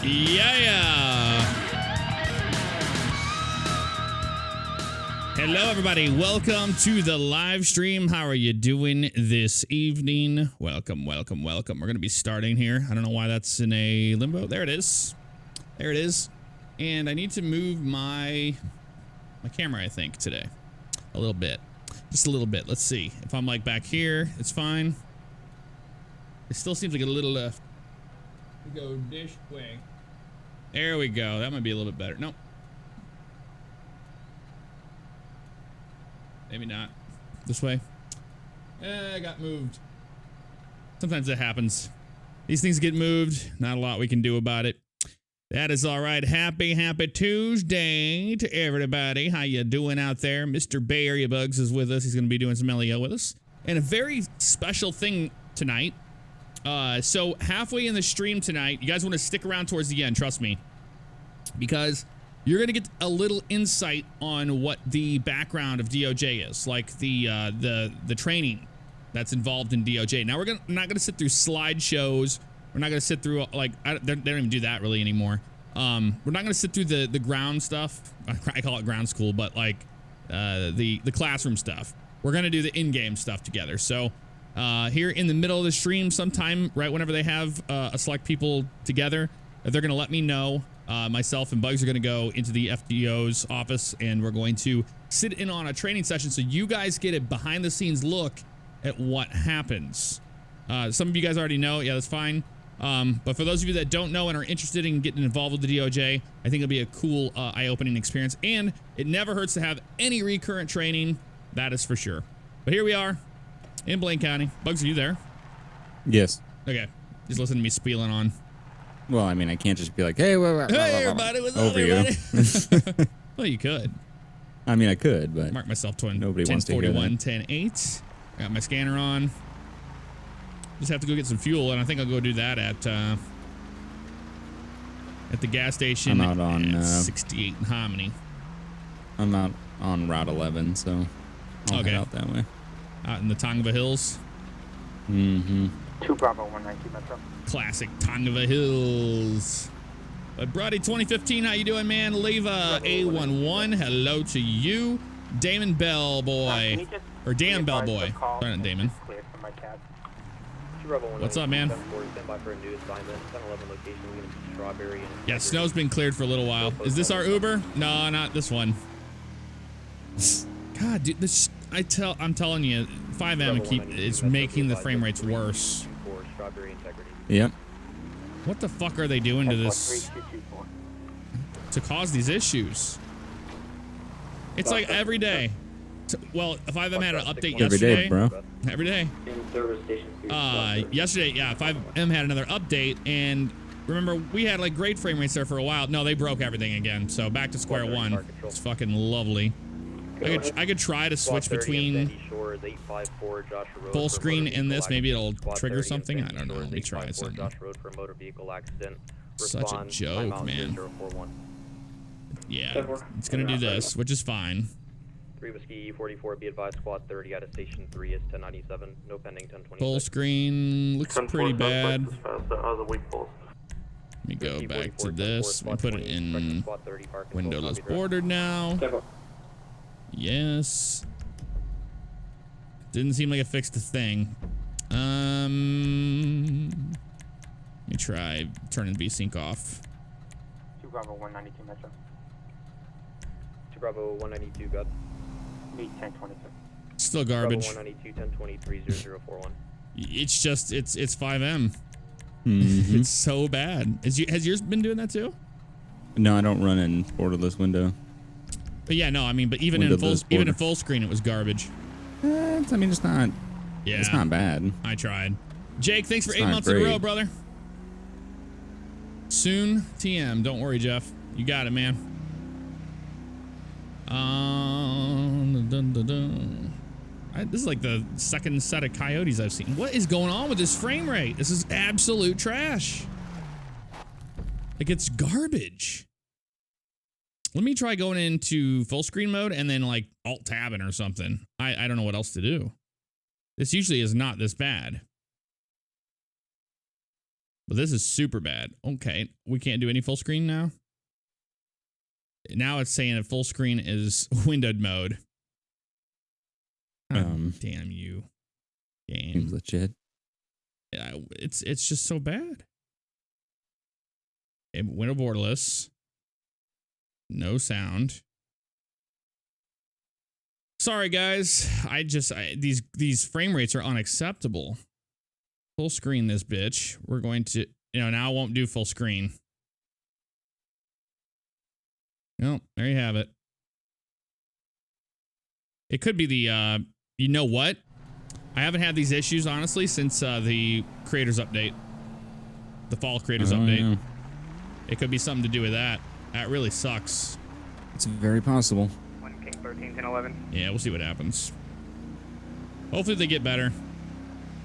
Yeah. Hello, everybody. Welcome to the live stream. How are you doing this evening? Welcome, welcome, welcome. We're going to be starting here. I don't know why that's in a limbo. There it is. There it is. And I need to move my camera, I think, today. A little bit. Just a little bit. Let's see. If I'm like back here, it's fine. It still seems like a little left. Go this way. There we go. That might be a little bit better. Nope. Maybe not. This way. I got moved. Sometimes that happens. These things get moved. Not a lot we can do about it. That is all right. Happy Tuesday to everybody. How you doing out there? Mr. Bay Area Bugs is with us. He's going to be doing some LEO with us. And a very special thing tonight. So halfway in the stream tonight, you guys want to stick around towards the end, trust me, because you're going to get a little insight on what the background of DOJ is, like the training that's involved in DOJ. Now we're not going to sit through slideshows. We're not going to sit through like they don't even do that really anymore. We're not going to sit through the ground stuff. I call it ground school, but like the classroom stuff. We're going to do the in-game stuff together. So here in the middle of the stream, sometime right whenever they have a select people together, they're going to let me know. Myself and Bugs are going to go into the FDO's office, and we're going to sit in on a training session so you guys get a behind-the-scenes look at what happens. Some of you guys already know. Yeah, that's fine. But for those of you that don't know and are interested in getting involved with the DOJ, I think it'll be a cool, eye-opening experience. And it never hurts to have any recurrent training. That is for sure. But here we are in Blaine County. Bugs, are you there? Yes. Okay. Just listen to me spieling on. Well, I mean, I can't just be like, hey, hey, everybody, what's up, everybody? Well, you could. I mean, I could, but mark myself nobody wants to hear that. 10:41, 10:08. Got my scanner on. Just have to go get some fuel, and I think I'll go do that at the gas station. I'm out on 68 in Hominy. I'm out on Route 11, so I'll head out that way. Out in the Tongava Hills. Mm-hmm. 2 Bravo 119 Metro. Classic Tongava Hills. But Brody 2015, how you doing, man? Leva A11, hello to you. Damon Bellboy. Or Dan Bellboy. Sorry, not Damon. What's up, man? Yeah, snow's been cleared for a little while. Is this our Uber? No, not this one. God, dude, this I'm telling you, 5M is making the frame rates worse. Yep. What the fuck are they doing to this to cause these issues? It's like every day. Well, if 5M had an update yesterday, every day, bro. Every day. Yesterday, yeah, 5M had another update, and remember we had like great frame rates there for a while. No, they broke everything again, so back to square one. It's fucking lovely. I could try to switch between full screen and this. Maybe it'll trigger something. I don't know. Let me try something. Such a joke, man. Yeah, it's gonna do this, which is fine. 3 Whiskey 44, be advised, squad 30 out of station 3 is 1097, no pending 1026. Full screen looks pretty bad. Let me go back to this. Let me put it in windowless bordered now. Yes. Didn't seem like it fixed a thing. Let me try turning VSync off. 2 Bravo 192 Metro. 2 Bravo 192, got. Meet 1026. Still garbage. Bravo 192, 1023, 0041. It's just, it's 5M. Mm-hmm. It's so bad. Has yours been doing that too? No, I don't run in borderless window. But yeah, no, I mean, but even in full screen, it was garbage. I mean, it's not. Yeah, it's not bad. I tried. Jake, thanks for 8 months in a row, brother. Soon, TM. Don't worry, Jeff. You got it, man. This is like the second set of coyotes I've seen. What is going on with this frame rate? This is absolute trash. Like, it's garbage. Let me try going into full screen mode and then like alt tabbing or something. I don't know what else to do. This usually is not this bad. But this is super bad. Okay, we can't do any full screen now. Now it's saying that full screen is windowed mode. Damn you, game. Seems legit. Yeah, it's just so bad. Okay, window borderless. No sound. Sorry guys, these frame rates are unacceptable. Full screen this bitch. We're going to, now it won't do full screen. Well, there you have it. It could be the, you know what? I haven't had these issues, honestly, since the creators update. The fall creators update. Yeah. It could be something to do with that. That really sucks. It's very possible. 1 King 13, 10, 11. Yeah, we'll see what happens. Hopefully they get better.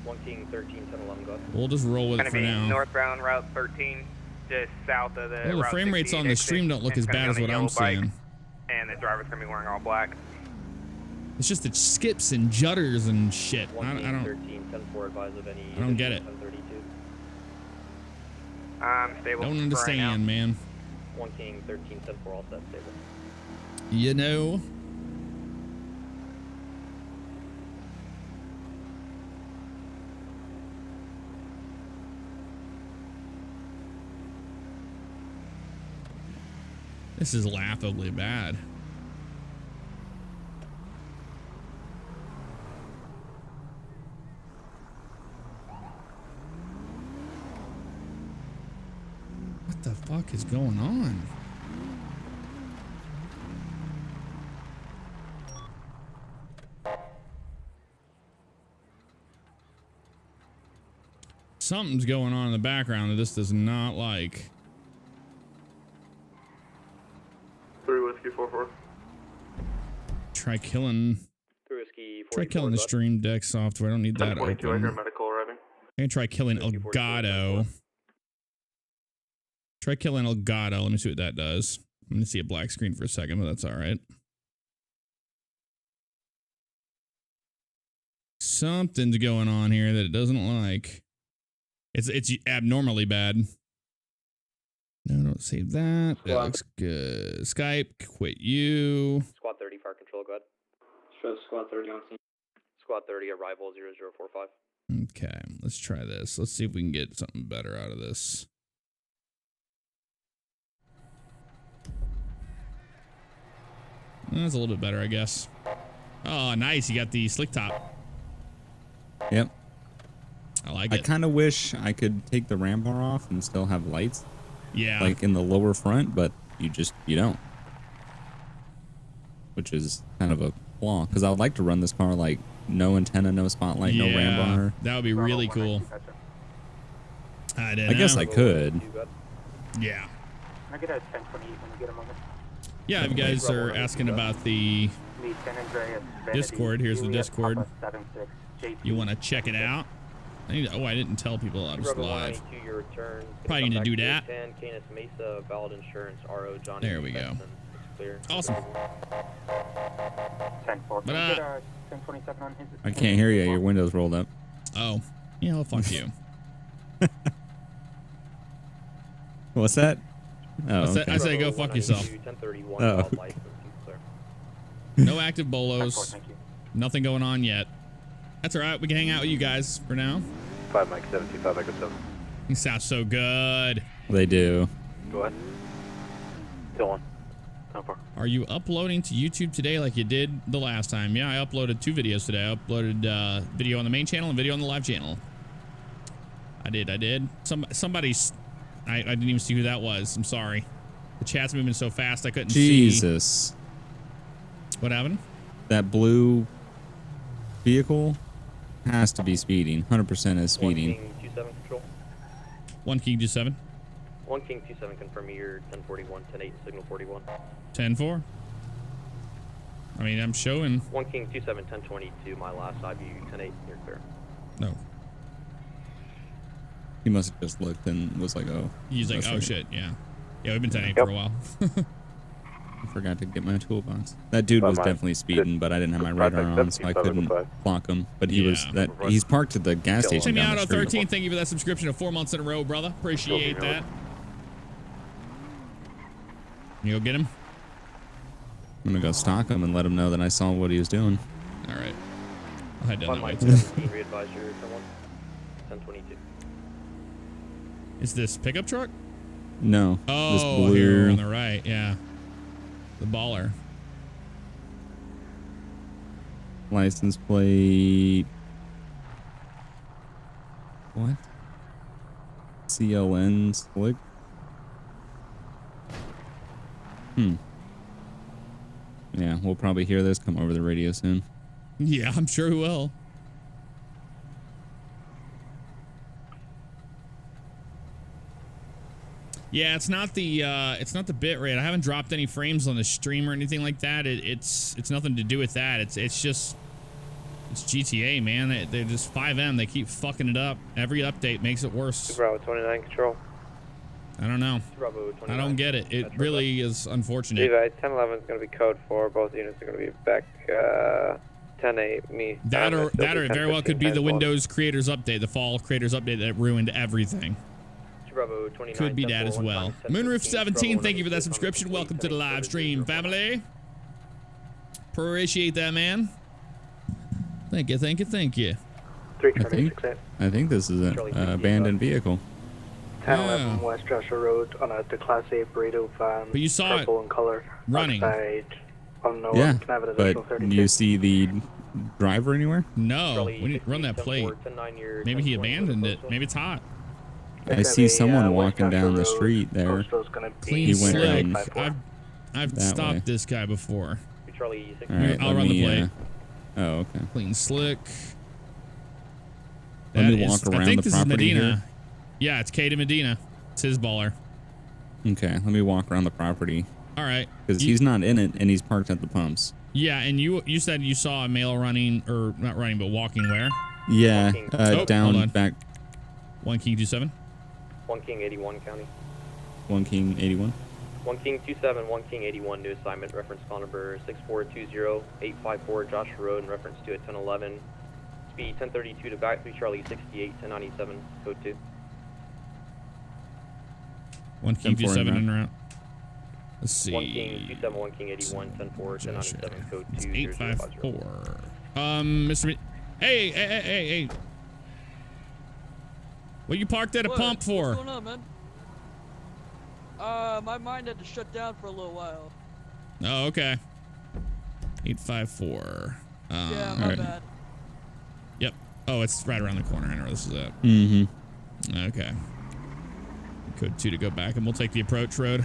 1 King 13, 10, 11, go ahead. We'll just roll with it for now. Northbound Route 13, just south of the well, the frame rates on the stream don't look as bad as what I'm seeing. And the driver's going to be wearing all black. It's just it skips and judders and shit. I don't 13, 10-4, advise of any. I don't get it. 1032. Stable. Don't understand, right, man. 1 King 13, 10-4, all set, stable. You know. This is laughably bad. What the fuck is going on? Something's going on in the background that this does not like. 3 Whiskey 44. Try killing. 3 Whiskey 44. Try killing the Stream Deck software. I don't need that open. I'm medical arriving. gonna try killing Elgato. Try killing Elgato. Let me see what that does. I'm gonna see a black screen for a second, but that's all right. Something's going on here that it doesn't like. It's abnormally bad. No, don't save that. That looks good. Skype, quit you. Squad 30, fire control, go ahead. Show Squad 30 on scene. Squad 30, arrival 0045. Okay, let's try this. Let's see if we can get something better out of this. That's a little bit better, I guess. Oh, nice. You got the slick top. Yep. I like it. I kind of wish I could take the ram bar off and still have lights. Yeah. Like in the lower front, but you don't. Which is kind of a flaw. Because I would like to run this car like no antenna, no spotlight, no ram bar. That would be really cool. I guess I could. Yeah. Can I get a 1028 when you get a moment? Yeah, if you guys are asking about the Discord, here's the Discord. You want to check it out? I didn't tell people I was live. Probably need to do that. There we go. Awesome. But, I can't hear you. Your window's rolled up. Oh. Yeah, well, fuck you. What's that? Oh, okay. I say go fuck yourself. Oh. No active bolos. Nothing going on yet. That's all right. We can hang out with you guys for now. 5 Mike 725 Echo 7. You sound so good. They do. Go ahead. Still on. Are you uploading to YouTube today like you did the last time? Yeah, I uploaded 2 videos today. I uploaded video on the main channel and video on the live channel. I did. Somebody's... I didn't even see who that was. I'm sorry. The chat's moving so fast I couldn't see. Jesus. What happened? That blue vehicle has to be speeding. 100% is speeding. 1 King 27 control. 1 King 27. 1 King 27, confirm you're 1041, 10-8, signal 41. 10-4. I mean, I'm showing. 1 King 27, 1022, my last side view, 10-8, you're clear. No. He must have just looked and was like, oh. He's like, oh shit, yeah. Yeah, we've been 10-8 for a while. I forgot to get my toolbox. That dude Bye, was Mike. definitely speeding, but I didn't have my 5 radar Mike on, so I 75 couldn't Echo 5. clock him. But he was Yeah. he's parked at the gas station Timmy down the Auto street. 13, thank you for that subscription of 4 months in a row, brother. Appreciate that. You go get him? I'm gonna go stalk him and let him know that I saw what he was doing. All right. I'll head down 1 that way. Mike 17, re-advise your 1022. Is this pickup truck? No, this Oh, blue. here on the right. Yeah. The baller. License plate. What? CLN slick. Yeah, we'll probably hear this come over the radio soon. Yeah, I'm sure we will. Yeah, it's not the bit rate. I haven't dropped any frames on the stream or anything like that. It's nothing to do with that. It's GTA, man. They're just 5M. They keep fucking it up. Every update makes it worse. Bravo 29 control. I don't know. Bravo 29. I don't get it. It really is unfortunate. Levi 1011 is going to be code 4. Both units are going to be back 10-8. Me. That or it very well could be the Windows Creators Update, the fall Creators Update that ruined everything. Bravo 29. Could be that as well. Moonroof 17, thank you for that subscription. Welcome to the live stream, family. Appreciate that, man. Thank you, thank you, thank you. 3 I think this is an abandoned vehicle. 1011 West Joshua Road on the Class A burrito van. But you saw purple in color. running. Outside unknown. Yeah, Can I have an but additional 32? do you see the driver anywhere? No, we need to run that plate. Maybe he abandoned it. Maybe it's hot. I see someone walking down the street there. Clean He went slick. down I've that stopped way. this guy before. Charlie 6. All right, I'll let run the me, plate. oh, okay. Clean slick. Let me That walk is- around I think the this is property Medina. here. Yeah, it's K to Medina. It's his baller. Okay, let me walk around the property All right. because he's not in it and he's parked at the pumps. Yeah, and you said you saw a male running, or not running, but walking where? Yeah, Oh, hold down on. back 1 King 27. 1 King 81 County. 1 King 81. 1 King 27, 1 King 81, new assignment, reference call number 6420854 Joshua Road, in reference to a 1011. Speed 1032 to back 3 Charlie 68, 1097, code 2. 1 King 10-4 27 and en route. Let's see. 1 King 27, 1 King 81, 10-4, 1097, code 2. 854. Mr. Hey. What you parked at a pump for? What's going on, man? My mind had to shut down for a little while. Oh, okay. 854. Yeah, my Alright. bad. Yep. Oh, it's right around the corner. I know where this is at. Mm-hmm. Okay. Code 2 to go back, and we'll take the approach road.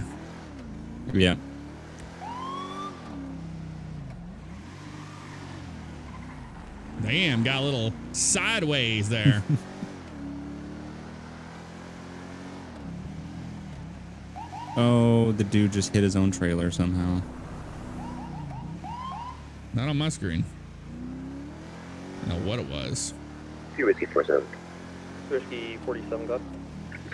Yeah. Damn, got a little sideways there. Oh, the dude just hit his own trailer somehow. Not on my screen. I don't know what it was. Whiskey 47. Whiskey 47, God.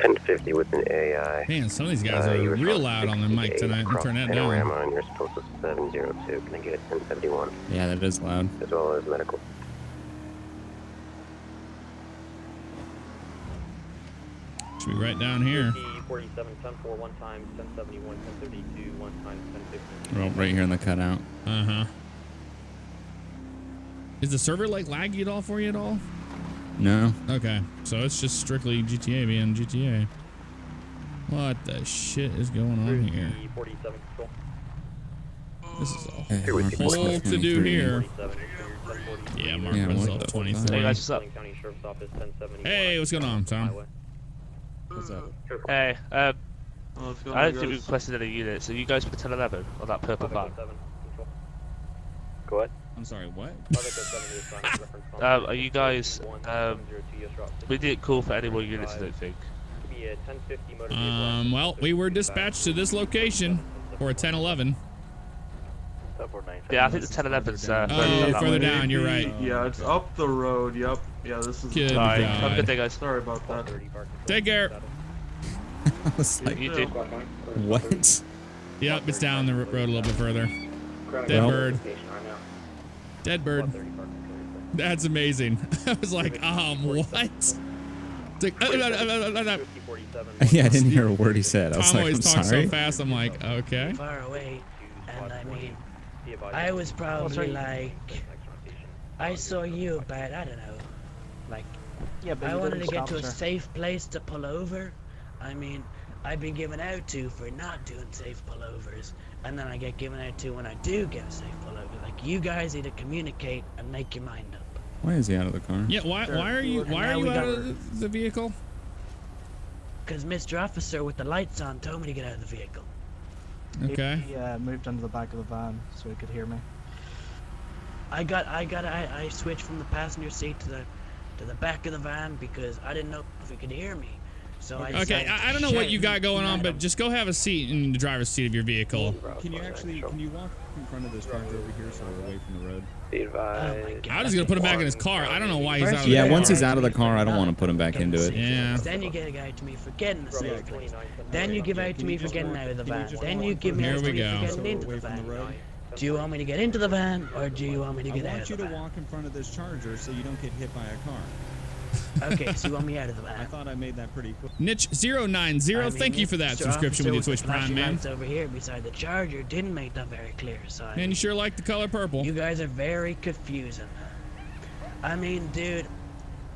1050 with an AI. Man, some of these guys are real loud on the mic tonight. I'll turn that down. On your postal 702. Can I get it 1071? Yeah, that is loud. As well as medical. Should be right down here. Whiskey 47, 10-4, 1 times 1071, 1032, 1 times 1050. Well, right here in the cutout. Uh-huh. Is the server like laggy at all for you at all? No. Okay, so it's just strictly GTA being GTA. What the shit is going on here? Whiskey 47, control. This is a Mark whole to do 23. here. 47, cleared 1040. Yeah, Mark Yeah, was what off the 23. fuck? Hey guys, what's up? Sterling County Sheriff's Office 1071. Hey, what's going on, Tom? Highway. What's up? Hey, What's going I on, don't think we guys? requested any units. So you guys put 1011 on that purple van. 5 control. Go ahead. I'm sorry, what? 5 new assignment, reference call Are you guys, 1702, yes, route we didn't call for any more units, I don't think. Could be a 1050 motor vehicle. Well, we were dispatched to this location for a 1011. Yeah, I think the 1011's Oh, further down, you're right. Yeah, it's up the road. Yep. Yeah, this is. Good Alright, have a God. good day, guys. Sorry about that. Take care. I was like, You do. what? Yep, it's down the road a little bit further. Dead bird. Dead bird. That's amazing. I was like, what? It's like, Yeah, I didn't hear a word he said. I was Tom like, always I'm talks sorry. so fast. I'm like, okay. Far away, and I mean, I was probably like, I saw you, but I don't know, like, Yeah, but I you wanted didn't to get stop, to a sir. safe place to pull over. I mean, I've been given out to for not doing safe pullovers, and then I get given out to when I do get a safe pullover. Like, you guys need to communicate and make your mind up. Why is he out of the car? Yeah, why are you out of the vehicle? Because Mr. Officer with the lights on told me to get out of the vehicle. Okay. He moved under the back of the van so he could hear me. I switched from the passenger seat to the back of the van because I didn't know if he could hear me. So I Okay, I don't know what you got going on, but just go have a seat in the driver's seat of your vehicle. Can you walk in front of this charger over here so we're away from the road? Be advised. I was gonna put him back in his car. I don't know why he's out of the Yeah, car. once he's out of the car, I don't want to put him back into it. Yeah. Then you get out to me for getting the safe place. Then you give out to me for getting out of the van. Then you give me Here out we to me go. for getting into the van. Do you want me to get into the van or do you want me to get out of the van? walk in front of this charger so you don't get hit by a car. Okay, so you want me out of the van? thought I made that pretty quick. Niche090, thank you for that Mr. subscription with your Officer Twitch the Prime, flashing man. lights over here beside the charger didn't make that very clear, so I Man, mean, you sure like the color purple. you guys are very confusing. I mean, dude,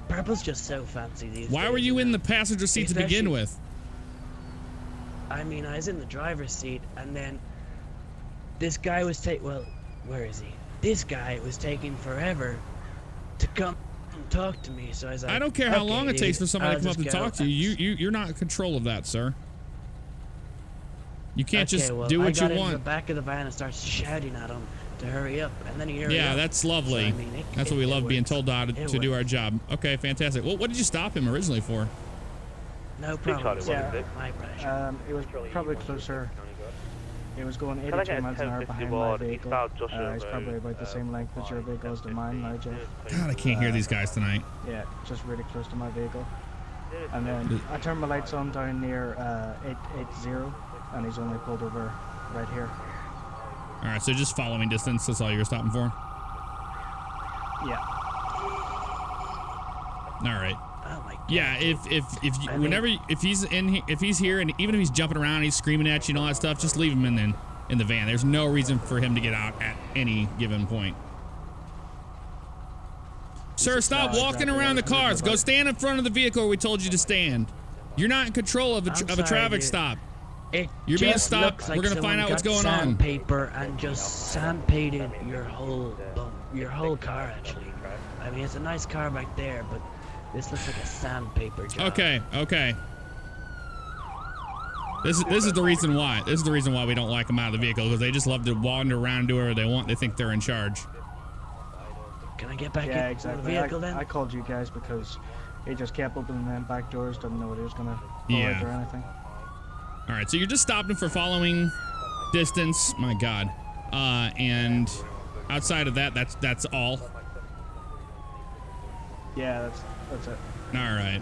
purple's just so fancy these days. Why were you in the passenger seat to begin Especially- with? I mean, I was in the driver's seat, and then this guy was well, where is he? This guy was taking forever to come and talk to me, so I was like, I don't care how okay, long it dude, takes for somebody I'll to come up just and go. talk to you. You're not in control of that, sir. You can't just well, do I what got you into the want. back of the van and started shouting at him to hurry up, and then he hurried Yeah, up. that's lovely. So, I mean, That's what we love, being works. told how It to do our works. job. Okay, fantastic. Well, what did you stop him originally for? No problem. Yeah. My pleasure. It was probably closer. He was going Can I 82 get a miles an hour 1050 behind my ward vehicle. eastbound Joshua He's probably about the same length as your vehicle as to mine now, Jeff. God, I can't hear these guys tonight. Yeah, just really close to my vehicle. And then I turned my lights on down near 880, and he's only pulled over right here. All right, so just following distance. That's all you were stopping for. Yeah. All right. Oh my God. Yeah, if he's in here, if he's here, and even if he's jumping around, he's screaming at you and all that stuff, just leave him in the van. There's no reason for him to get out at any given point. Sir, stop walking around the cars. Go stand in front of the vehicle where we told you to stand. You're not in control of a sorry, traffic dude. stop. It You're being just stopped. looks like We're gonna find someone out what's got going on. sandpaper and just sandpainted your whole car. Actually, I mean, it's a nice car back there, but this looks like a sandpaper job. Okay. This is the reason why. This is the reason why we don't like them out of the vehicle, because they just love to wander around and do whatever they want. They think they're in charge. Can I get back Yeah, in exactly. the vehicle then? I called you guys because he just kept opening them back doors, didn't know what he was gonna pull Yeah. out or anything. All right, so you're just stopping for following distance. My God. And outside of that, that's all. Yeah, that's it. All right.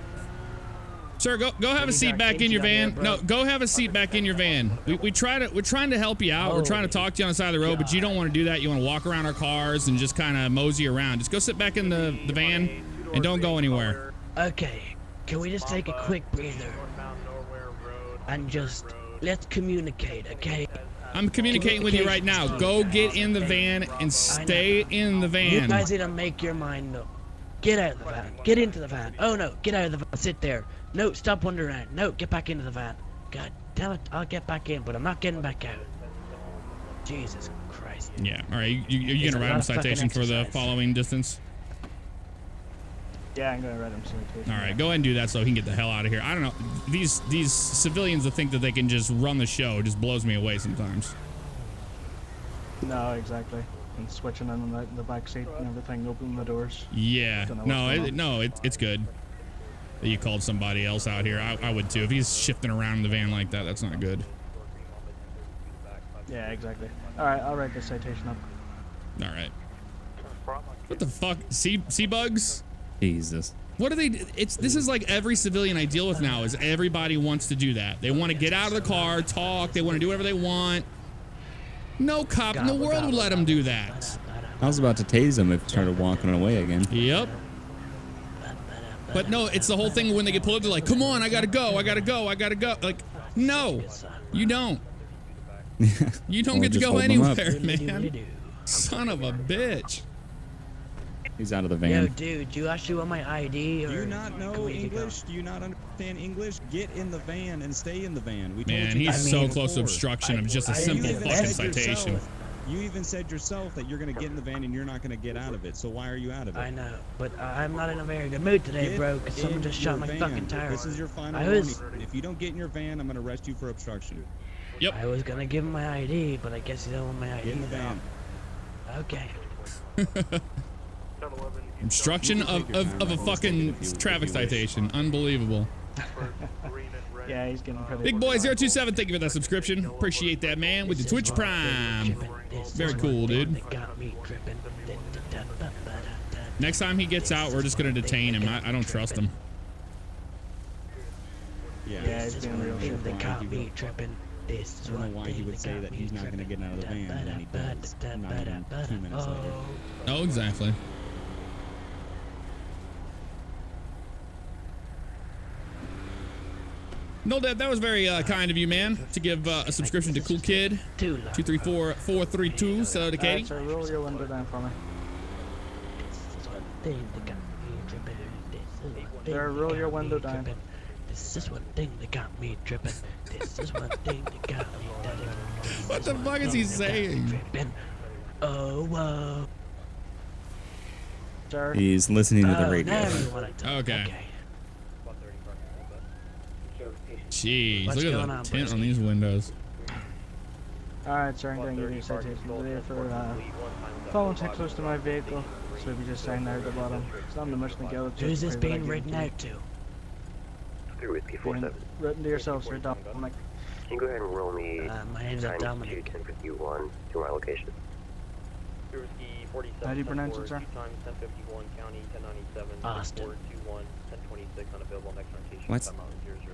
Sir, go have a seat back in your van. No, go have a seat back in your van. We're trying to help you out. We're trying to talk to you on the side of the road, but you don't want to do that. You want to walk around our cars and just kind of mosey around. Just go sit back in the van and don't go anywhere. Okay, can we just take a quick breather and just let's communicate, okay? I'm communicating with you right now. Go get in the van and stay in the You van. guys need to make your mind up. Get out of the van. Get into the van. Oh no, get out of the van. Sit there. No, stop wandering around. No, get back into the van. God damn it, I'll get back in, but I'm not getting back out. Jesus Christ. Yeah, all right. You're It's gonna a write lot him of fucking citation for the exercise. following distance. Yeah, I'm gonna write him citation. All right, go ahead and do that so he can get the hell out of here. I don't know. These civilians that think that they can just run the show just blows me away sometimes. No, exactly. And switching in the back seat and everything, opening the doors. Yeah. Don't know No, what's it's good that you called somebody else out here. I would too. If he's shifting around in the van like that, that's not good. Yeah, exactly. All right, I'll write the citation up. All right. What the fuck? Sea bugs? Jesus. What do they? This is like every civilian I deal with now. Is everybody wants to do that? They want to get out of the car, talk. They want to do whatever they want. No cop in the world would let them do that. I was about to tase him if he started walking away again. Yep. But no, it's the whole thing when they get pulled up. They're like, "Come on, I gotta go, I gotta go, I gotta go." Like, no, you don't. You don't get to go anywhere, man. Son of a bitch. He's out of the van. Yo, dude, do you actually want my ID? Or do you not know English? Do you not understand English? Get in the van and stay in the van. We told Man, you he's so close to obstruction of just a simple fucking citation. You even said yourself that you're going to get in the van and you're not going to get out of it. So why are you out of it? I know, but I'm not in a very good mood today, bro, because someone just shot my fucking tire. This is your final warning. If you don't get in your van, I'm going to arrest you for obstruction. Yep. I was going to give him my ID, but I guess he don't want my ID. Get in the van. Okay. Obstruction of a fucking traffic citation. Unbelievable. Yeah, he's getting pretty. Big boy 027, thank you for that subscription. Appreciate that, man, with the Twitch Prime. Very cool, dude. Next time he gets out, we're just gonna detain him. I don't trust him. Yeah, he's being real shit. They caught me tripping. I don't know why he would say that he's not going to get out of the van, and then he does. Not even 2 minutes later. Oh, exactly. No, that was very kind of you, man, to give a subscription to Cool Kid 234432. So to Katie. Sir, roll your window down for me. Sir, roll your window down. This is one thing that got me tripping. This is one thing that got me tripping. What the fuck is he saying? Oh, whoa. Sir. He's listening to the radio. Okay. Jeez, look at the tint on these windows. Alright, sir, I'm going to give you a citation today for following too close to my vehicle. So if you just sign there at the bottom. It's not much to go to. Who's this being written out to? Written to yourself, sir, Dominic. Can you go ahead and roll me my name's Dominic. 1051 to my location? How do you pronounce it, sir? Austin. What?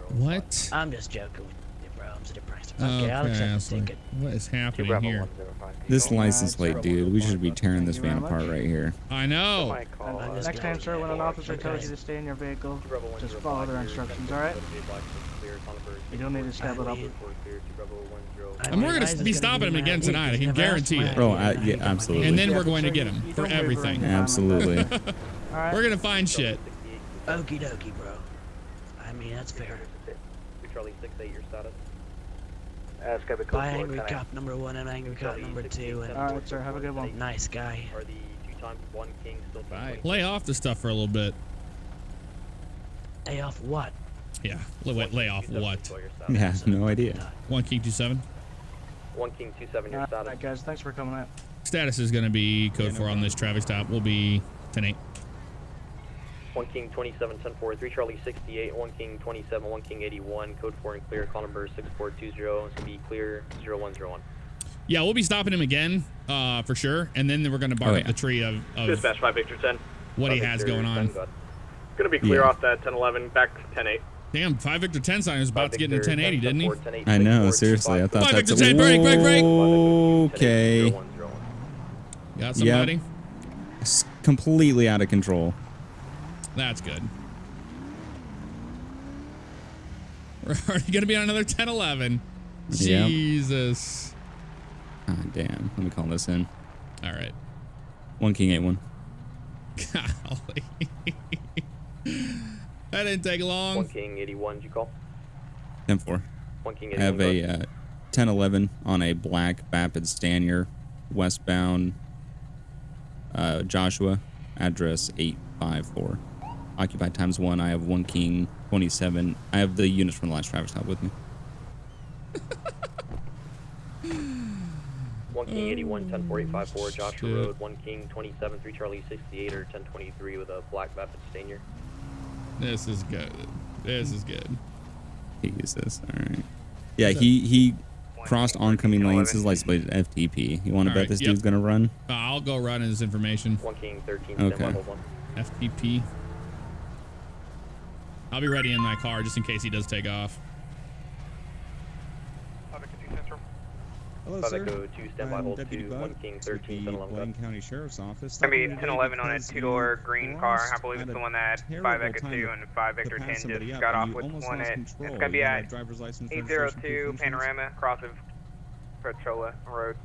What? I'm just joking with you, bro. I'm so depressed. Okay, I'll accept the ticket. what is happening here? This license plate, dude. We should be tearing this van apart right here. I know. Next time, sir, when an officer tells you to stay in your vehicle, just follow their instructions, alright? You don't need to step it up. And we're going to be stopping him again tonight. I can guarantee it. Oh, yeah, absolutely. And then we're going to get him for everything. Absolutely. We're going to find shit. Okie dokie, bro. I mean, that's fair. Charlie 68, your status. By angry cop number 1 and angry cop number 2. Alright, sir, have a good one. Nice guy. Are the 2x1 King still Lay off the stuff for a little bit. Lay off what? Yeah, lay off what? Yeah, no idea. 1 King 27. 1 King 27, your status. Alright, guys, thanks for coming out. Status is going to be code 4 on this traffic stop. Will be 10-8. 1 King 27, 10-4, 3 Charlie 68, 1 King 27, 1 King 81, code 4 and clear, call number 6420, it's going to be clear 0101. Yeah, we'll be stopping him again, for sure, and then we're going to bark up the tree of Dispatch 5 Victor 10. what he has going on. Going to be clear off that 1011, back 10-8. Damn, 5 Victor 10 sign was about to get into 1080, didn't he? I know, seriously. I thought 5 that's Victor 10, break. Okay. Got somebody? Yep. It's completely out of control. That's good. We're already going to be on another 1011. Yep. Jesus. Ah, damn. Let me call this in. All right. 1 King 81. Golly. That didn't take long. 1 King 81, did you call? 10-4. 1 King I 81. have a 1011 on a black Vapid Stanier, westbound Joshua, address 854. Occupied ×1. I have 1 King 27. I have the units from the last traffic stop with me. 1 King 81, 104854, Joshua Road, 1 King 27, 3 Charlie 68, or 1023 with a black Vapid Stanier. This is good. This is good. Jesus. All right. Yeah, he crossed oncoming lanes. His license plate is FTP. You want to bet this dude's going to run? I'll go run his information. 1 King 13, okay. stand by, hold on. FTP. I'll be ready in my car just in case he does take off. Hello, Five sir. Echo 2, standby, I'm hold Deputy 2, Buck 1 King with 13, the 1011. Blaine County Sheriff's Office. Gonna be Stopping 1011 on a because two-door you green car. I crossed believe it's at the a one that 5 terrible Echo time 2 and 5 Victor to 10 pass somebody just up, got and off you with almost one lost at. control. It's gonna be You got a at driver's license, 802 registration, proof of insurance? Panorama, cross of Petrola Road.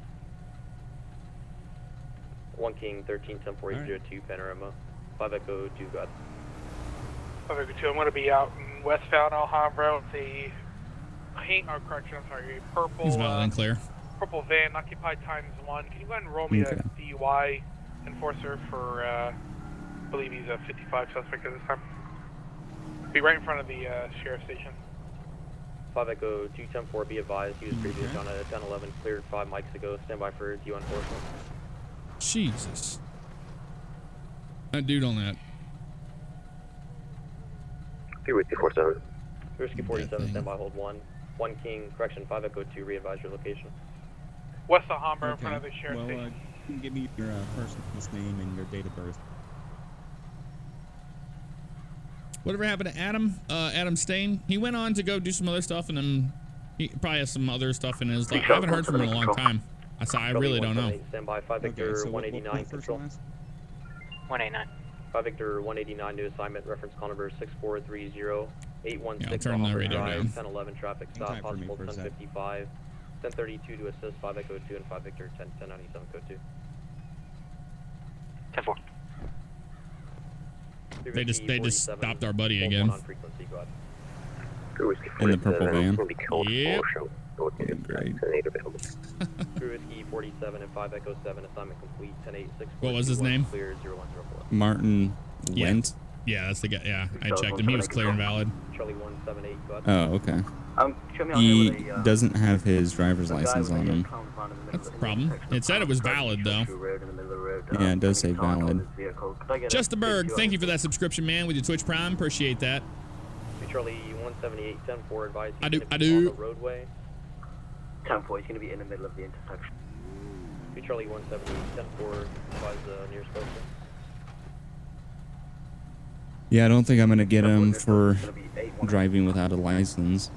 1 King 13, 10-4-802, Panorama. 5 Echo 2, got. 5 Echo 2, I'm gonna be out in westbound Alhambra with a paint, or correction, I'm sorry, a purple. He's valid and clear. Purple van, occupied ×1. Can you go ahead and roll me a DUI enforcer for, I believe he's a 55 suspect at this time. Be right in front of the sheriff's station. 5 Echo 2, 10-4, be advised. He was previously on a 1011, cleared 5 mics ago. Stand by for DUI enforcement. Jesus. That dude on that. Be with you, 47. Whiskey 47, stand by, hold 1. 1 King, correction, 5 Echo 2, re-advise your location. West Alhambra in front of the sheriff's Well, station. can you give me your first and last name and your date of birth? Whatever happened to Adam? Adam Stain? He went on to go do some other stuff, and then he probably has some other stuff in his life. I haven't heard from him in a long time. I really don't know. Stand by, 5 Victor 189, control. 189. 5 Victor 189, new assignment, reference call number 6430-816. Yeah, I'll turn the radio down. 1011, traffic stop, possible 1055. 1032 to assist, 5 Echo 2 and 5 Victor 1097 code 2. 10-4. They just stopped our buddy again. On frequency, go ahead. In the purple van. Yep. Great. Crew Whiskey 47 and 5 Echo 7, assignment complete, 10-8-6. What was his name? Clear 0104. Martin Wendt. Yeah, that's the guy. Yeah, I checked him. He was clear and valid. Charlie 178, go ahead. Oh, okay. He doesn't have his driver's license on him. That's the problem. It said it was valid, though. Yeah, it does say valid. Justaberg, thank you for that subscription, man, with your Twitch Prime. Appreciate that. Charlie 178, 10-4, advise. I do. On the roadway. 10-4, he's going to be in the middle of the intersection. Charlie 178, 10-4, advise nearest postal. Yeah, I don't think I'm going to get him for driving without a license.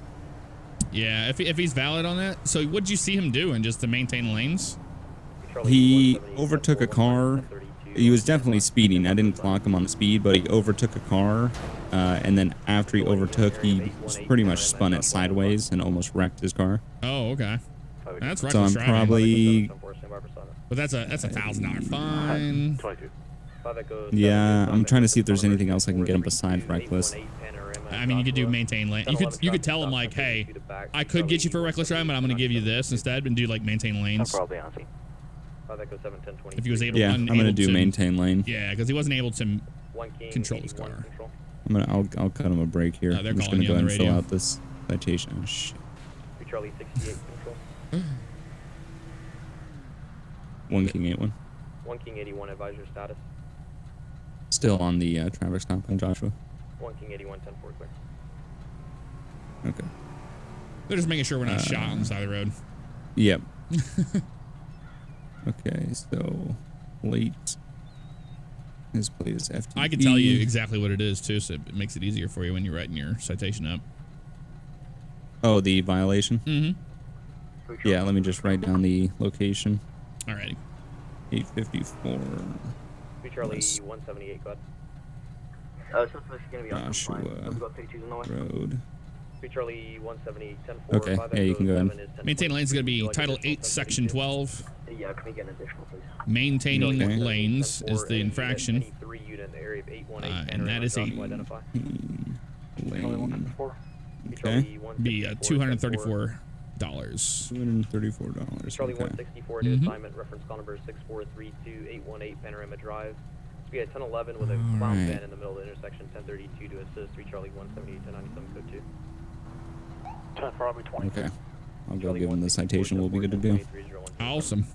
Yeah, if he's valid on that. So what'd you see him doing just to maintain lanes? He overtook a car. He was definitely speeding. I didn't clock him on the speed, but he overtook a car. And then after he overtook, he pretty much spun it sideways and almost wrecked his car. Oh, okay. That's reckless so I'm driving. probably... But that's a $1,000 fine. Yeah, I'm trying to see if there's anything else I can get him besides reckless. I mean, you could do maintain lane. You could tell him like, hey, I could get you for reckless driving, but I'm going to give you this instead and do like maintain lanes. If he was able, yeah, I'm going to do maintain lane. Yeah, because he wasn't able to control his car. I'll cut him a break here. They're I'm just calling going to you go on ahead the and fill radio. out this citation. Oh, shit. Charlie 68 control. 1 King 81. 1 King 81, advise your status. Still on the traffic stop on Joshua. 1 King 81, 10-4, clear. Okay. They're just making sure we're not shot on the side of the road. Yep. Okay, so late. His plate is FTP. I can tell you exactly what it is too, so it makes it easier for you when you're writing your citation up. Oh, the violation? Mm-hmm. Yeah, let me just write down the location. Alrighty. 854. Charlie 178, go ahead. Suspect's going to be on Joshua We've got 32s on the way. Road. Charlie 178, 10-4. Okay, yeah, you can go ahead. Maintain lanes is going to be Title 8, Section 12. Yeah, can we get an additional, please? Maintaining lanes is the infraction. Any 3 unit in the area of 818 And that is a lane. Okay. Be $234. $234. Charlie Okay. 164, new assignment, reference call number 6432818 Panorama Drive. It's be at 1011 with a clown van in the middle of the intersection, 1032 to assist, 3 Charlie 178, 1097 code 2. 10-4, Okay. I'll go give him the citation. We'll be good to go. Awesome.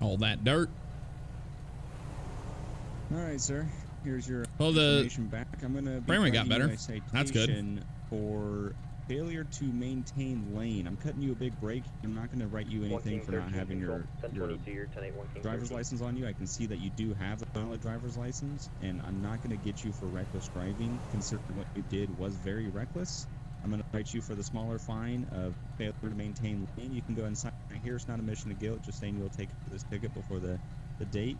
All that dirt. All right, sir. Here's your Well, the information back. I'm gonna frame rate got better. That's good. For failure to maintain lane. I'm cutting you a big break. I'm not going to write you anything for not having your driver's license on you. I can see that you do have a valid driver's license, and I'm not going to get you for reckless driving, considering what you did was very reckless. I'm going to write you for the smaller fine of failure to maintain lane. You can go inside here. It's not a mission of guilt, just saying you'll take this ticket before the date.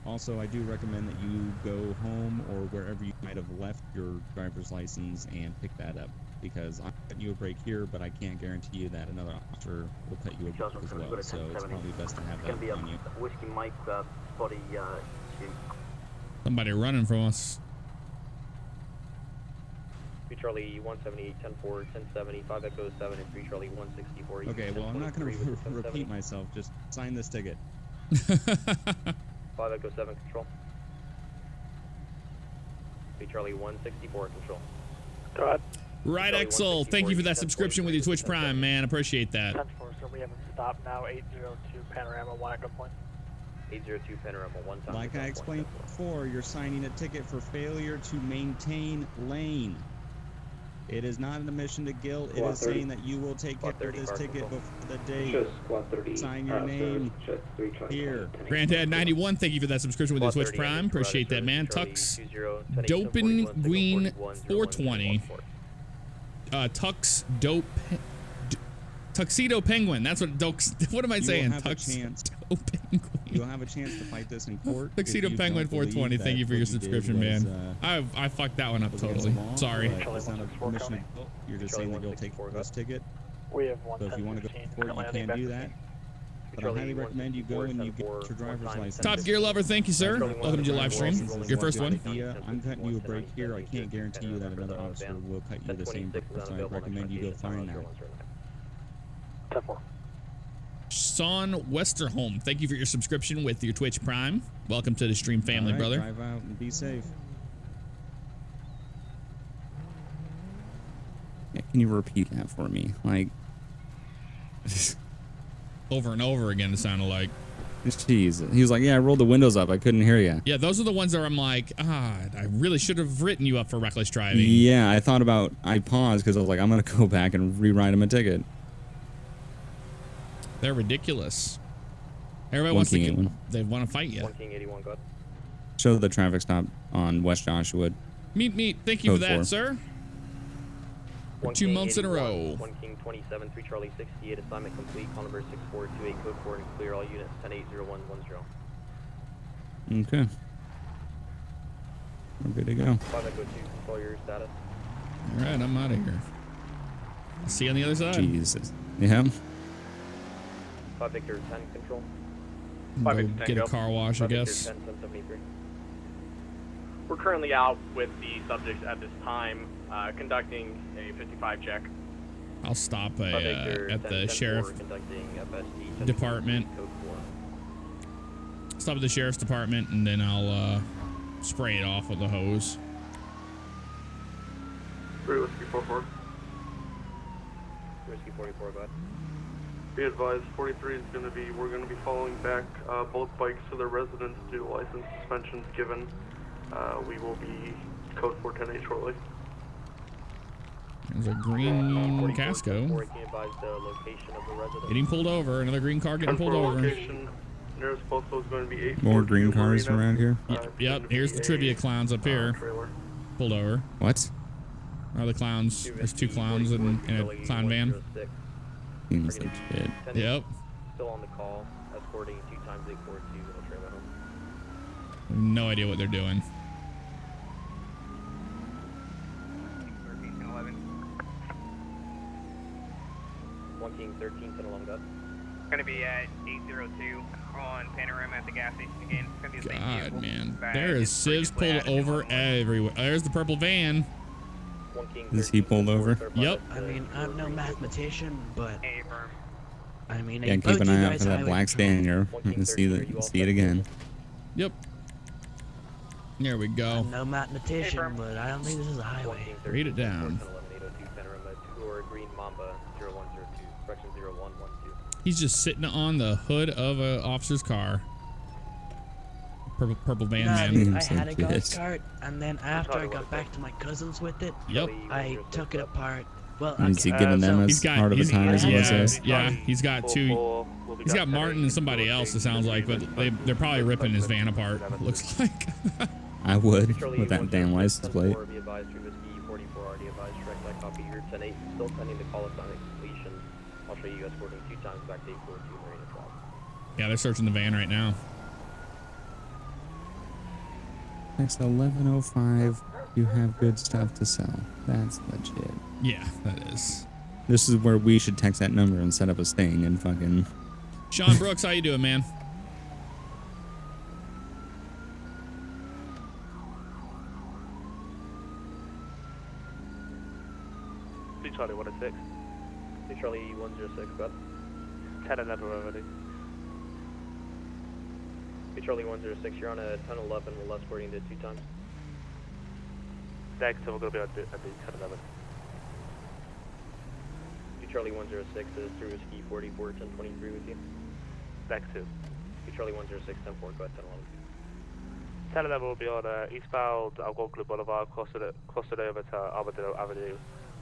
Also, I do recommend that you go home or wherever you might have left your driver's license and pick that up, because I'm cutting you a break here, but I can't guarantee you that another officer will cut you a break as well, so it's probably best to have that on you. Whiskey Mike, body, Somebody running from us. Charlie 178, 10-4, 1070, 5 Echo 7, and 3 Charlie 164. Okay, well, I'm not going to repeat myself. Just sign this ticket. 5 Echo 7, control. 3 Charlie 164, control. Go ahead. Right, Axel. Thank you for that subscription with your Twitch Prime, man. Appreciate that. 10-4, so we haven't stopped now. 802 Panorama, 1 Echo Point. 802 Panorama, 1 time. Like I explained before, you're signing a ticket for failure to maintain lane. It is not an admission to guilt. It is saying that you will take care of this ticket before the date. Sign your name here. Granddad91, thank you for that subscription with your Twitch Prime. Appreciate that, man. Tux Dopin Green 420. Tuxedo Penguin. That's what. What am I saying? You'll have a chance to fight this in court. Tuxedo Penguin 420. Thank you for your subscription, man. I fucked that one up totally. Sorry. It's not a mission of guilt. You're just saying that you'll take this ticket. We have one. So if you want to go to court, you can do that. But I highly recommend you go and you get your driver's license. Top Gear Lover, thank you, sir. Welcome to your live stream. Your first one. I'm cutting you a break here. I can't guarantee you that another officer will cut you the same break, so I recommend you go find that. 10-4. Sean Westerholm, thank you for your subscription with your Twitch Prime. Welcome to the stream family, brother. Drive out and be safe. Yeah, can you repeat that for me? Like, over and over again, it sounded like. Jeez. He was like, yeah, I rolled the windows up. I couldn't hear you. Yeah, those are the ones that I'm like, I really should have written you up for reckless driving. Yeah, I paused because I was like, I'm going to go back and rewrite him a ticket. They're ridiculous. Everybody wants to. They want to fight you. Show the traffic stop on West Joshua. Meet. Thank you for that, 4. sir. For 2 months in a row. 1 King 27, 3 Charlie 68, assignment complete. Call number 6428, code 4, and clear all units 10-80110. Okay. We're good to go. 5 Echo 2, control your status. All right, I'm out of here. I'll see you on the other side. Jesus. Yeah. 5 Victor 10, control. Go get a car wash, I guess. 10, 1073. We're currently out with the subject at this time, conducting a 55 check. I'll stop at the sheriff department. Stop at the sheriff's department, and then I'll spray it off with a hose. Whiskey 44. Whiskey 44, go ahead. Be advised, 43 is we're going to be following back both bikes to their residence due to license suspensions given. We will be code 410 shortly. There's a green Casco. Getting pulled over. Another green car getting pulled over. Nearest postal is going to be 8. More green cars around here? Yep. Here's the trivia clowns up here. Pulled over. What? Are the clowns? There's 2 clowns in a clown van. Seems like shit. Yep. Still on the call, escorting 2 times 842 trailer home. No idea what they're doing. 1 King 13, 10 11, go. Going to be at 802 on Panorama at the gas station again. It's going to be the same God, vehicle, man. but There is civs pulled over everywhere. There's the purple van. Is he pulled over? Yep. I mean, I'm no mathematician, but I mean, Yeah, keep an eye out for that black Spaniard. See it again. Yep. There we go. I'm no mathematician, but I don't think this is a highway. Read it down. He's just sitting on the hood of an officer's car. purple van No, man. dude, I had a golf cart, and then after I got back to my cousins with it, Yep. I took it apart. Well, Is he giving them as hard of a time as he was there? Yeah, he's got two. He's got Martin and somebody else, it sounds like, but they're probably ripping his van apart, looks like. I would, with that damn license plate. Be advised through whiskey 44 already advised direct that copy here 10-8 still pending the call assignment completion. I'll show you escorting 2 times back to 842 Marina Drive. Yeah, they're searching the van right now. Next 11:05, you have good stuff to sell. That's legit. Yeah, that is. This is where we should text that number and set up a sting and fucking. Sean Brooks, how you doing, man? Charlie 106. Charlie 106, go ahead. 10-11 already. Charlie 106, you're on a 10-11, we'll escorting to 2 times. Next, we're going to be on the 10-11. Charlie 106 is through whiskey 44 1023 with you. Next two. Charlie 106 10-4, go ahead 10-11. 10-11 will be on eastbound Algonquin Boulevard, crossing over to Armadillo Avenue.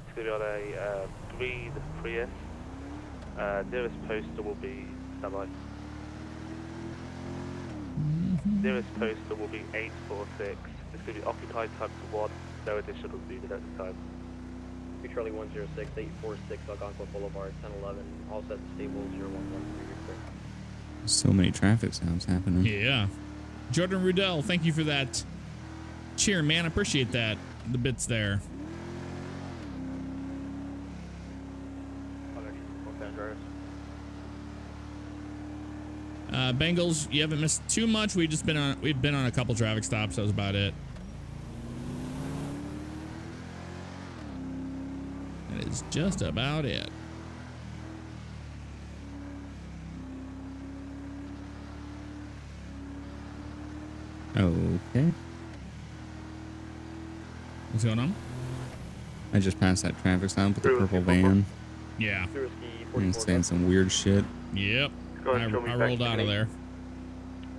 It's going to be on a green Prius. Nearest postal will be standby. Nearest postal will be 846. It's going to be occupied times 1. No additional needed at the time. Charlie 106 846 Algonquin Boulevard 1011. All set to stable 0113. So many traffic sounds happening. Yeah. Jordan Rudell, thank you for that cheer, man. I appreciate that. The bits there. Bengals, you haven't missed too much. We've been on a couple traffic stops. That was about it. That is just about it. Okay. What's going on? I just passed that traffic stop with the purple van. Yeah. And saying some weird shit. Yep. I rolled out of there.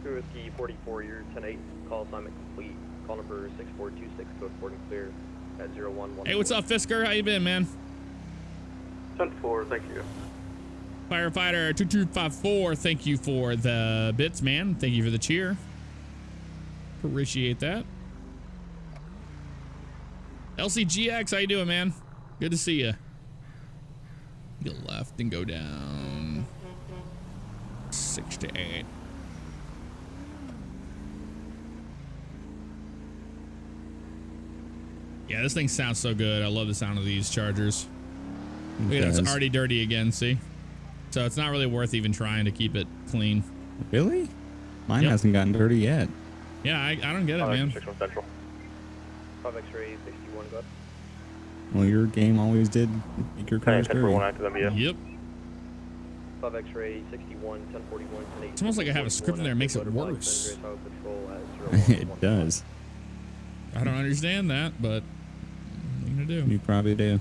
Through whiskey 44, you're 10-8. Call assignment complete. Call number 6426, code 40 clear at 0111. Hey, what's up, Fisker? How you been, man? 10-4, thank you. Firefighter 2254, thank you for the bits, man. Thank you for the cheer. Appreciate that. LCGX, how you doing, man? Good to see you. Go left and go down 6 to 8. Yeah, this thing sounds so good. I love the sound of these Chargers. Look at it, it's already dirty again, see? So it's not really worth even trying to keep it clean. Really? Mine hasn't gotten dirty yet. Yeah, I don't get it, man. 61 Central. 5 X-ray 61, go ahead. Well, your game always did make your cars dirty. Yep. 5 X-ray 61, 1041, 10 It's almost like I have a script in there that makes it worse. It does. I don't understand that, but what are you gonna do? You probably do.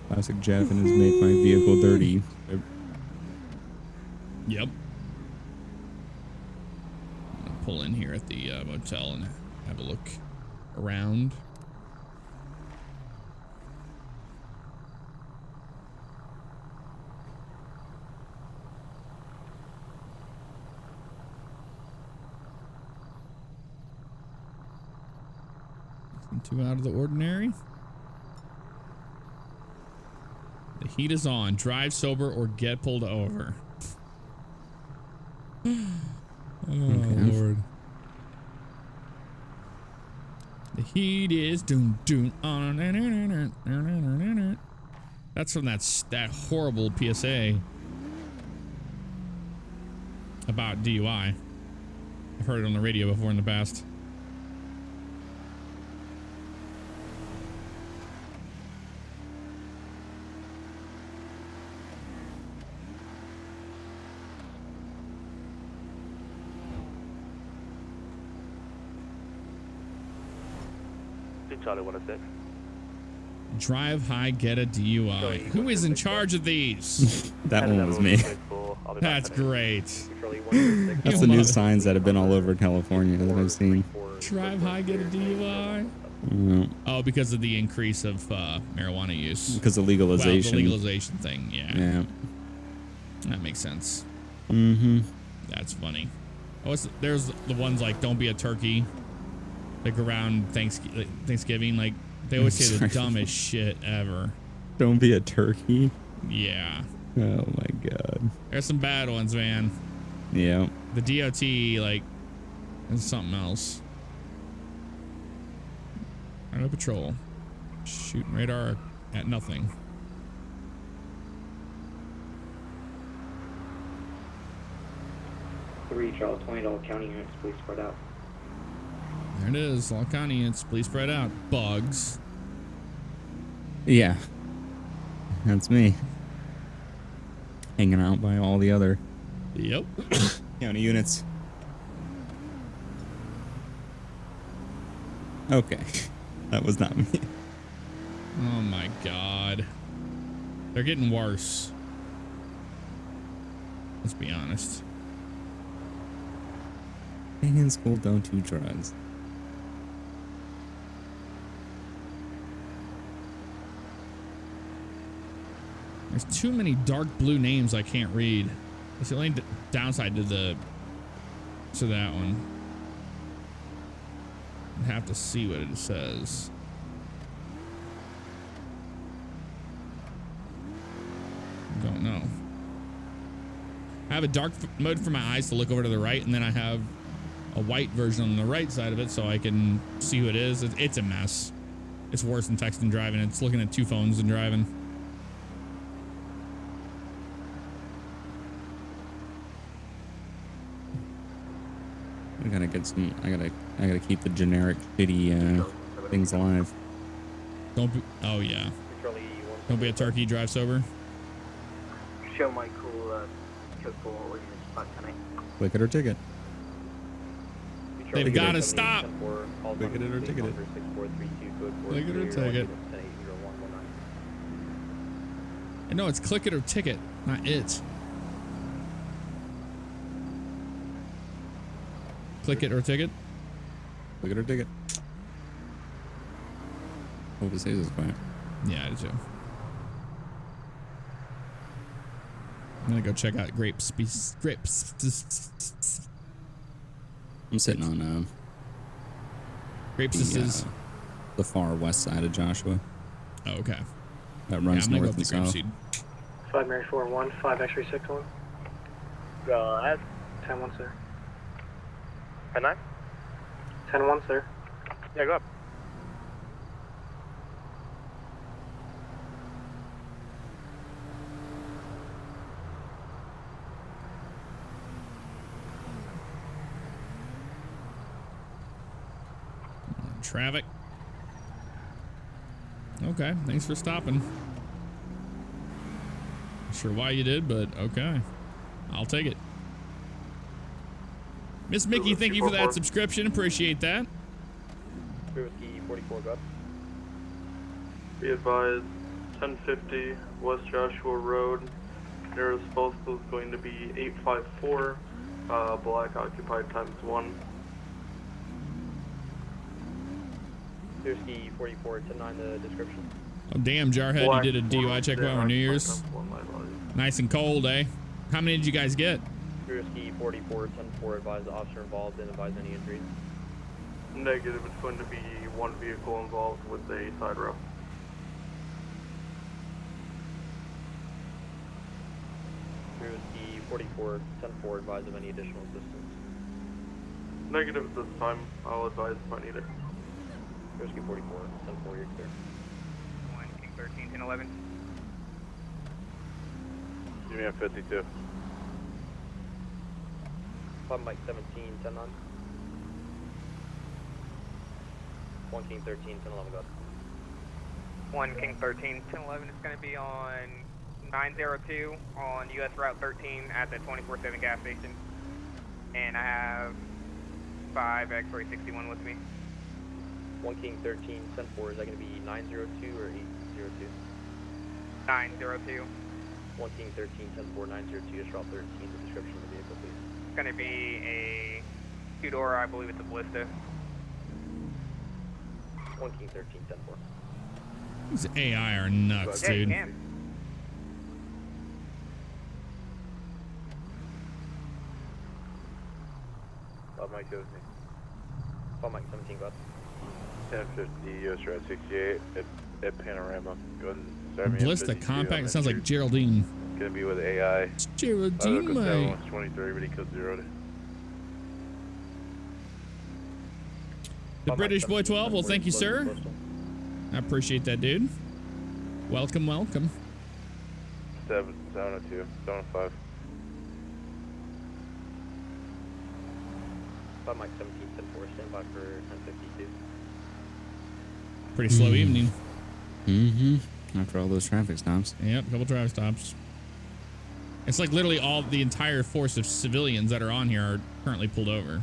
Classic Jeff and his make my vehicle dirty. Yep. I'm gonna pull in here at the motel and have a look around. Nothing too out of the ordinary. The heat is on. Drive sober or get pulled over. Oh, Lord. The heat is doom doom on. That's from that horrible PSA about DUI. I've heard it on the radio before in the past. Charlie 106. Drive high, get a DUI. Who is in charge of these? That one was me. That's great. Charlie 106. That's the new signs that have been all over California that I've seen. Drive high, get a DUI. Yeah. Oh, because of the increase of marijuana use. Because of legalization. Well, the legalization thing, yeah. Yeah. That makes sense. Mm-hmm. That's funny. Oh, there's the ones like "Don't be a turkey," like around Thanksgiving. Like they always say the dumbest shit ever. Don't be a turkey. Yeah. Oh my god. There's some bad ones, man. Yeah. The DOT, like, is something else. On a patrol, shooting radar at nothing. Reach all 20 county units, please spread out. There it is, all county units, please spread out. Bugs. Yeah. That's me. Hanging out by all the other county units. Okay. That was not me. Oh my god. They're getting worse. Let's be honest. Being in school, don't do drugs. There's too many dark blue names I can't read. That's the only downside to that one. I'd have to see what it says. Don't know. I have a dark mode for my eyes to look over to the right, and then I have a white version on the right side of it so I can see who it is. It's a mess. It's worse than texting and driving. It's looking at two phones and driving. I gotta get some. I gotta keep the generic shitty things alive. Don't be. Oh yeah. Don't be a turkey. Drive sober. Show my cool code 4 units back tonight. Click it or ticket. They've got to stop. Click it or ticket it. Click it or ticket. No, it's click it or ticket, not it. Click it or ticket. Click it or ticket. Hope it stays this quiet. Yeah, I do too. I'm gonna go check out grapes. I'm sitting on the far west side of Joshua. Oh, okay. That runs north and south. 5 Mary 4-1, 5 X-ray 6-1. Go ahead. 10-1, sir. 10-9? 10-1, sir. Yeah, go up. Traffic. Okay, thanks for stopping. Not sure why you did, but okay. I'll take it. Miss Mickey, thank you for that subscription. Appreciate that. Whiskey 44, go up. Be advised, 1050 West Joshua Road. Nearest postal is going to be 854, black occupied ×1. Whiskey 44 to 9 the description. Oh, damn, Jarhead, Black you did a DUI check on New Year's. Nice and cold, eh? How many did you guys get? Whiskey 44, 10-4, advise the officer involved and advise any injuries. Negative, it's going to be one vehicle involved with a side row. Whiskey 44, 10-4, advise of any additional assistance. Negative at this time, I'll advise if I need it. Whiskey 44, 10-4, you're clear. 1, King 13, 10, 11. Give me a 52. 5 Mike 17, 10 9. 1 King 13, 10 11, go ahead. 1 King 13, 10 11 is going to be on 902 on US Route 13 at the 24/7 gas station. And I have 5 X-ray 61 with me. 1 King 13, 10-4, is that going to be 902 or 802? 902. 1 King 13, 10-4, 902, just route 13, the description of the vehicle, please. going to be a two-door, I believe it's a Ballista. 1 King 13, 10-4. These AI are nuts, Yeah, you dude. can. Mike 17. Mike 17, go ahead. 1050 US Route 68 at Panorama. Go ahead and start me at Ballista 52. compact. It sounds like Geraldine. Gonna be with AI. It's Geraldine, mate. 23, ready code 0. The British Boy 12. Well, thank you, sir. I appreciate that, dude. Welcome, welcome. 702, 705. Mike 17, 10-4, stand by for 1052. Pretty slow evening. After all those traffic stops. Yep, a couple traffic stops. It's like literally all the entire force of civilians that are on here are currently pulled over.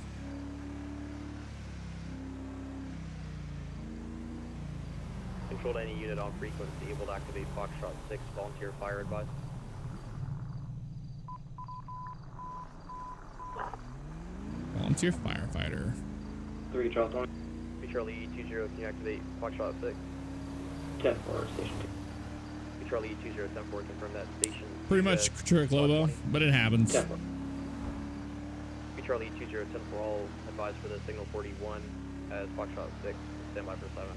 Controlled any unit on frequency, able to activate Foxtrot 6, volunteer fire advice. Volunteer firefighter. 3 Charles 20. 3 Charlie 20, can you activate Foxtrot 6? 10-4, station 2. Charlie 20, 10-4, confirm that station. Pretty much Trick Lobo, but it happens. 3 Charlie 20, 10-4, all advised for the signal 41 as Foxtrot 6, stand by for 7.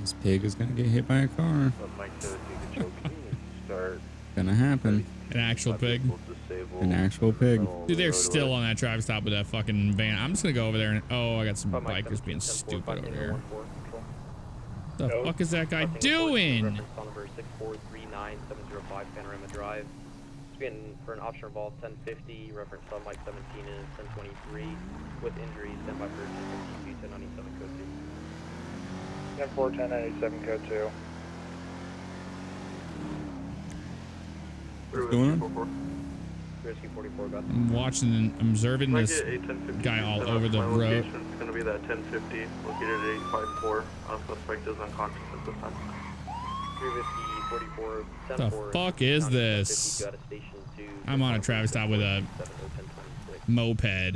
This pig is gonna get hit by a car. Mike 17, control key. Start. Gonna happen. An actual pig. An actual pig. Dude, they're still on that traffic stop with that fucking van. I'm just gonna go over there and oh, I got some bikers being stupid over here. The fuck is that guy doing? Reference phone number 6439705 Panorama Drive. It's been for an option involved 1050. Reference on Mike 17 is 1023 with injuries. Stand by for 1052 1097 code 2. 10-4 1097 code 2. What's going on? Rescue 44, got I'm watching and observing this guy all over the road. It's going to be that 1050 located at 854. Suspect is unconscious at this time. 350 44 The fuck is this? I'm on a traffic stop with a moped. I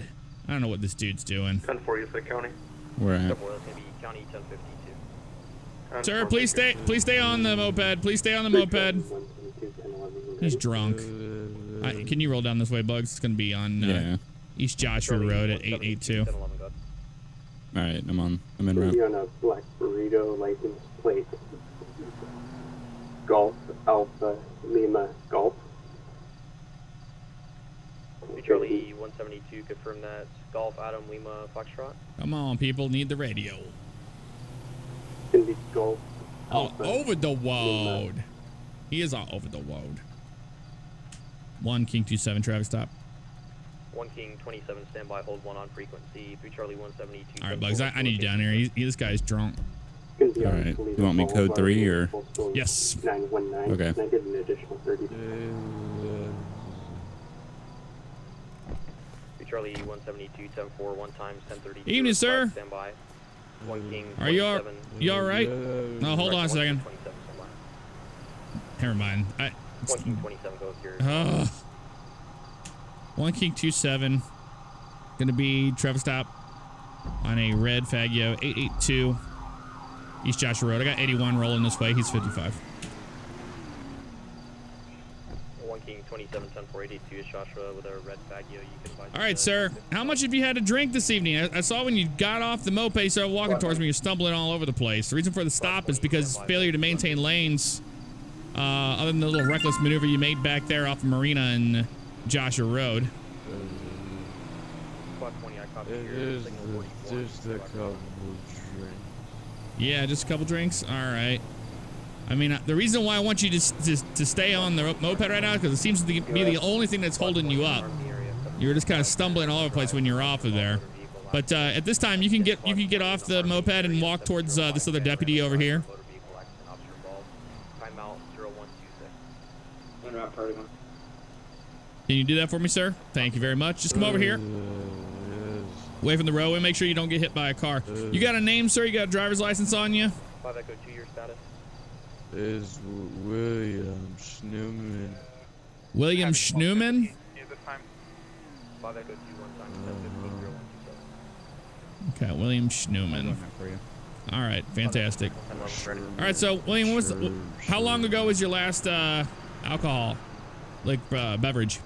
don't know what this dude's doing. 10-4, you said county. Where at? That's going to be county 1052. Sir, please stay on the moped. Please stay on the moped. He's drunk. Can you roll down this way, Bugs? It's gonna be on East Joshua Road at 882. All right, I'm in route. On a black burrito license plate. Golf Alpha Lima Golf. Charlie 172, confirm that Golf Adam Lima Foxtrot. Come on, people, need the radio. Golf. All over the road. He is all over the road. 1 King 27 traffic stop. 1 King 27, standby, hold 1 on frequency. 3 Charlie 172. All right, Bugs, I need you down here. This guy's drunk. All right, you want me code 3 or? Yes. 919. Okay. Can I get an additional 30? 3 Charlie 172, 10-4, 1 times 1030. Evening, sir. Standby. 1 King 27. Are you all right? No, hold on a second. Never mind. 1 King 27 goes here. 1 King 27. Gonna be traffic stop on a red Faggio 882 East Joshua Road. I got 81 rolling this way. He's 55. 1 King 27, 10-4, East Joshua with a red Faggio. You can buy. All right, sir. How much have you had to drink this evening? I saw when you got off the moped, you started walking towards me. You're stumbling all over the place. The reason for the stop is because failure to maintain lanes. Other than the little reckless maneuver you made back there off of Marina and Joshua Road. Just a couple drinks. Yeah, just a couple drinks. All right. I mean, the reason why I want you to stay on the moped right now is because it seems to be the only thing that's holding you up. You're just kind of stumbling all over the place when you're off of there. But at this time, you can get off the moped and walk towards this other deputy over here. Can you do that for me, sir? Thank you very much. Just come over here. Away from the roadway. Make sure you don't get hit by a car. You got a name, sir? You got a driver's license on you? 5 Echo 2, your status. Is William Snowman. William Schneeman. Okay, William Schneeman. All right, fantastic. All right, so William, how long ago was your last alcohol, like beverage?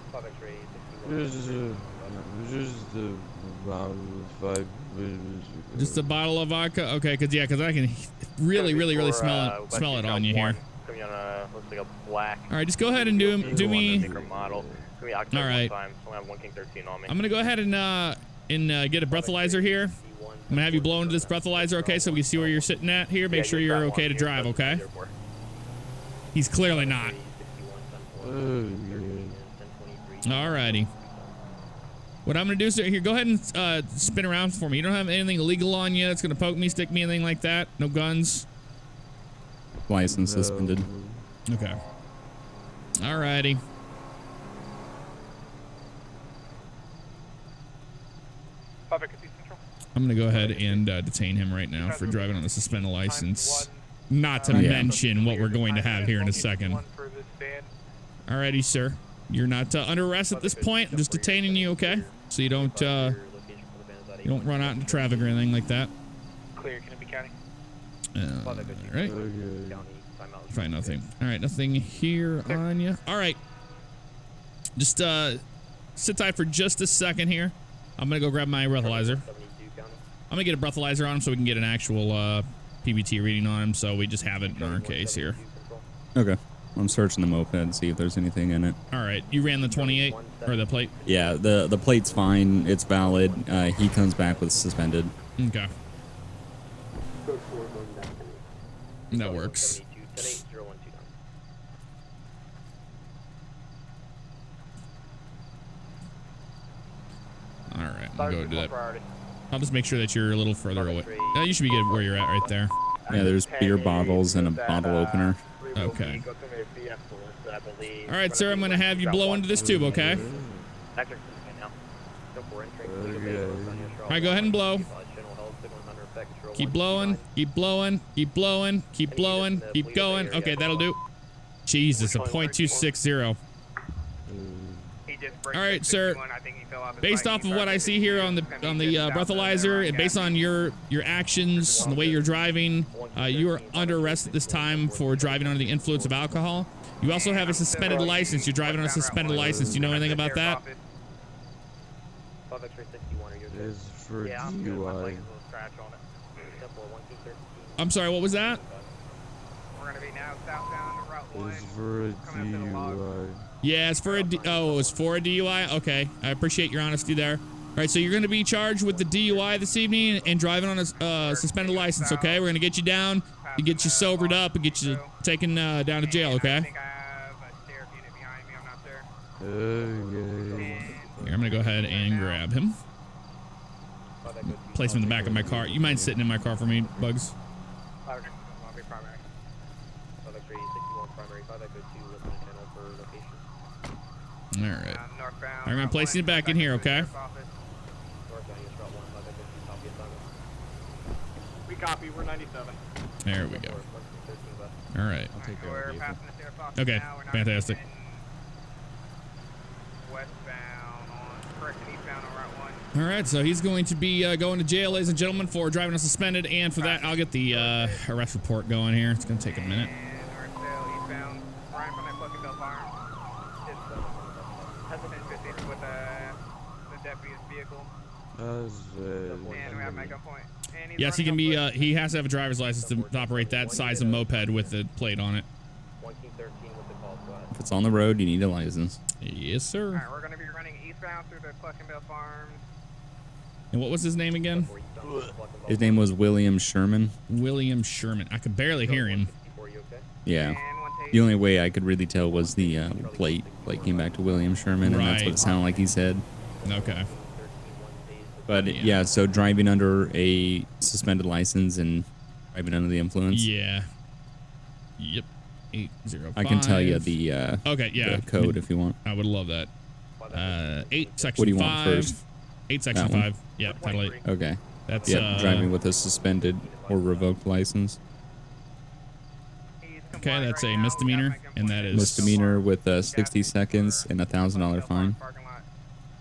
Just a bottle of vodka. Okay, because I can really smell it on you here. Looks like a black. All right, just go ahead and do me. Model. All right. I'm gonna go ahead and get a breathalyzer here. I'm gonna have you blow into this breathalyzer, okay, so we can see where you're sitting at here. Make sure you're okay to drive, okay? He's clearly not. Alrighty. What I'm gonna do is here, go ahead and spin around for me. You don't have anything illegal on you that's gonna poke me, stick me, anything like that? No guns? License suspended. Okay. Alrighty. I'm gonna go ahead and detain him right now for driving on a suspended license. Not to mention what we're going to have here in a second. Alrighty, sir. You're not under arrest at this point. I'm just detaining you, okay? So you don't run out into traffic or anything like that. Clear, can it be county? Alright. Find nothing. Alright, nothing here on you. Alright. Just sit tight for just a second here. I'm gonna go grab my breathalyzer. I'm gonna get a breathalyzer on him so we can get an actual PBT reading on him, so we just have it in our case here. Okay. I'm searching the moped to see if there's anything in it. All right. You ran the 28 or the plate? Yeah, the plate's fine. It's valid. He comes back with suspended. Okay. That works. All right. I'll go do that. I'll just make sure that you're a little further away. You should be good where you're at right there. Yeah, there's beer bottles and a bottle opener. Okay. All right, sir. I'm going to have you blow into this tube, okay? All right, go ahead and blow. Keep blowing. Keep blowing. Keep blowing. Keep blowing. Keep going. Okay, that'll do. Jesus, a .260. All right, sir. Based off of what I see here on the breathalyzer, and based on your actions and the way you're driving, you are under arrest at this time for driving under the influence of alcohol. You also have a suspended license. You're driving on a suspended license. Do you know anything about that? It's for DUI. I'm sorry, what was that? It's for a DUI. Yeah, it's for a it's for a DUI. Okay, I appreciate your honesty there. All right, so you're going to be charged with the DUI this evening and driving on a suspended license. Okay, we're going to get you down, to get you sobered up, and get you taken down to jail. Okay. Here, I'm going to go ahead and grab him. Place him in the back of my car. You mind sitting in my car for me, Bugs? All right. I'm gonna place it back in here, okay? We copy. We're 97. There we go. All right. I'll take care of it. Okay. Fantastic. All right. So he's going to be going to jail, ladies and gentlemen, for driving unsuspended, and for that, I'll get the arrest report going here. It's gonna take a minute. Yes, he can be. He has to have a driver's license to operate that size of moped with the plate on it. If it's on the road, you need a license. Yes, sir. All right, we're going to be running eastbound through the Cluckenville Farms. And what was his name again? His name was William Sherman. William Sherman. I could barely hear him. Yeah. The only way I could really tell was the plate. Like came back to William Sherman, and that's what it sounded like he said. Okay. But yeah, so driving under a suspended license and driving under the influence. Yeah. Yep. 805. I can tell you the okay, yeah, the code if you want. I would love that. 8 section 5. What do you want first? 8 section 5. Yeah, Title 8. Okay. That's driving with a suspended or revoked license. Okay, that's a misdemeanor, and that is misdemeanor with 60 seconds and $1,000 fine.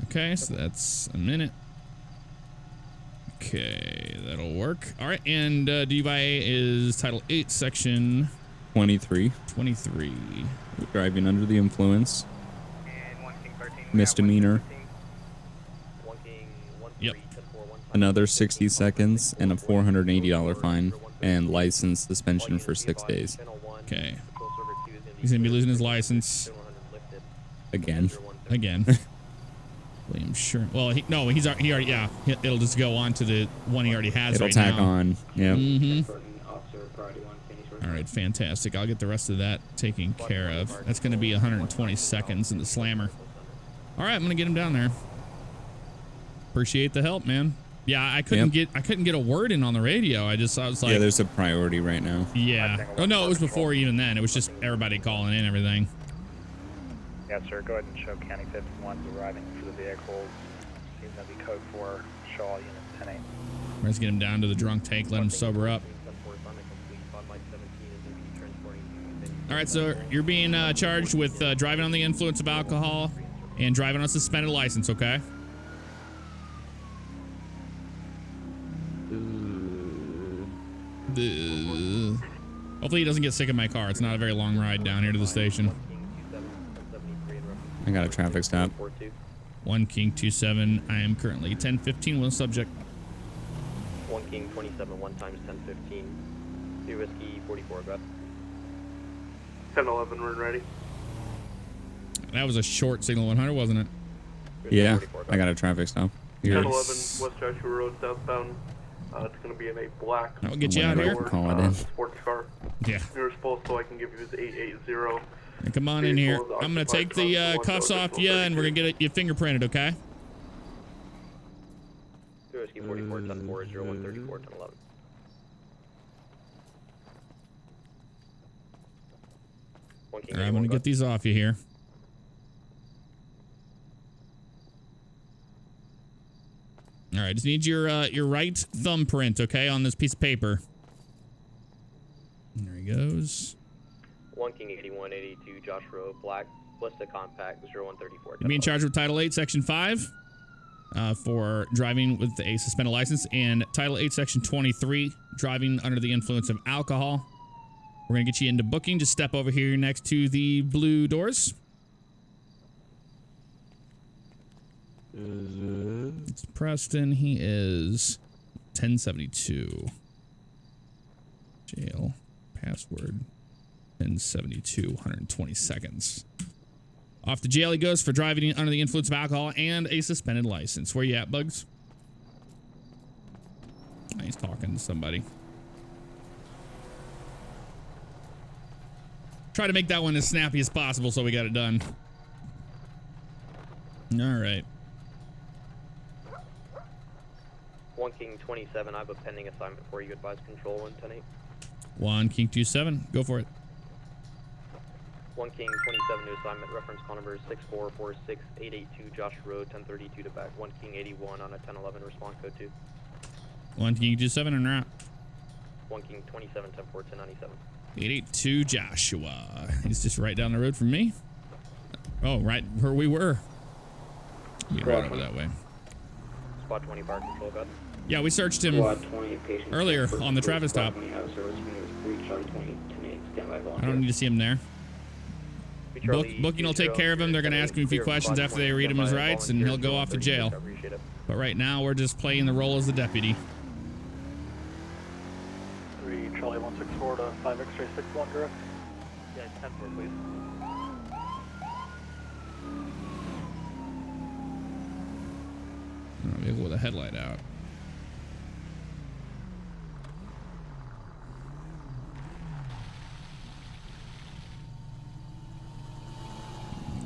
Okay, so that's a minute. Okay, that'll work. All right, and DUI is Title 8, Section 23. 23. Driving under the influence. Misdemeanor. Yep. Another 60 seconds and a $480 fine and license suspension for 6 days. Okay. He's gonna be losing his license Again. William Sure. Well, he already. Yeah, it'll just go on to the one he already has. It'll right tack now. on. Yeah. All right, fantastic. I'll get the rest of that taken care of. That's going to be 120 seconds in the slammer. All right, I'm going to get him down there. Appreciate the help, man. Yeah, I couldn't get a word in on the radio. I was like, yeah, there's a priority right now. Yeah. Oh no, it was before even then. It was just everybody calling in everything. Yes, sir. Go ahead and show County 51 arriving for the vehicles. Seems to be code 4. Show all units 10-8. Let's get him down to the drunk tank. Let him sober up. All right, so you're being charged with driving under the influence of alcohol and driving on a suspended license, okay? Hopefully he doesn't get sick in my car. It's not a very long ride down here to the station. I got a traffic stop. 1 King 27. I am currently 1015 with a subject. 1 King 27, 1 times 1015. 3 Whiskey 44, go ahead. 1011, we're ready. That was a short signal 100, wasn't it? Yeah, I got a traffic stop. 1011 West Joshua Road southbound. It's going to be in a black. I'll get you out here. Call it in. Sports car. Yeah. You're supposed so I can give you his 880. Come on in here. I'm going to take the cuffs off you, and we're going to get you fingerprinted, okay? 3 Whiskey 44, 10-4, 0134, 1011. All right, I'm going to get these off you here. All right, just need your right thumbprint, okay, on this piece of paper. There he goes. 1 King 81, 82, Josh Road, Black, Westa Compact, 0134. You're being charged with Title 8, Section 5 for driving with a suspended license, and Title 8, Section 23, driving under the influence of alcohol. We're going to get you into booking. Just step over here next to the blue doors. It's Preston. He is 1072. Jail. Password 1072. 120 seconds. Off to jail he goes for driving under the influence of alcohol and a suspended license. Where you at, Bugs? Oh, he's talking to somebody. Try to make that one as snappy as possible so we got it done. All right. 1 King 27, I have a pending assignment for you. Advise control 110-8. 1 King 27, go for it. 1 King 27, new assignment. Reference call number 6446882 Josh Road, 1032 to back. 1 King 81 on a 1011. Response code 2. 1 King 27 or not? 1 King 27, 10-4, 1097. 882 Joshua. He's just right down the road from me. Oh, right where we were. Get right over that way. Spot 20 bar control, got. Yeah, we searched him earlier on the traffic stop. I don't need to see him there. Booking will take care of him. They're going to ask him a few questions after they read him his rights, and he'll go off to jail. But right now, we're just playing the role as the deputy. 3 Charlie 164 to 5 X-ray 61 direct. Yeah, 10-4, please. Vehicle with a headlight out.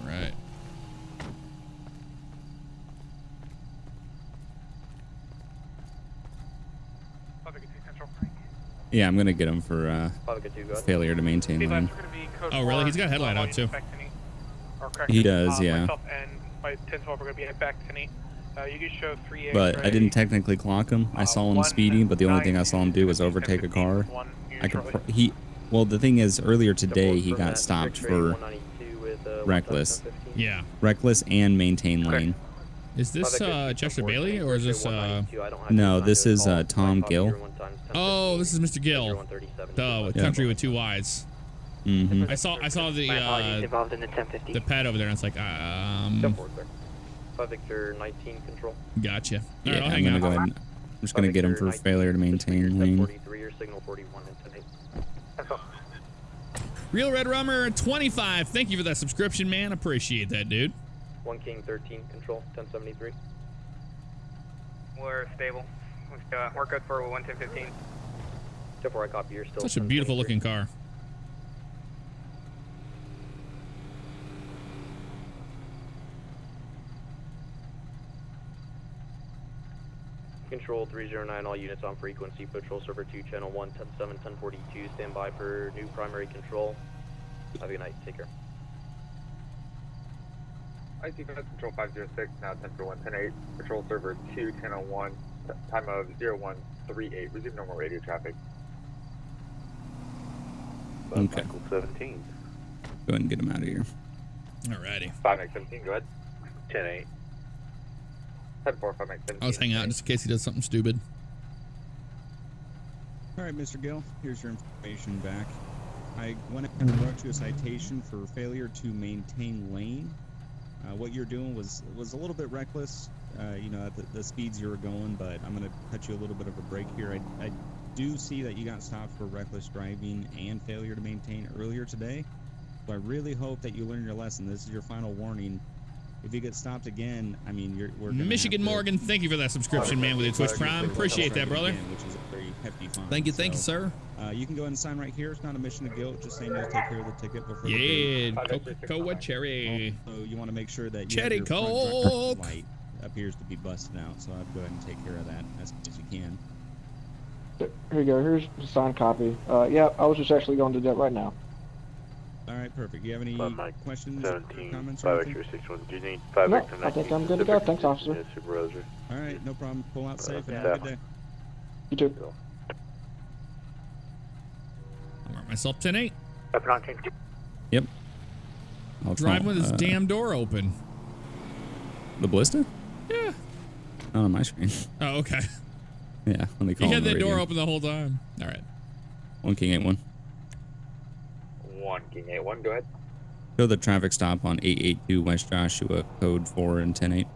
All right. Yeah, I'm gonna get him for failure to maintain lane. Oh, really? He's got a headlight out too. He does, yeah. And by 10-12, we're gonna be heading back to Tenny. You can show 3 But I didn't technically clock him. I saw him speeding, but the only thing I saw him do was overtake a car. Well, the thing is, earlier today he got stopped for reckless. Yeah. Reckless and maintain lane. Is this Chester Bailey or is this No, this is Tom Gill. Oh, this is Mr. Gill. The country with two Y's. Mm-hmm. I saw the involved in the 1050. the pad over there and it's like 5 Victor 19 control. Gotcha. Yeah, All right, I'll I'm hang gonna out. go ahead. I'm just gonna get him for failure to maintain lane. 43 or signal 41 and 10-8. That's all. Real Red Rummer 25. Thank you for that subscription, man. Appreciate that, dude. 1 King 13 control 1073. We're stable. We're good for 11015. 10-4, I copy. You're still. Such a beautiful looking car. Control 309, all units on frequency. Patrol server 2, channel 1, 10-7, 1042. Stand by for new primary control. Have a good night. Take care. IC Control 506, now 10-1, 10-8. Patrol server 2, channel 1, time of 0138. Resume normal radio traffic. Okay. 17. Go ahead and get him out of here. Alrighty. 5-17, go ahead. 10-8. 10-4, 5-17. I'll just hang out just in case he does something stupid. All right, Mr. Gill, here's your information back. I went ahead and wrote you a citation for failure to maintain lane. What you're doing was a little bit reckless, you know, at the speeds you were going, but I'm going to cut you a little bit of a break here. I do see that you got stopped for reckless driving and failure to maintain earlier today, so I really hope that you learn your lesson. This is your final warning. If you get stopped again, I mean, we're gonna Michigan Morgan, thank you for that subscription, man, with your Twitch Prime. Appreciate that, brother. Which is a very hefty fine. Thank you, sir. You can go ahead and sign right here. It's not a mission of guilt. Just saying you'll take care of the ticket before Yeah, the Coca-Cola cherry. So you want to make sure that Cherry your front Coke light appears to be busted out. So I'd go ahead and take care of that as much as you can. Here you go. Here's the signed copy. Yeah, I was just actually going to do that right now. All right, perfect. You have any questions, 17, comments, 5 or anything? Victor 61. Do you need 5 No, Victor 19? I think I'm good to go. Thanks, officer. Supervisor. All right, no problem. Pull out safe and yeah. have a good day. You too. I'll mark myself 10-8. Yep. I'll Drive call, with his damn door open. The ballista? Yeah. Not on my screen. Oh, okay. Yeah, let me call He him had the that door radio. open the whole time. All right. 1 King 81. 1 King 81, go ahead. Show the traffic stop on 882 West Joshua, code 4 and 10-8.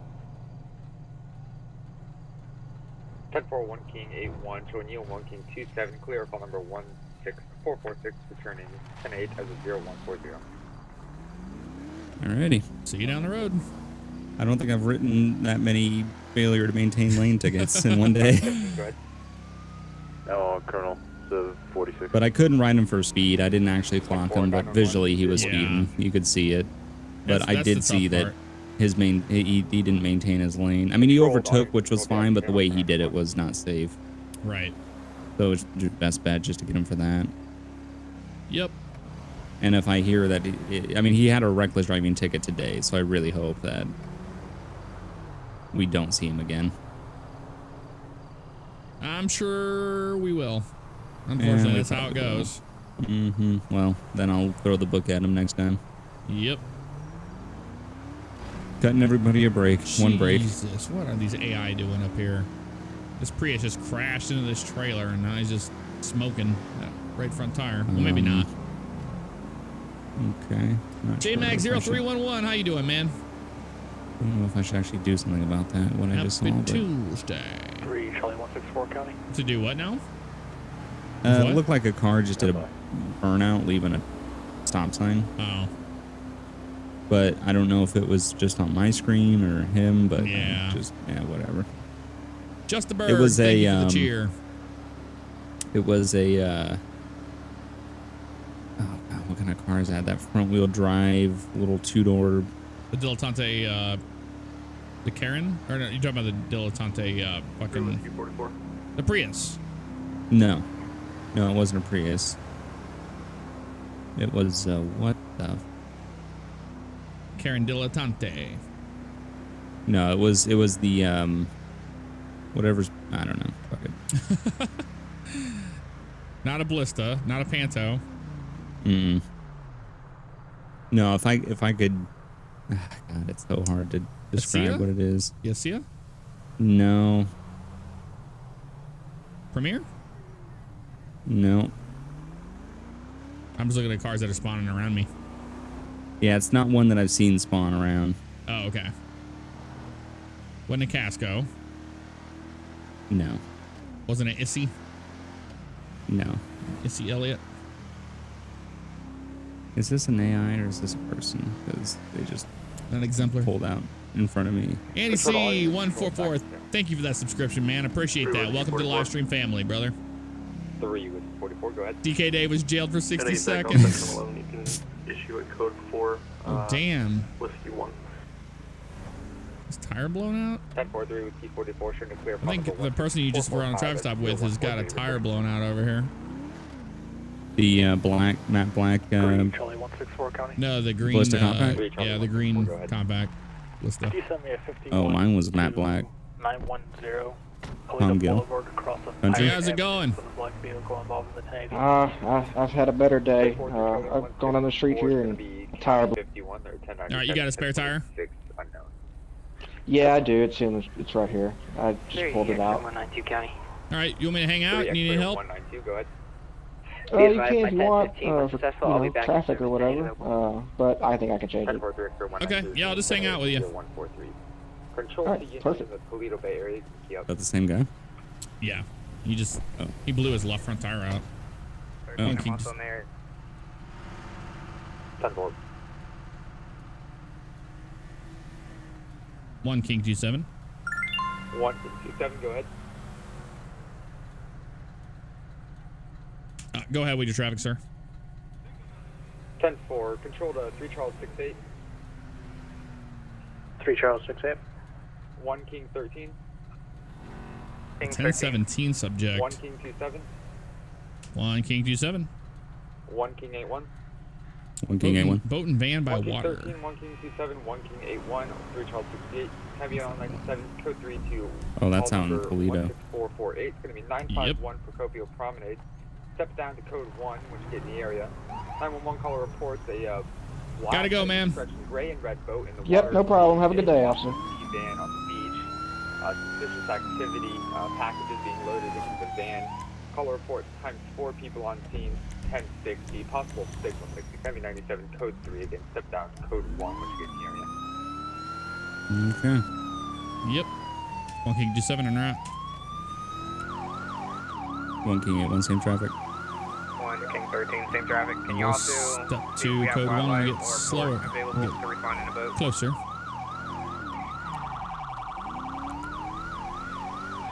10-4, 1 King 81, showing you 1 King 27, clear call number 16446, returning 10-8 as a 0140. Alrighty. See you down the road. I don't think I've written that many failure to maintain lane tickets in one day. Go ahead. Oh, Colonel, so 46. But I couldn't ride him for speed. I didn't actually clock him, but visually he was speeding. You could see it. But I did see that his he didn't maintain his lane. I mean, he overtook, which was fine, but the way he did it was not safe. Right. So it was best bet just to get him for that. Yep. And if I hear that, I mean, he had a reckless driving ticket today, so I really hope that we don't see him again. I'm sure we will. Unfortunately, that's how it goes. Mm-hmm. Well, then I'll throw the book at him next time. Yep. Cutting everybody a break. One break. Jesus, what are these AI doing up here? This Prius just crashed into this trailer, and now he's just smoking that right front tire. Well, maybe not. Okay. JMag0311, how you doing, man? I don't know if I should actually do something about that, what I just saw. Happy But, Tuesday. 3 Charlie 164 County. To do what now? it looked like a car just did a burnout, leaving a stop sign. Oh. But I don't know if it was just on my screen or him, but yeah, whatever. Just a bird. It was Thank a you for the cheer. It was a oh God, what kind of car is that? That front wheel drive, little 2-door. The Dilettante, the Karen? Or no, you're talking about the Dilettante, fucking... The Prius. No, it wasn't a Prius. It was what the? Karen Dilettante. No, it was the whatever's, I don't know. Fuck it. Not a Ballista, not a Panto. No, if I could, God, it's so hard to describe what it is. Yasia? No. Premier? No. I'm just looking at cars that are spawning around me. Yeah, it's not one that I've seen spawn around. Oh, okay. Wasn't a Casco. No. Wasn't it Issy? No. Issy Elliott? Is this an AI or is this a person? Because they just an exemplar pulled out in front of me. Andy C144, thank you for that subscription, man. Appreciate that. Welcome to the live stream family, brother. 3 with 44, go ahead. DK Dave was jailed for 60 You seconds. can issue a code 4. Oh, damn. Whiskey 1. Is tire blown out? 10-4-3 with T44, showing a clear. I think the person you just were on a traffic stop with has got a tire blown out over here. The matte black. Charlie 164 County. No, the green. Ballistic compact? Yeah, the green compact. Lista. Could you send me a 51? Oh, mine was matte black. 910. Tom Gill. Hey, how's it going? I've had a better day. I've gone on the street here and tire. All right, you got a spare tire? Yeah, I do. It's right here. I just pulled it out. 192 County. All right, you want me to hang out? You need any help? 192, go ahead. You can if you want for traffic or whatever. But I think I can change it. Okay, yeah, I'll just hang out with you. Control Alright, perfect. the Toledo Bay area. Is that the same guy? Yeah, he blew his left front tire out. Oh. I'm also there. 10-4. 1 King 27. 1 27, go ahead. Go ahead with your traffic, sir. 10-4, control to 3 Charles 68. 3 Charles 68. 1 King 13. 1017 subject. 1 King 27. 1 King 27. 1 King 81. 1 King 81. Boat and van by 1 King water. 13, 1 King 27, 1 King 81, 3 Charles 68. Heavy on 97, code 32. Oh, that's out in Toledo. 16448. It's going to be 951 Procopio Promenade. Step down to code 1 when you get in the area. 911 caller reports a Gotta go, man. Gray and red boat in the Yep, water. no problem. Have a good day, officer. Van on the beach. Suspicious activity. Packages being loaded into the van. Caller report times 4 people on scene. 1060. Possible 616. Heavy 97. Code 3 again. Step down to code 1 when you get in the area. Okay. Yep. 1 King 27 and right. 1 King 81, same traffic. 1 King 13, same traffic. Can you We'll also step to code 1 and get slower. available to respond in a boat? Closer.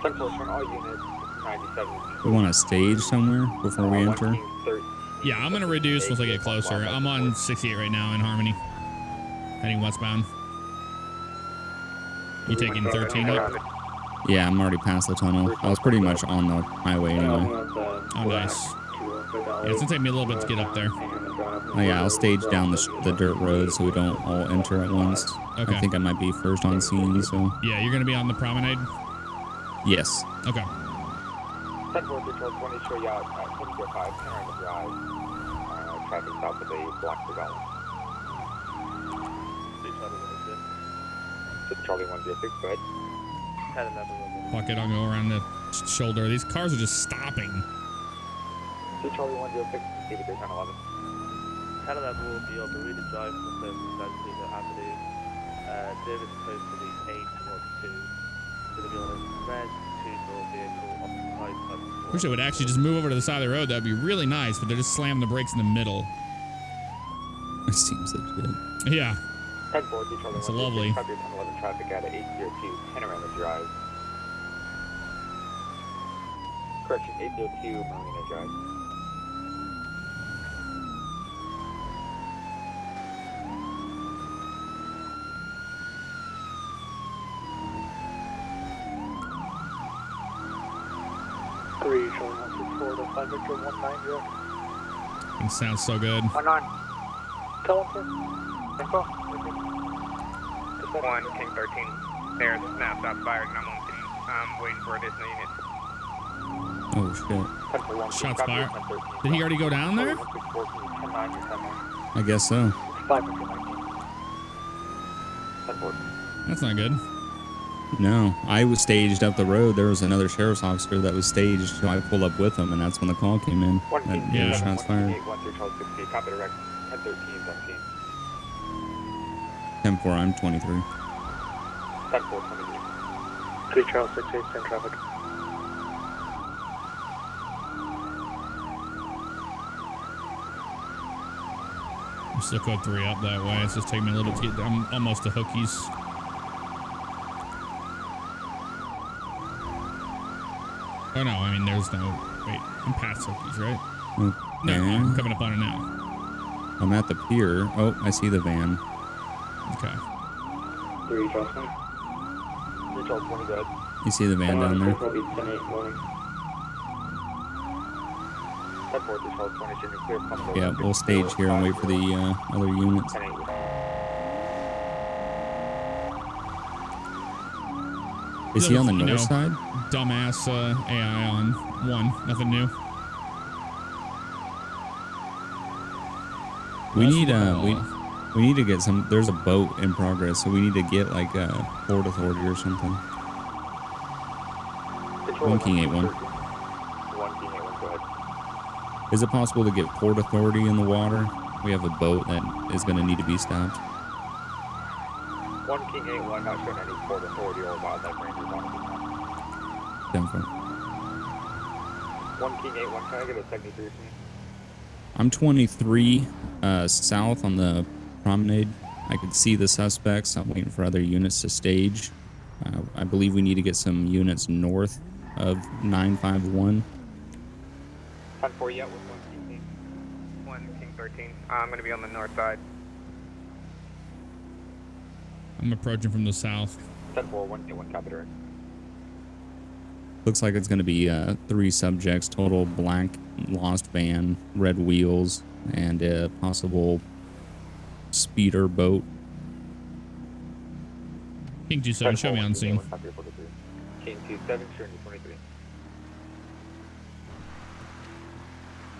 10-4 on all units. 97. We want to stage somewhere before we enter. Yeah, I'm going to reduce once I get closer. I'm on 68 right now in Harmony. Heading westbound. You taking 13 up? Yeah, I'm already past the tunnel. I was pretty much on the highway anyway. Oh, nice. Yeah, it's going to take me a little bit to get up there. Oh, yeah, I'll stage down the dirt road so we don't all enter at once. Okay. I think I might be first on scene, so. Yeah, you're going to be on the promenade? Yes. Okay. 10-4 control 20, show you out at 705 Panorama Drive. Traffic stop with a black Regalis. Charlie 106, go ahead. Fuck it, I'll go around the shoulder. These cars are just stopping. Charlie 106, see if there's 1011. Canada will be on the reader drive for the circumstances that are happening. Davis supposed to be 8 towards 2. Going to be on a red 2-door vehicle occupied by. Wish I would actually just move over to the side of the road. That'd be really nice, but they're just slamming the brakes in the middle. It seems legit. Yeah. 10-4, Charlie That's lovely. 1011 traffic at 802 Panorama Drive. Correction, 802 Marina Drive. Three, Charlie 164 to 5 Victor 190. It sounds so good. 19. Tell him, sir. Info. 1 King 13. There's now shots fired and I'm on scene. I'm waiting for additional units. Oh shit. Shots fired. Did he already go down there? I guess so. That's not good. No, I was staged up the road. There was another sheriff's officer that was staged, so I pulled up with him, and that's when the call came in. That there were shots fired. 10-4, I'm 23. 10-4, 23. 3 Charles 68, send traffic. I'm still code 3 up that way. It's just taking me a little bit to get. I'm almost to Hookies. Oh no, I mean there's no. Wait, I'm past Hookies, right? Okay. No, I'm coming up on it now. I'm at the pier. Oh, I see the van. Okay. 3 Charles 20. 3 Charles 20, go ahead. You see the van down there? Probably 10-8 warning. 10-4, 3 Charles 20, you're clear. Yeah, we'll stage here and wait for the other units. Is he on the north side? Dumbass AI on 1. Nothing new. We need we need to get some. There's a boat in progress, so we need to get like a Port Authority or something. 1 King 8-1. 1 King 8-1, go ahead. Is it possible to get Port Authority in the water? We have a boat that is going to need to be stopped. 1 King 8-1, not showing any Port Authority or wildlife rangers on it. 10-4. 1 King 8-1, can I get a 73 from you? I'm 23 south on the promenade. I could see the suspects. I'm waiting for other units to stage. I believe we need to get some units north of 951. 10-4, yeah, with 1 King 1 King 13. I'm going to be on the north side. I'm approaching from the south. 10-4, 1 King 1, copy direct. Looks like it's going to be 3 subjects total: black lost van, red wheels, and a possible speeder boat. King 27, show me on scene. King 27, showing you 23.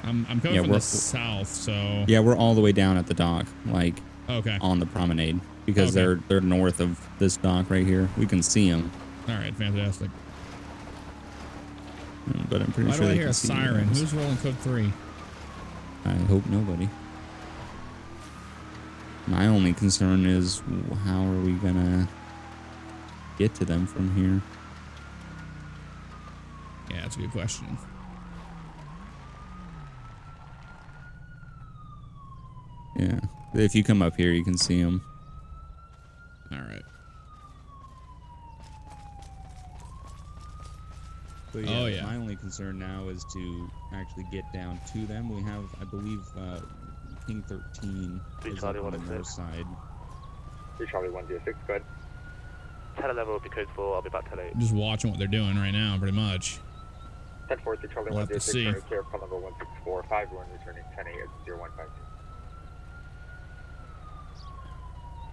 I'm coming from the south, so. Yeah, we're all the way down at the dock, like on the promenade, because they're north of this dock right here. We can see them. All right, fantastic. But I'm pretty Why sure do I they hear can a see siren? us. Who's rolling code 3? I hope nobody. My only concern is how are we gonna get to them from here? Yeah, that's a good question. Yeah, if you come up here, you can see them. All right. So yeah, my only concern now is to actually get down to them. We have, I believe, King 13 is up on the north side. 3 Charlie 106, go ahead. 10 level will be code 4, I'll be back till 8. Just watching what they're doing right now, pretty much. 10-4, 3 Charlie We'll have to 106, see. turning care of call number 164, 51, returning 10-8 at 0152.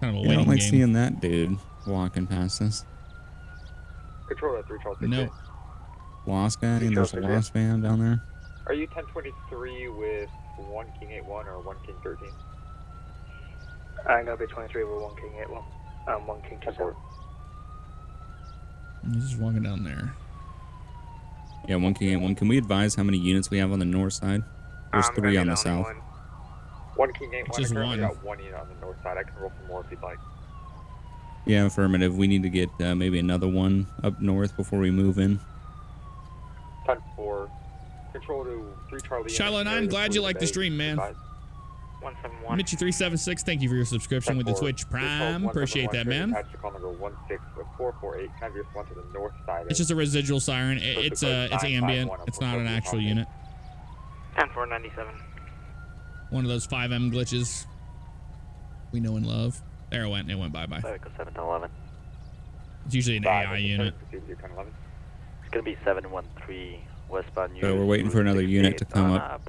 Kind of a I waiting don't like game. seeing that dude walking past us. Control at 3 Charlie 68. No. Lost guy, and there's a lost van down there. Are you 1023 with 1 King 8-1 or 1 King 13? I'm going to be 23 with 1 King 8-1. 1 King 27. He's just walking down there. Yeah, 1 King 8-1. Can we advise how many units we have on the north side? There's 3 on the south. 1 King 8-1, Just I currently one. got 1 unit on the north side. I can roll for more if you'd like. Yeah, affirmative. We need to get maybe another one up north before we move in. 10-4. Control to 3 Charlie. Shiloh 9, glad you like the stream, man. 171. Mitchy376, thank you for your subscription with the Twitch Prime. Appreciate that, man. Call number 16448. Kind of just went to the north side. It's just a residual siren. It's ambient. It's not an actual unit. 10-497. One of those 5M glitches we know and love. There it went. It went bye-bye. 7-11. It's usually an AI unit. It's gonna be 713 westbound. So we're waiting for another unit to come up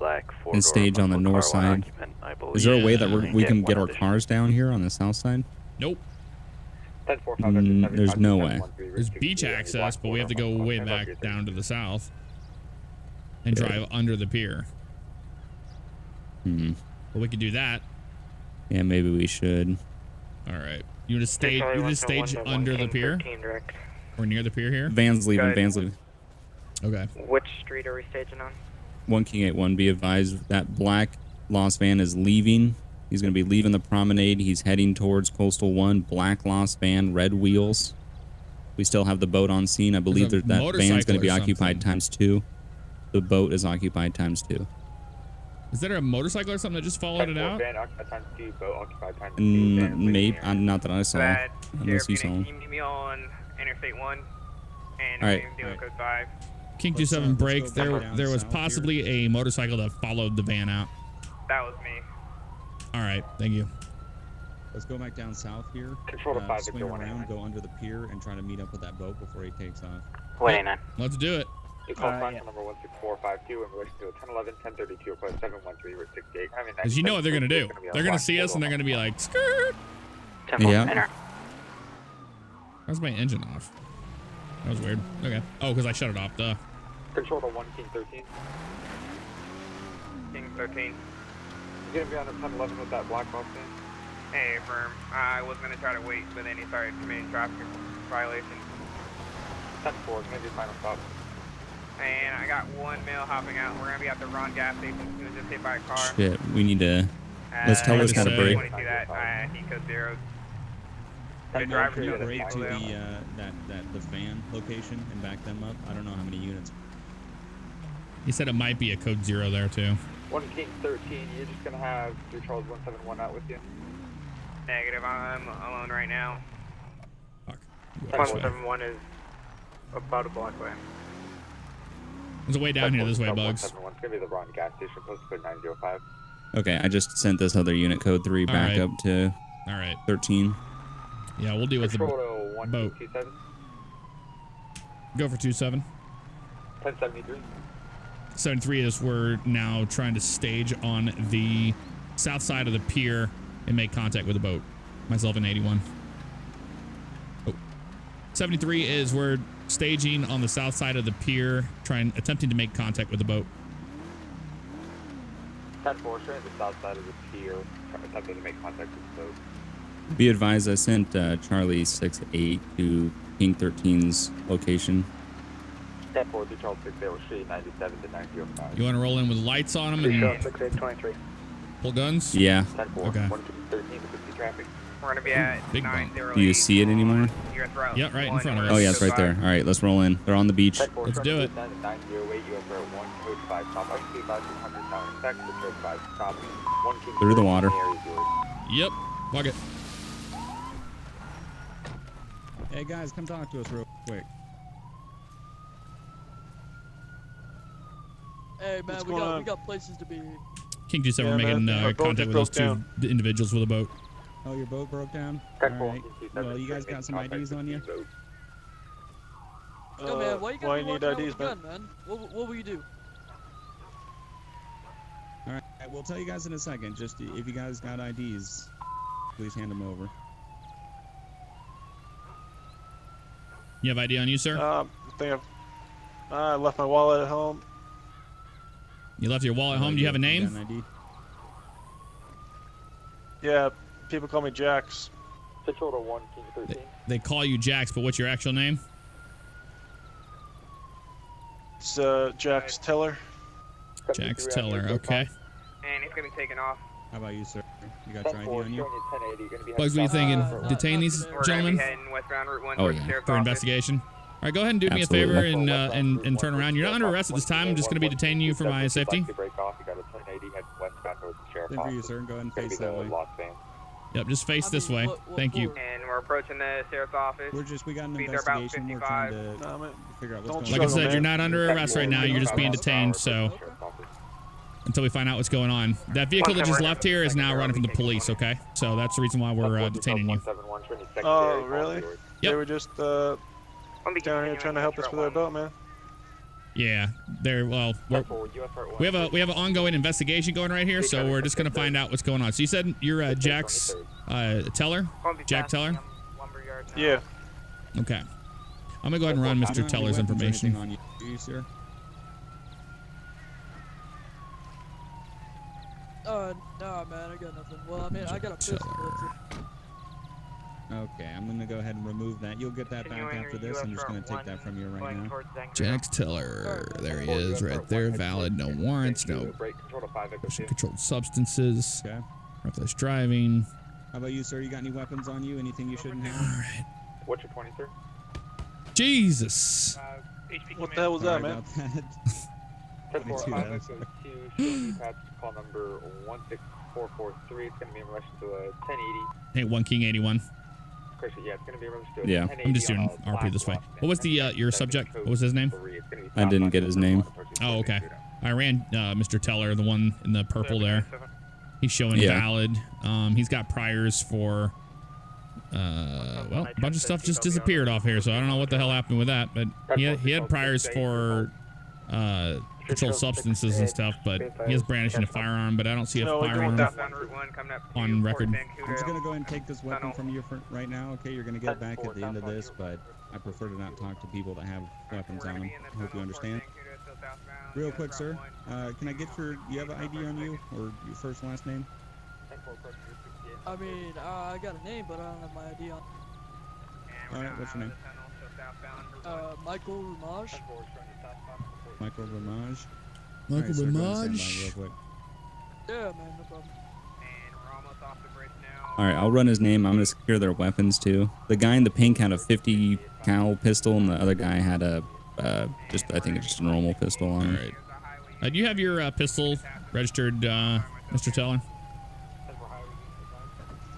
and stage on the north side. Is there a way that we can get our cars down here on the south side? Nope. 10-4, There's no way. There's beach access, but we have to go way back down to the south. and drive under the pier. Hmm. Well, we could do that. Yeah, maybe we should. All right. You just stage. You just stage under the pier. Or near the pier here. Van's leaving. Van's leaving. Okay. Which street are we staging on? 1 King 81. Be advised that black Lost van is leaving. He's going to be leaving the promenade. He's heading towards Coastal 1. Black Lost van, red wheels. We still have the boat on scene. I believe that van's going to be occupied ×2. The boat is occupied ×2. Is there a motorcycle or something that just followed it out? Van occupied ×2, boat occupied ×2. Maybe not that I saw. That, Unless you saw Can him. you meet me on Interstate 1? And All right. I'm doing code 5. King 27 break. There was possibly a motorcycle that followed the van out. That was me. All right. Thank you. Let's go back down south here. Control to 5, swing Victor around, go under the pier, and try to meet up with that boat before he takes off. 189. Let's do it. You call final number 16452 in relation to a 1011 1032 request 713 Route 68. Because you know what they're gonna do. They're gonna see us and they're gonna be like, skirt. Yeah. How's my engine off? That was weird. Okay. Oh, because I shut it off. Duh. Control to 1 King 13. King 13. You're gonna be on a 1011 with that black box thing? Hey, firm. I was gonna try to wait, but then he started committing traffic violations. 10-4, it's gonna be final stop. And I got one male hopping out. We're gonna be at the Ron gas station. He was just hit by a car. Shit, we need to. Let's tell us how to break. 22 that, he code 0. The Can driver you showed break us to blue. the van location and back them up? I don't know how many units. He said it might be a code 0 there too. 1 King 13, you're just gonna have 3 Charles 171 out with you. Negative, I'm alone right now. Fuck. 171 is about a block away. There's a way down here this way, Bugs. 171, it's gonna be the Ron gas station, postcode 905. Okay, I just sent this other unit code 3 back right. up to 13. Yeah, we'll deal with the Control to 1 boat. King 27. Go for 27. 1073. 73 is we're now trying to stage on the south side of the pier and make contact with the boat. Myself and 81. Oh. 73 is we're staging on the south side of the pier, attempting to make contact with the boat. 10-4, straight at the south side of the pier, attempting to make contact with the boat. Be advised, I sent Charlie 68 to King 13's location. 10-4, 3 Charles 60, street 97 to 905. You want to roll in with lights on them and 6823. pull guns? Yeah. 10-4, Okay. 1 King 13 to 50 traffic. We're gonna be at Big bump. 908. Do you see it anymore? US Route Yeah, right in 1, front of us. Oh, yeah, it's right there. All right, let's roll in. They're on the beach. 10-4, Let's do it. 908, US Route 1, code 5, stop by 2,200 down in text, code 5, stop. 1 King Through the 13, water. area is yours. Yep. Fuck it. Hey guys, come talk to us real quick. Hey man, we got places to be. King 27 Yeah, making man. Our boat contact just with those broke two individuals with a boat. Oh, your boat broke down? 10-4, Alright. King 27, Well, you guys got some contact IDs with on the you? boat. Yo man, why you why got me you need walking out IDs, with a gun, man? What will you do? Alright, we'll tell you guys in a second. Just if you guys got IDs, please hand them over. You have ID on you, sir? I think I left my wallet at home. You left your wallet home. Do you have a name? Got an ID? Yeah, people call me Jax. Control to 1 King 13. They call you Jax, but what's your actual name? It's Jax Teller. Jax Teller. Okay. And he's gonna be taken off. How about you, sir? You got your ID on you? Bugs, what are you thinking? Detain these We're gonna gentlemen be heading westbound Route 1 Oh, towards yeah. the sheriff's for office. investigation? All right, go ahead and do me a favor Absolutely. and turn around. You're not under arrest at this time. I'm just going to be detaining you for my safety. Break off. You got a 1080 head westbound towards the sheriff's Same for you, office. sir. Go ahead and Gonna be face that the way. lost van. Yep, just face this way. Thank you. And we're approaching the sheriff's office. We got an Speeds are about investigation. We're 55. trying to figure out what's going on. Like I said, you're not under arrest right now. You're just being detained. So until we find out what's going on, that vehicle that just left here is now running from the police. Okay, so that's the reason why we're detaining you. Oh, really? They Yep. were just down here trying to help us with our boat, man. Yeah, they're well. We have an ongoing investigation going right here, so we're just gonna find out what's going on. So you said you're Jax Teller, Jack Teller. Yeah. Okay, I'm gonna go ahead and run Mr. Teller's information. On you, sir? Nah, man, I got nothing. Well, I mean, I got a pistol. That's it. Okay, I'm gonna go ahead and remove that. You'll get that back after this. I'm just gonna take that from you right now. Jax Tiller. There he is, right there. Valid. No warrants. No controlled substances. Okay. Reckless driving. How about you, sir? You got any weapons on you? Anything you shouldn't have? All right. What's your 20, sir? Jesus. What the hell was that, man? 10-4, call number 16443. It's going to be in relation to a 1080. Hey, 1 King 81. Yeah, it's going to be in relation to a 1080. I'm just doing RP this way. What was the your subject? What was his name? I didn't get his name. Oh, okay. I ran Mr. Teller, the one in the purple there. He's showing valid. He's got priors for well, a bunch of stuff just disappeared off here, so I don't know what the hell happened with that, but he had priors for controlled substances and stuff, but he is brandishing a firearm, but I don't see a firearm on record. I'm just gonna go ahead and take this weapon from you for right now. Okay, you're gonna get it back at the end of this, but I prefer to not talk to people that have weapons on them. I hope you understand. Real quick, sir, can I get you have an ID on you, or your first and last name? I mean, I got a name, but I don't have my ID on. Alright, what's your name? Michael Ramage. Michael Ramage. Michael Ramage. Real quick. Yeah, man, no problem. Alright, I'll run his name. I'm gonna secure their weapons too. The guy in the pink had a 50 cal pistol, and the other guy had a I think it's just a normal pistol on. Alright. Do you have your pistol registered, Mr. Teller?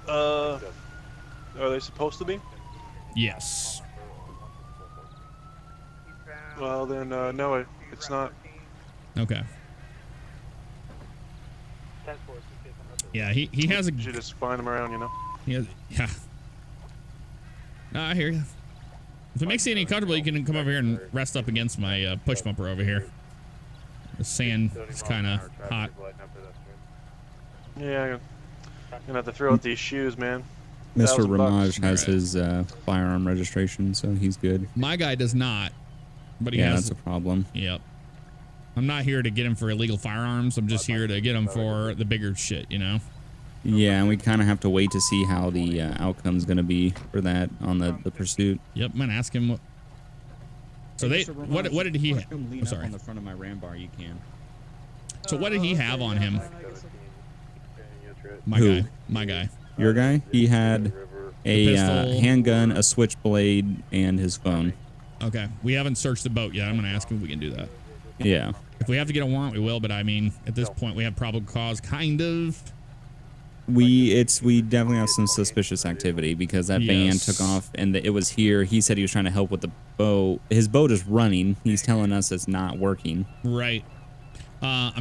Are they supposed to be? Yes. Well, then, no, it's not. Okay. Yeah, he has a... You should just find them around, you know? Yeah. No, I hear you. If it makes you any comfortable, you can come over here and rest up against my push bumper over here. The sand is kind of hot. Yeah, I'm gonna have to throw out these shoes, man. Mr. $1,000 Ramage has his firearm registration, so he's good. My guy does not, but he yeah, has. that's a problem. Yep. I'm not here to get him for illegal firearms. I'm just here to get him for the bigger shit, you know? Yeah, and we kind of have to wait to see how the outcome's going to be for that on the pursuit. Yep, I'm going to ask him what... So hey, they... What did he have? I'm sorry. On the front of my ram bar, you can. So what did he have on him? Who? My guy. Your guy? He had a handgun, a switchblade, and his phone. Okay. We haven't searched the boat yet. I'm going to ask him if we can do that. Yeah. If we have to get a warrant, we will, but I mean, at this point, we have probable cause, kind of. We definitely have some suspicious activity because that van took off and it was here. He said he was trying to help with the boat. His boat is running. He's telling us it's not working. Right. I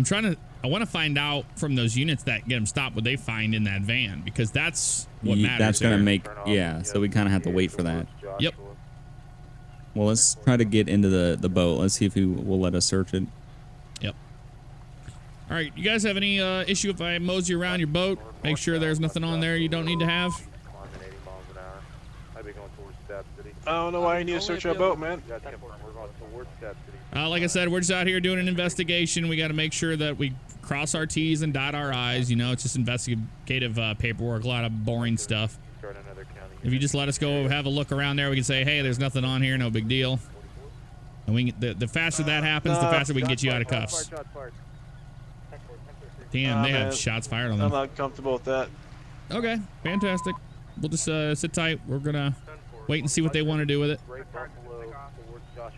want to find out from those units that get them stopped what they find in that van, because that's what matters. That's going to make, so we kind of have to wait for that. Yep. Well, let's try to get into the boat. Let's see if he will let us search it. Yep. All right, you guys have any issue if I mosey around your boat? Make sure there's nothing on there you don't need to have? I don't know why you need to search our boat, man. Like I said, we're just out here doing an investigation. We got to make sure that we cross our T's and dot our I's. You know, it's just investigative paperwork, a lot of boring stuff. If you just let us go have a look around there, we can say, hey, there's nothing on here, no big deal. And the faster that happens, the faster we can get you out of cuffs. Damn, they have shots fired on them. I'm not comfortable with that. Okay, fantastic. We'll just sit tight. We're gonna wait and see what they want to do with it.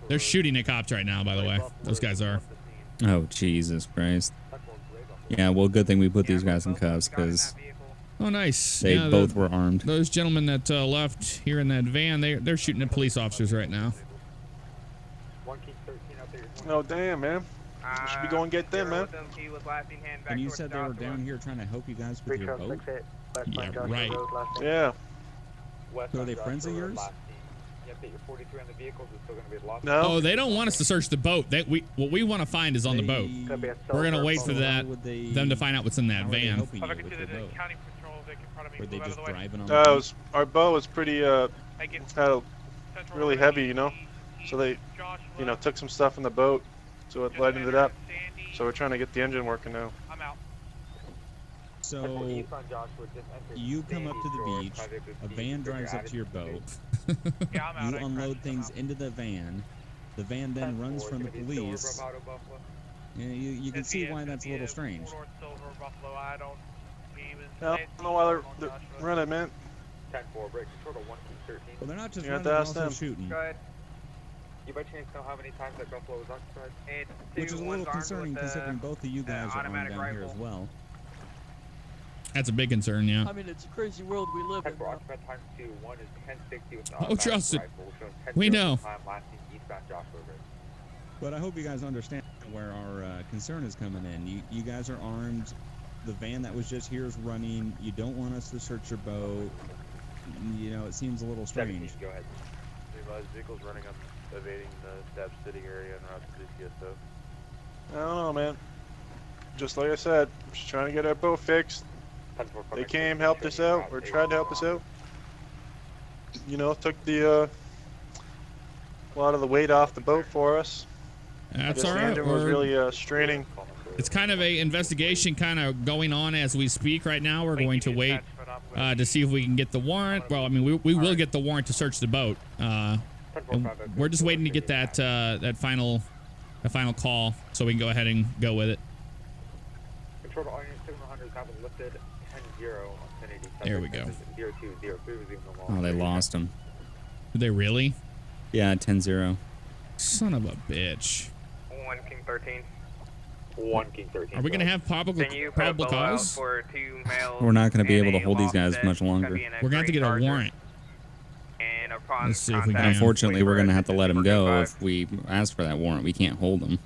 They're shooting at cops right now, by the way. Those guys are. Oh, Jesus Christ. Yeah, well, good thing we put these guys in cuffs, because... Oh, nice. They both were armed. Those gentlemen that left here in that van, they're shooting at police officers right now. Oh, damn, man. You should be going get them, man. And you said they were down here trying to help you guys with your boat? Yeah, right. Yeah. So are they friends of yours? No. Oh, they don't want us to search the boat. What we want to find is on the boat. We're gonna wait for them to find out what's in that van. Were they just driving on the boat? Our boat was pretty really heavy, you know. So they, took some stuff in the boat, so it lightened it up. So we're trying to get the engine working now. So you come up to the beach, a van drives up to your boat, you unload things into the van then runs from the police. You can see why that's a little strange. I don't know why they're running, man. 10-4, break control to 113. Well, they're not just You have running, to they're ask also them. shooting. Go ahead. You by chance know how many times that Buffalo was occupied? Which is a little concerning considering both of you guys are armed down here as well. That's a big concern, yeah. I mean, it's a crazy world we live in. Occupied times 2, 1 is 1060 with an Oh, automatic Justin. rifle, showing 10 We know. time lasting eastbound Joshua Road. But I hope you guys understand where our concern is coming in. You guys are armed. The van that was just here is running. You don't want us to search your boat. You know, it seems a little strange. Go ahead. Advised vehicles running up, evading the Stab City area and route to the CSO. I don't know, man. Just like I said, just trying to get our boat fixed. They came, helped us out, or tried to help us out. You know, took the a lot of the weight off the boat for us. That's The all right. engine was really straining. It's kind of a investigation kind of going on as we speak right now. We're going to wait to see if we can get the warrant. Well, I mean, we will get the warrant to search the boat. And we're just waiting to get that that final call so we can go ahead and go with it. Control to all units 700 have been lifted 10-0 on 1080. There we go. 0203 was even the Oh, they lost him. Did they really? Yeah, 10-0. Son of a bitch. 1 King 13. 1 King 13. Are we going to have probable cause? For 2 males We're not going to be able to hold these guys much longer. We're going to have to get a warrant. And upon Let's see if we can. Unfortunately, we're going to have to let them go if we ask for that warrant. We can't hold them.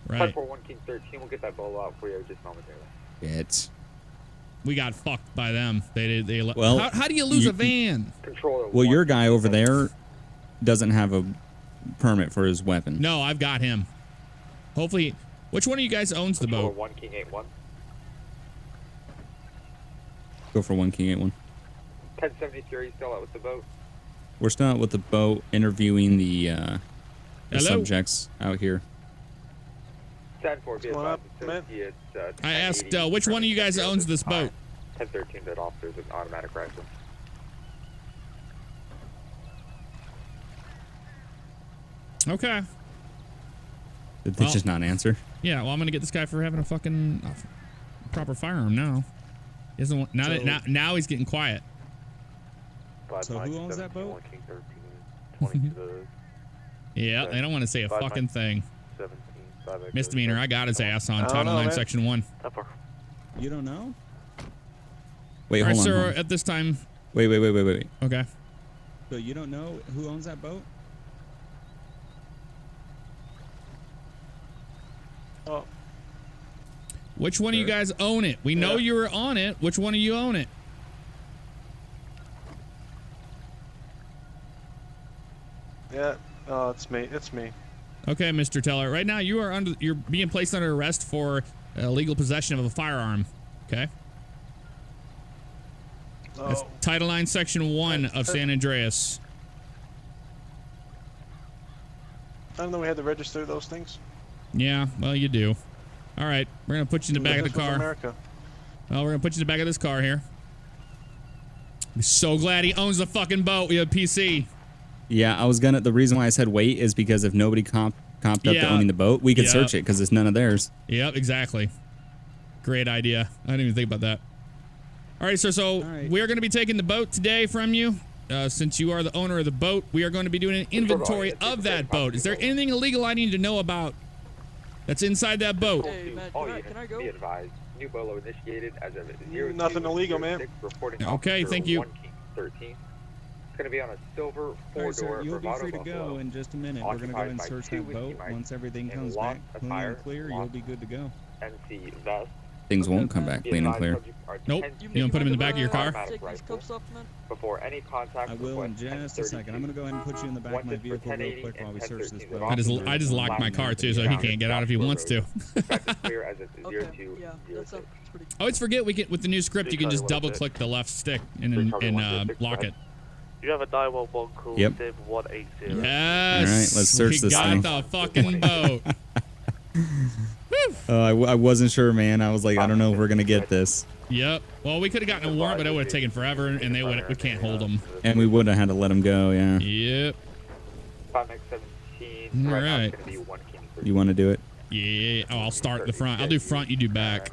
Right. 1 King 13, we'll get that bolo out for you just momentarily. It's. We got fucked by them. They Well, how do you lose a van? Well, your guy over there doesn't have a permit for his weapon. No, I've got him. Hopefully, which one of you guys owns the boat? 1 King 81. Go for 1 King 81. 1073 still out with the boat. We're still out with the boat interviewing the subjects out here. 10-4, be advised, associates, I asked which one of you guys owns this boat? 1013 dead officers with an automatic rifle. Okay. Did they just not answer? Yeah, well, I'm gonna get this guy for having a fucking proper firearm now. He doesn't want, now he's getting quiet. So who owns that boat? 1 King 13, 20 to the... Yeah, they don't want to say a fucking thing. 17, 5 Misdemeanor, I got his ass on Title 9, Section 1. You don't know? Wait, All right, hold on. sir, Hold on. at this time. Wait. Okay. So you don't know who owns that boat? Oh. Which one of you guys own it? We know you were on it. Which one of you own it? Yeah. Oh, it's me. It's me. Okay, Mr. Teller. Right now, you're being placed under arrest for illegal possession of a firearm. Okay. That's Title 9, Section 1 of San Andreas. I don't know we had to register those things. Yeah, well, you do. All right, we're gonna put you in the back of the car. America. Well, we're gonna put you in the back of this car here. I'm so glad he owns the fucking boat. We have PC. Yeah, the reason why I said wait is because if nobody comped up to owning the boat, we could search it because it's none of theirs. Yep, exactly. Great idea. I didn't even think about that. All right, sir, so we're going to be taking the boat today from you. Since you are the owner of the boat, we are going to be doing an inventory of that boat. Is there anything illegal I need to know about that's inside that boat? Hey, man, can I go? Be advised, new bolo initiated as of 0 Nothing illegal, man. Reporting Okay, thank you. 1 King 13. It's going to be on a silver All right, sir, four-door you'll be Bravado free to go Buffalo. in just a minute. We're going to go ahead and search that boat. Once everything comes back clean and clear, you'll be good to go. NC vest. Things won't come back clean and clear. Nope. You want to put him in the back of your car? Before any contact. I will in just a second. I'm going to go ahead and put you in the back of my vehicle real quick while we search this boat. I just locked my car too, so he can't get out if he wants to. I always forget with the new script you can just double click the left stick and lock it. You have a dial 1 call, Yep. Div 180. Yes. All right, let's search this thing. We got the fucking boat. I wasn't sure, man. I was like, I don't know if we're gonna get this. Yep. Well, we could have gotten a warrant, but it would have taken forever, and we can't hold them. And we would have had to let him go, yeah. Yep. 5X17. All right. It's gonna be 1 King. You want to do it? Yeah. Oh, I'll start the front. I'll do front. You do back.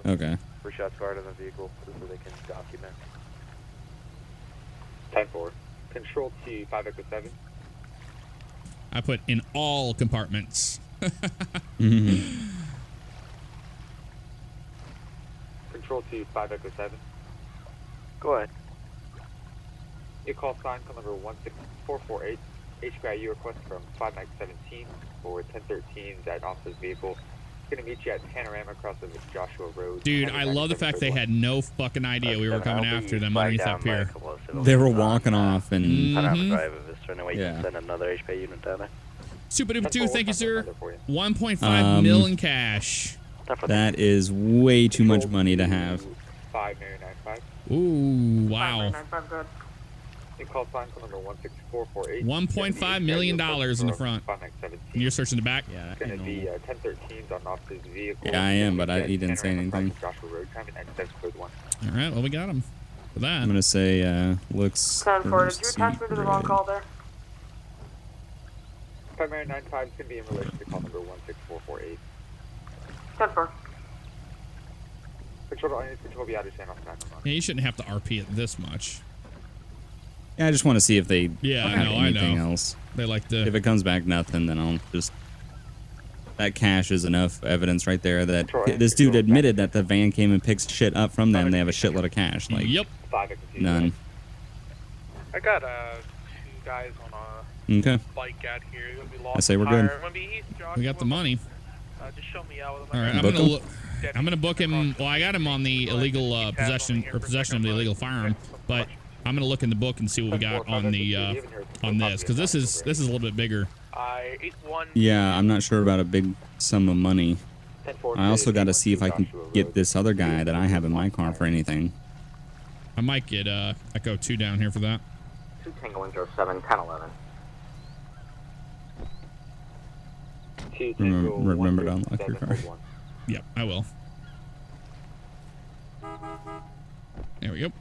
Okay. For shots fired in the vehicle, so they can document. 10-4. Control to 5X7. I put in all compartments. Control to 5X7. Go ahead. Your call sign, call number 16448. HPIU request from 5X17 for 1013 that officer's vehicle. It's gonna meet you at Panorama across the Joshua Road. Dude, I love the fact they had no fucking idea we were coming after them underneath that pier. They were walking off and. Panorama Drive, if it's turning away, Yeah. send another HP unit down there. Super duper 2, thank you, sir. 1.5 million cash. That is way too much money to have. 5995. Ooh, wow. 5995, good. You call sign, call number 16448. $1.5 million in the front. 5X17. And you're searching the back? Yeah. It's gonna be 1013s on officer's vehicle. Yeah, I am, but he didn't say anything. Joshua Road, time and access code 1. All right, well, we got him for that. I'm gonna say looks. 10-4, did you attach me to the wrong call there? Primary 95 is gonna be in relation to call number 16448. 10-4. Control be out of channel 911. Yeah, you shouldn't have to RP it this much. Yeah, I just want to see if they. Yeah, have anything I know. else. They like to. If it comes back nothing, then I'll just. That cash is enough evidence right there that this dude admitted that the van came and picks shit up from them. They have a shitload of cash. Like, yep. None. I got 2 guys on a Okay. bike out here. You're gonna be lost. I say we're good. We got the money. Just show me out with All right, I'm gonna book him. Well, I got him on the illegal possession of the illegal firearm, but I'm gonna look in the book and see what we got on the on this, because this is a little bit bigger. Yeah, I'm not sure about a big sum of money. I also got to see if I can get this other guy that I have in my car for anything. I might get Echo 2 down here for that. 2 Tango 107, 1011. Remember to unlock your car. Yep, I will. There we go.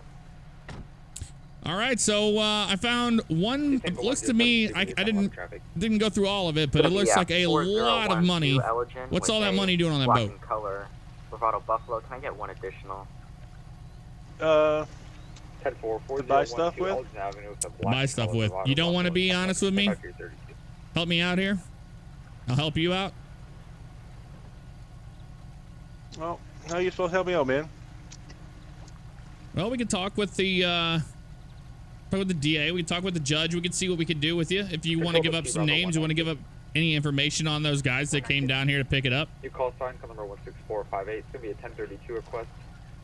All right, so I found one. It looks to me, I didn't go through all of it, but it looks like a lot of money. What's all that money doing on that black boat? and color. Bravado Buffalo. Can I get 1 additional? To buy stuff with? Buy stuff with. You don't want to be honest with me? Help me out here. I'll help you out. Well, how are you supposed to help me out, man? Well, we can talk with the DA. We can talk with the judge. We can see what we can do with you. If you want to give up some names, you want to give up any information on those guys that came down here to pick it up. You call sign, call number 16458. It's gonna be a 1032 request.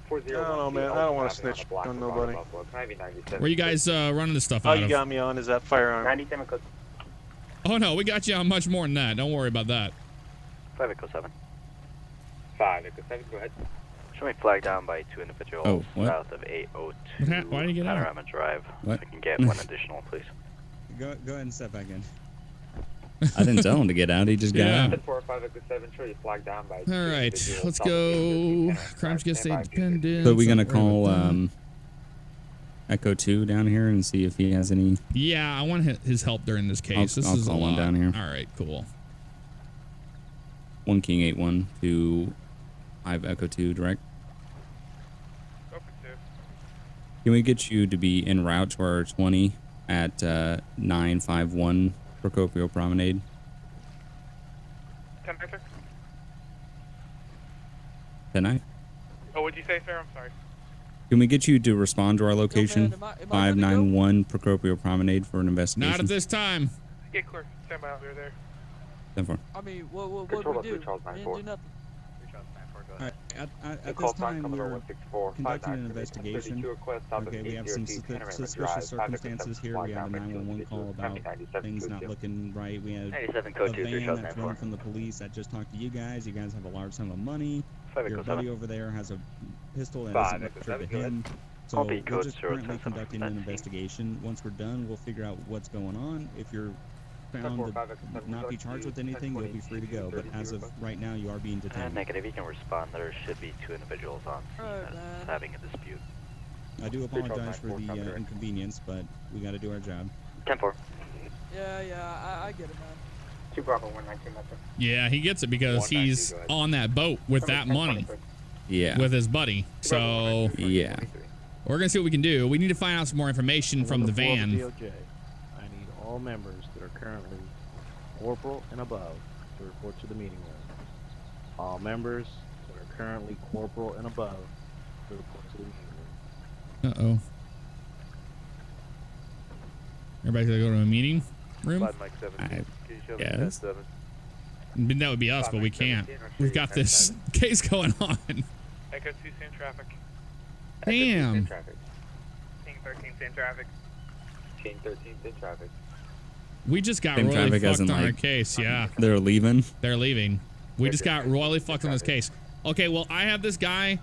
401. No, man, I don't want to snitch on nobody. Where you guys running this stuff All out you of? got me on is that firearm. 97 code. Oh no, we got you on much more than that. Don't worry about that. 5-7. 5-7, go ahead. Show me flag down by 2 individuals Oh, what? south of 802 Why did you get out? Panorama Drive. What? If I can get 1 additional, please. Go ahead and step back in. I didn't tell him to get out. He just got out. 1045-7, show you flag down by All right, let's go. Crimes against state dependents. So are we gonna call Echo 2 down here and see if he has any? Yeah, I want his help during this case. This I'll is a call him lot. down here. All right, cool. 1 King 81 to 5 Echo 2 direct. Can we get you to be en route to our 20 at 951 Procopio Promenade? 10 sir. 10-9? Oh, what'd you say, sir? I'm sorry. Can we get you to respond to our location? am I 591 Procopio Promenade for an investigation. Not at this time. Get clear. Stand by over there. 10-4. I mean, what we do? We didn't do nothing. Alright, at this time, we're conducting an investigation. Okay, we have some suspicious circumstances here. We have a 911 call about things not looking right. We have 97 a code 2, van 3 that's running from the police that just talked to you guys. You guys have a large sum of money. Your buddy over there has a pistol that isn't registered to him. So we're just currently conducting an investigation. Once we're done, we'll figure out what's going on. If you're found to not be charged with anything, you'll be free to go. But as of right now, you are being detained. Negative, you can respond. There should be 2 individuals on scene having a dispute. I do apologize for the inconvenience, but we got to do our job. 10-4. Yeah, I get it, man. 2 Bravo 119 Metro. Yeah, he gets it because he's on that boat with that money. Yeah. With his buddy. So yeah. We're gonna see what we can do. We need to find out some more information from the van. DOJ, I need all members that are currently corporal and above to report to the meeting room. All members that are currently corporal and above to report to the meeting room. Uh-oh. Everybody's gonna go to a meeting room? Yes. That would be us, but we can't. We've got this case going on. Echo 2, same traffic. Damn. King 13, same traffic. King 13, same traffic. We just got Same royally traffic as fucked in, on our like, case, yeah. They're leaving? They're leaving. We just got royally fucked on this case. Okay, well, I have this guy.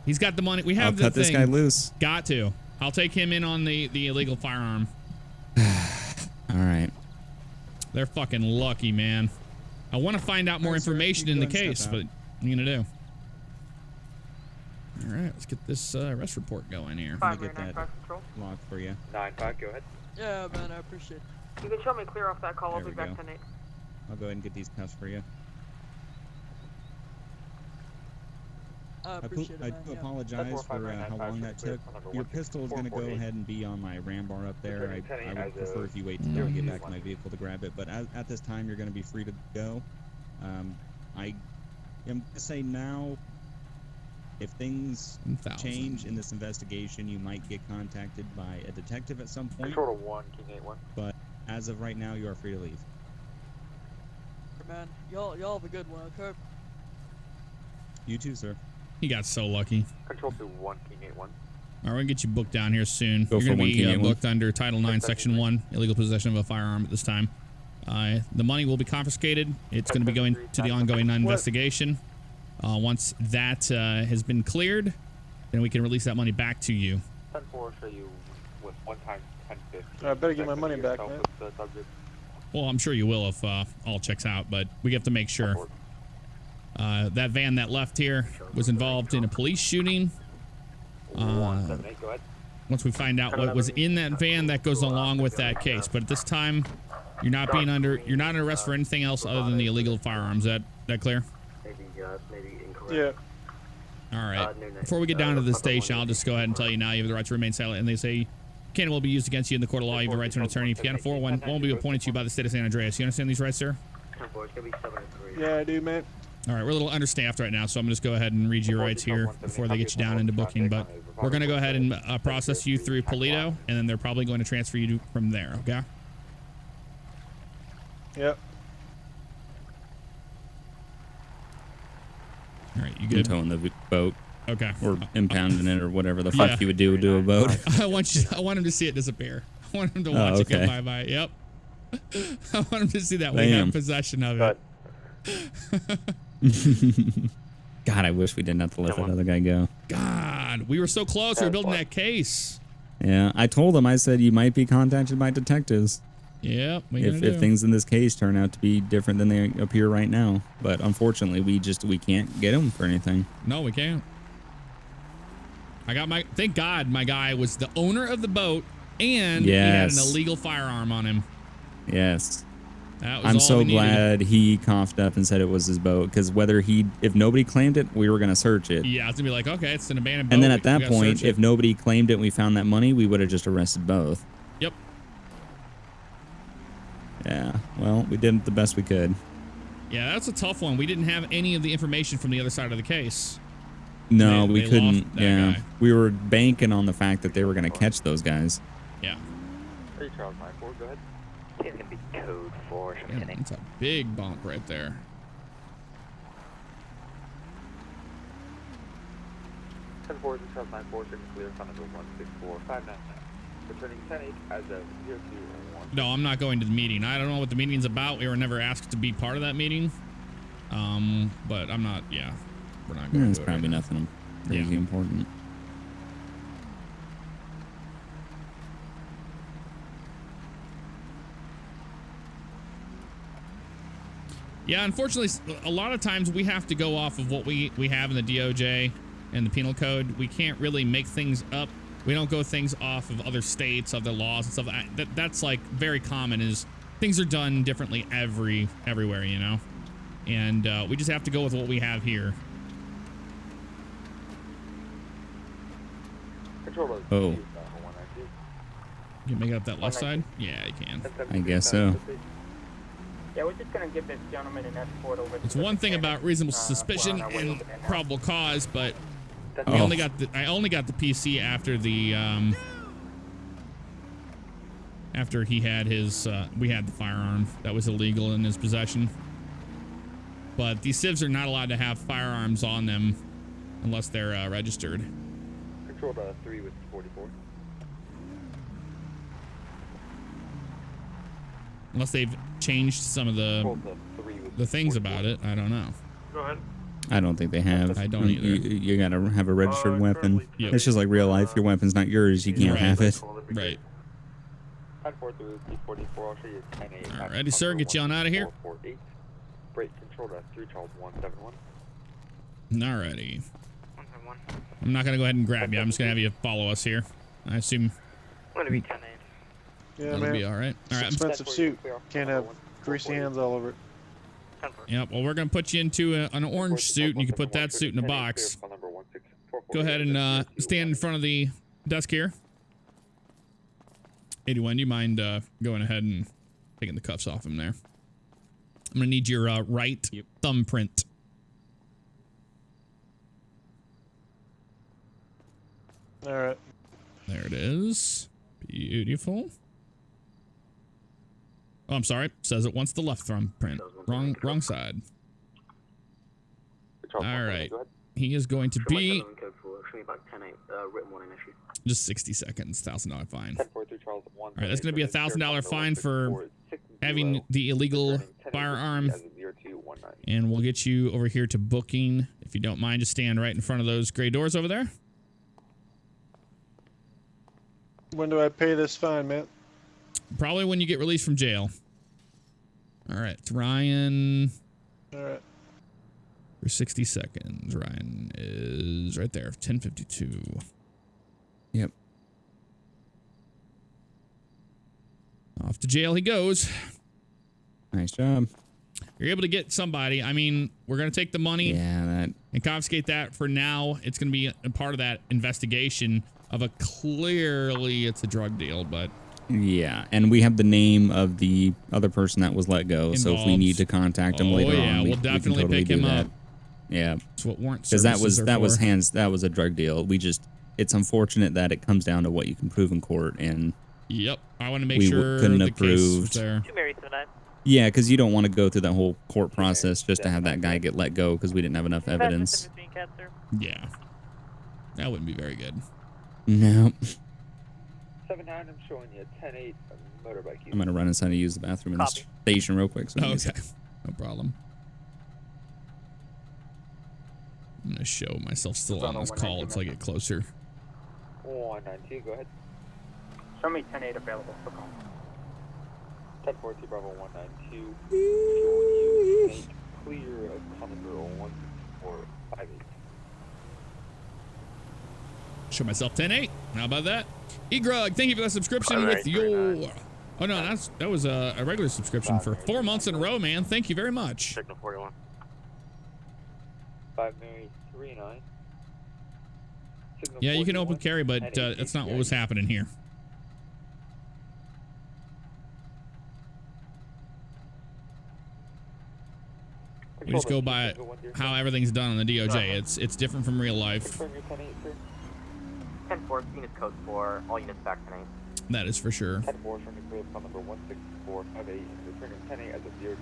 He's got the money. We have the I'll cut this guy loose. Got to. I'll take him in on the illegal firearm. All right. They're fucking lucky, man. I want to find out more information in the case, but what are you gonna do? All right, let's get this arrest report going here. Let me get that log for you. 9-5, go ahead. Yeah, man, I appreciate it. You can show me clear off that call. I'll There be we back go. tonight. I'll go ahead and get these cuffs for you. I appreciate I it, man. do apologize for how long that took. Your pistol is going to go ahead and be on my ram bar up there. I would prefer if you wait until I get back to my vehicle to grab it. But at this time, you're going to be free to go. I am going to say now, if things change in this investigation, you might get contacted by a detective at some point. Control to 1, King 8-1. But as of right now, you are free to leave. Man, y'all have a good one, okay? You too, sir. He got so lucky. Control to 1, King 8-1. All right, we're gonna get you booked down here soon. Go You're for gonna one, be King 8-1. booked under Title 9, Section 1, illegal possession of a firearm at this time. The money will be confiscated. It's going to be going to the ongoing investigation. Once that has been cleared, then we can release that money back to you. 10-4, show you with 1 times 10-50. I better get my money back, man. Well, I'm sure you will if all checks out, but we have to make sure. That van that left here was involved in a police shooting. Once we find out what was in that van, that goes along with that case. But at this time, you're not under arrest for anything else other than the illegal firearms. That clear? Maybe incorrect. Yeah. All right. Before we get down to the station, I'll just go ahead and tell you now you have the right to remain silent. And they say cannon will be used against you in the court of law. You have the right to an attorney. If you can't afford one, won't be appointed to you by the state of San Andreas. You understand these rights, sir? Yeah, I do, man. All right, we're a little understaffed right now, so I'm going to just go ahead and read your rights here before they get you down into booking. But we're going to go ahead and process you through Polito, and then they're probably going to transfer you from there, okay? Yep. All right, you good? Towing the boat. Okay. Or impounding it or whatever the fuck you would do to a boat. I want him to see it disappear. I want him to watch it go bye-bye. Yep. I want him to see that we have possession of it. God, I wish we didn't have to let that other guy go. God, we were so close. We were building that case. Yeah, I told him, I said, you might be contacted by detectives. Yeah, if things in this case turn out to be different than they appear right now. But unfortunately, we can't get him for anything. No, we can't. Thank God my guy was the owner of the boat and he had an illegal firearm on him. Yes. That was I'm all so we needed. glad he coughed up and said it was his boat, because if nobody claimed it, we were going to search it. Yeah, I was going to be like, okay, it's an abandoned boat. And then at that point, if nobody claimed it and we found that money, we would have just arrested both. Yep. Yeah, well, we did the best we could. Yeah, that's a tough one. We didn't have any of the information from the other side of the case. No, we they couldn't. lost that Yeah, guy. we were banking on the fact that they were going to catch those guys. Yeah. Hey, Charles 9-4, go ahead. It's going to be code 4. Yeah, that's a big bump right there. Charles 9-4, second clear, front number 16459. Returning 10-8 as of 0201. No, I'm not going to the meeting. I don't know what the meeting's about. We were never asked to be part of that meeting. But I'm not, we're not going It's to probably nothing crazy important. Yeah, unfortunately, a lot of times we have to go off of what we have in the DOJ and the penal code. We can't really make things up. We don't go things off of other states, other laws and stuff. That's like very common, is things are done differently everywhere, you know? And we just have to go with what we have here. Oh, You can make it up that left side? Yeah, you can. I guess so. Yeah, we're just gonna give this gentleman an escort over. It's one thing about reasonable suspicion and probable cause, but I only got the PC after the after he had his we had the firearm that was illegal in his possession. But these civs are not allowed to have firearms on them unless they're registered. Control 3 with 44. Unless they've changed some of the things about it. I don't know. Go ahead. I don't think they have. I don't either. You gotta have a registered weapon. Yep. It's just like real life. Your weapon's not yours. You can't have it. Right. 10-4 through P44. I'll show you 10-8. Alrighty, sir. Get you on out of here. 448. Break control 3 Charles 171. Alrighty. I'm not gonna go ahead and grab you. I'm just gonna have you follow us here. I assume. I'm gonna be 10-8. Yeah, That'll man. be all right. All right. Expensive suit. Can't have greasy hands all over it. Yep. Well, we're gonna put you into an orange suit, and you can put that suit in a box. Go ahead and stand in front of the desk here. 81. Do you mind going ahead and taking the cuffs off him there? I'm gonna need your right thumbprint. All right. There it is. Beautiful. Oh, I'm sorry. Says it wants the left thumbprint. Wrong side. All right. He is going to be just 60 seconds. $1,000 fine. All right, that's going to be $1,000 fine for having the illegal firearm, and we'll get you over here to booking. If you don't mind, just stand right in front of those gray doors over there. When do I pay this fine, man? Probably when you get released from jail. All right, Ryan. All right. For 60 seconds. Ryan is right there, 10:52. Yep. Off to jail he goes. Nice job. You're able to get somebody. I mean, we're going to take the money and confiscate that for now. It's going to be a part of that investigation of a clearly it's a drug deal, but yeah, and we have the name of the other person that was let go. So if we need to contact him later on, we'll definitely totally pick him up. Yeah, that's what warrant because that was services are that was a drug deal. It's unfortunate that it comes down to what you can prove in court, and yep, I want to make sure couldn't the have case was proved. there. Yeah, because you don't want to go through that whole court process just to have that guy get let go because we didn't have enough evidence. Yeah, that wouldn't be very good. No. 7-9, I'm showing you 10-8 motorbike. I'm gonna run inside and use the bathroom in the station real quick. So okay, no problem. I'm gonna show myself still on this call until I get closer. 192, go ahead. Show me 10-8 available for call. 10-4, Bravo 192. Showing you clear of Commodore 1458. Show myself 10-8. How about that? Egrug, thank you for the subscription with your... Oh, no, that was a regular subscription for 4 months in a row, man. Thank you very much. Signal 41. 5 Mary 39. Yeah, you can open carry, but that's not what was happening here. We just go by how everything's done on the DOJ. It's different from real life. 10-4, unit code 4, all units back tonight. That is for sure. 10-4 from the clear call number 16458, returning 10-8 as of 022.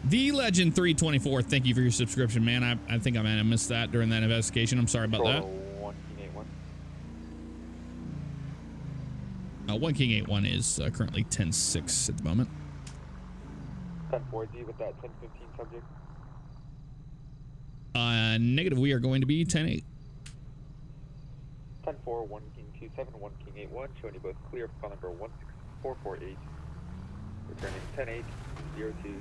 The Legend 324, thank you for your subscription, man. I think I might have missed that during that investigation. I'm sorry about that. 1 King 81 is currently 10-6 at the moment. 10-4Z with that 10-15 subject. Negative, we are going to be 10-8. 10-4, 1 King 27, 1 King 81, showing you both clear for call number 16448. Returning 10-8, 02.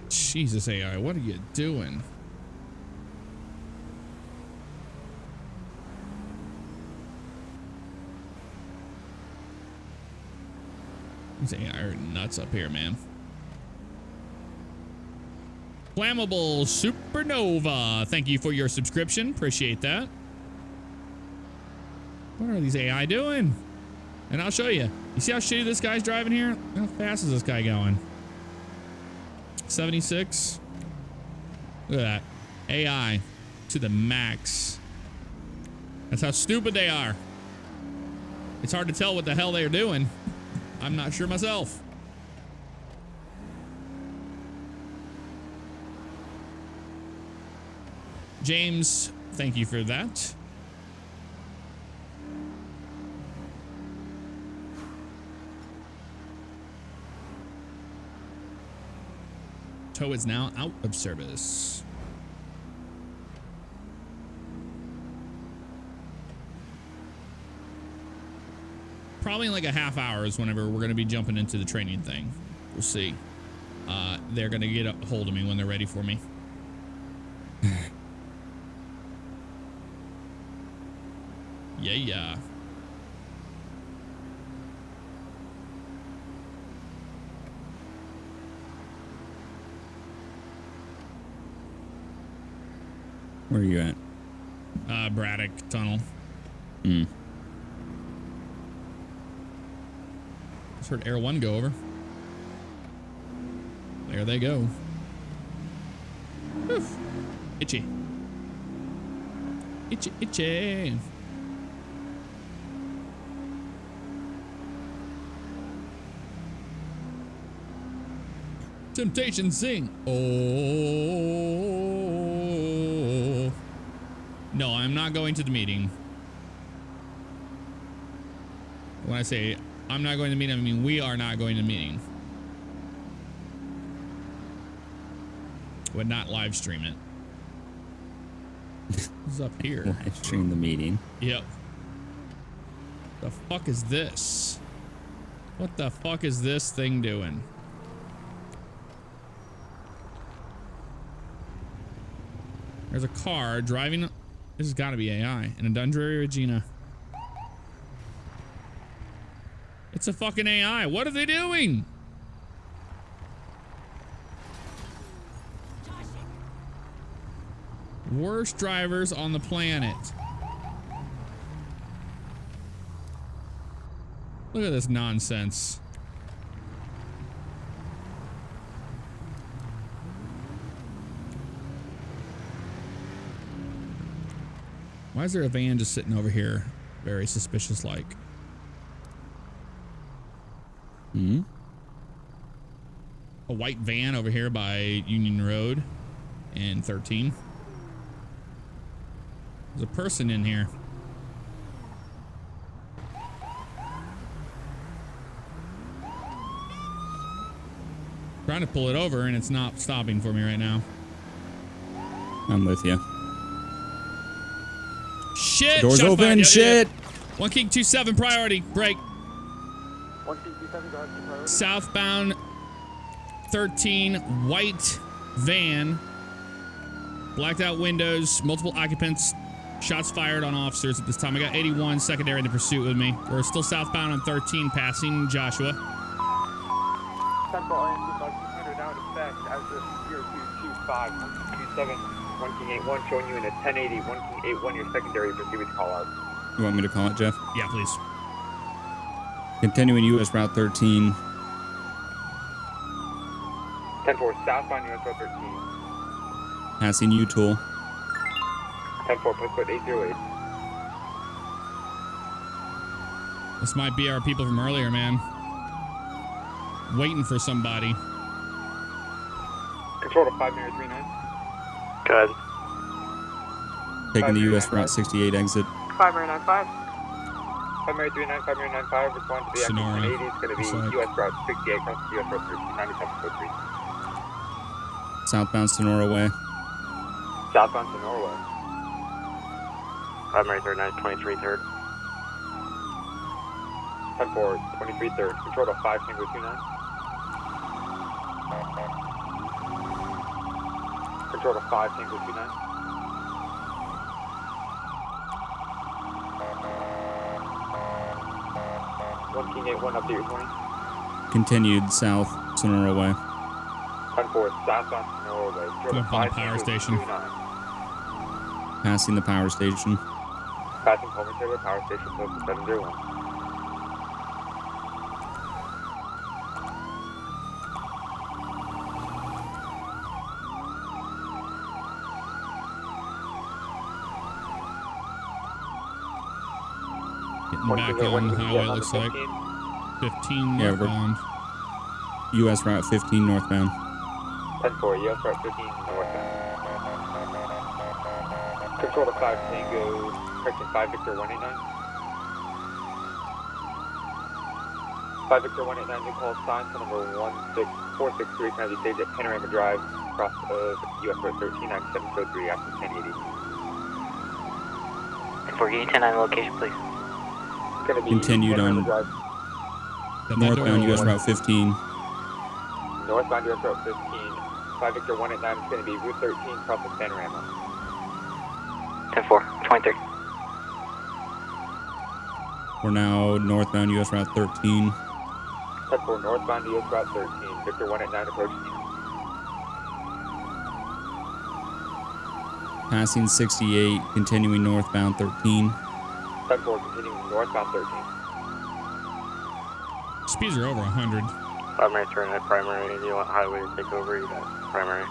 Jesus, AI, what are you doing? These AI are nuts up here, man. Flammable Supernova. Thank you for your subscription. Appreciate that. What are these AI doing? And I'll show you. You see how shitty this guy's driving here? How fast is this guy going? 76. Look at that. AI to the max. That's how stupid they are. It's hard to tell what the hell they're doing. I'm not sure myself. James, thank you for that. Tow is now out of service. Probably in like a half hour is whenever we're going to be jumping into the training thing. We'll see. They're going to get a hold of me when they're ready for me. Yeah. Where are you at? Braddock Tunnel. Just heard Air 1 go over. There they go. Oof. Itchy. Itchy. Temptation sing. Oh. No, I'm not going to the meeting. When I say I'm not going to the meeting, I mean we are not going to the meeting. Would not live stream it. Who's up here? Live stream the meeting. Yep. The fuck is this? What the fuck is this thing doing? There's a car driving. This has got to be AI. And a Dundreary Regina. It's a fucking AI. What are they doing? Worst drivers on the planet. Look at this nonsense. Why is there a van just sitting over here? Very suspicious like. A white van over here by Union Road and 13. There's a person in here. Trying to pull it over and it's not stopping for me right now. I'm with you. Shit! Doors Shots open, fired. shit! 1 King 27 priority. Break. 1 King 27 priority. Southbound 13 white van. Blacked out windows, multiple occupants. Shots fired on officers at this time. I got 81 secondary in the pursuit with me. We're still southbound on 13 passing Joshua. Central INC 500 down effect as of 0225 127 1 King 81 showing you in a 1080 1 King 81 your secondary proceed with call out. You want me to call it, Jeff? Yeah, please. Continuing US Route 13. 10-4 southbound US Route 13. Passing U-Tool. 10-4 postcode 808. This might be our people from earlier, man. Waiting for somebody. Control to 5 Mary 39. Good. Taking the US Route 68 exit. 5 Mary 95. 5 Mary 39, 5 Mary 95. Respond to the exit 180. It's going to be US Route 68 across the US Route 1397 3. Southbound Sonora Way. Southbound to Norway. 5 Mary 39, 23 third. 10-4, 23 third. Control to 5 Tango 29. Control to 5, Tango 29. One King 81, update your 20. Continued south, Sonora Way. 10-4, southbound Sonora Way. Control to Up on 5, the power Tango station. 29. Passing the power station. Passing Pullman Trailer, power station, close to 701. Getting back on the highway, it looks like. 15 Yeah, northbound. US Route 15 northbound. 10-4, US Route 15 northbound. Control to 5 Tango, correction 5 Victor 189. 5 Victor 189, new call sign, phone number 16463, can I be staged at Panorama Drive, cross of US Route 13, 9703, access 1080. And for getting 10-9 location, please. Gonna be Continued on Drive. northbound US Route 15. Northbound US Route 15, 5 Victor 189 is going to be Route 13, cross of Panorama. 10-4, 23. We're now northbound US Route 13. 10-4, northbound US Route 13, Victor 189 approaching you. Passing 68, continuing northbound 13. 10-4, continuing northbound 13. Speeds are over 100. Primary turn at primary, and you want highway to take over, you got primary.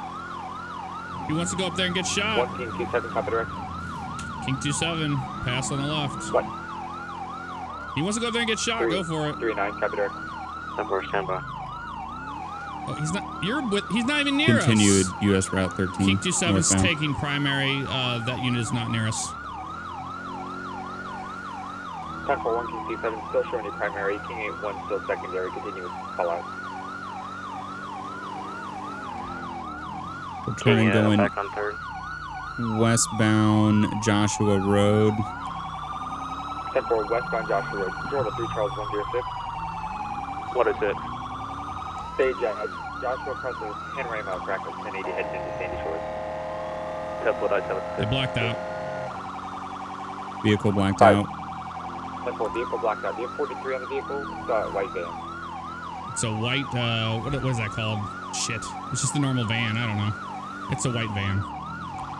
He wants to go up there and get shot. 1 King 27, copy direct. King 27, pass on the left. What? He wants to go up there and get shot. Go for it. 3-9, copy direct. 10-4, standby. Oh, he's not. He's not even near Continued us. US Route 13. King 27 is northbound. taking primary. That unit is not near us. 10-4, 1 King 27, still showing a primary. King 81, still secondary. Continuous call out. We're turning going back on third. westbound Joshua Road. 10-4, westbound Joshua Road. Control to 3 Charles 106. What is it? Stage Joshua across the Panorama track of 1080 heads into Sandy Shores. That's what I tell it. They blacked out. Vehicle blacked out. 10-4, vehicle blacked out. Do you have 43 on the vehicle? It's a white van. It's a white. What is that called? Shit. It's just a normal van. I don't know. It's a white van.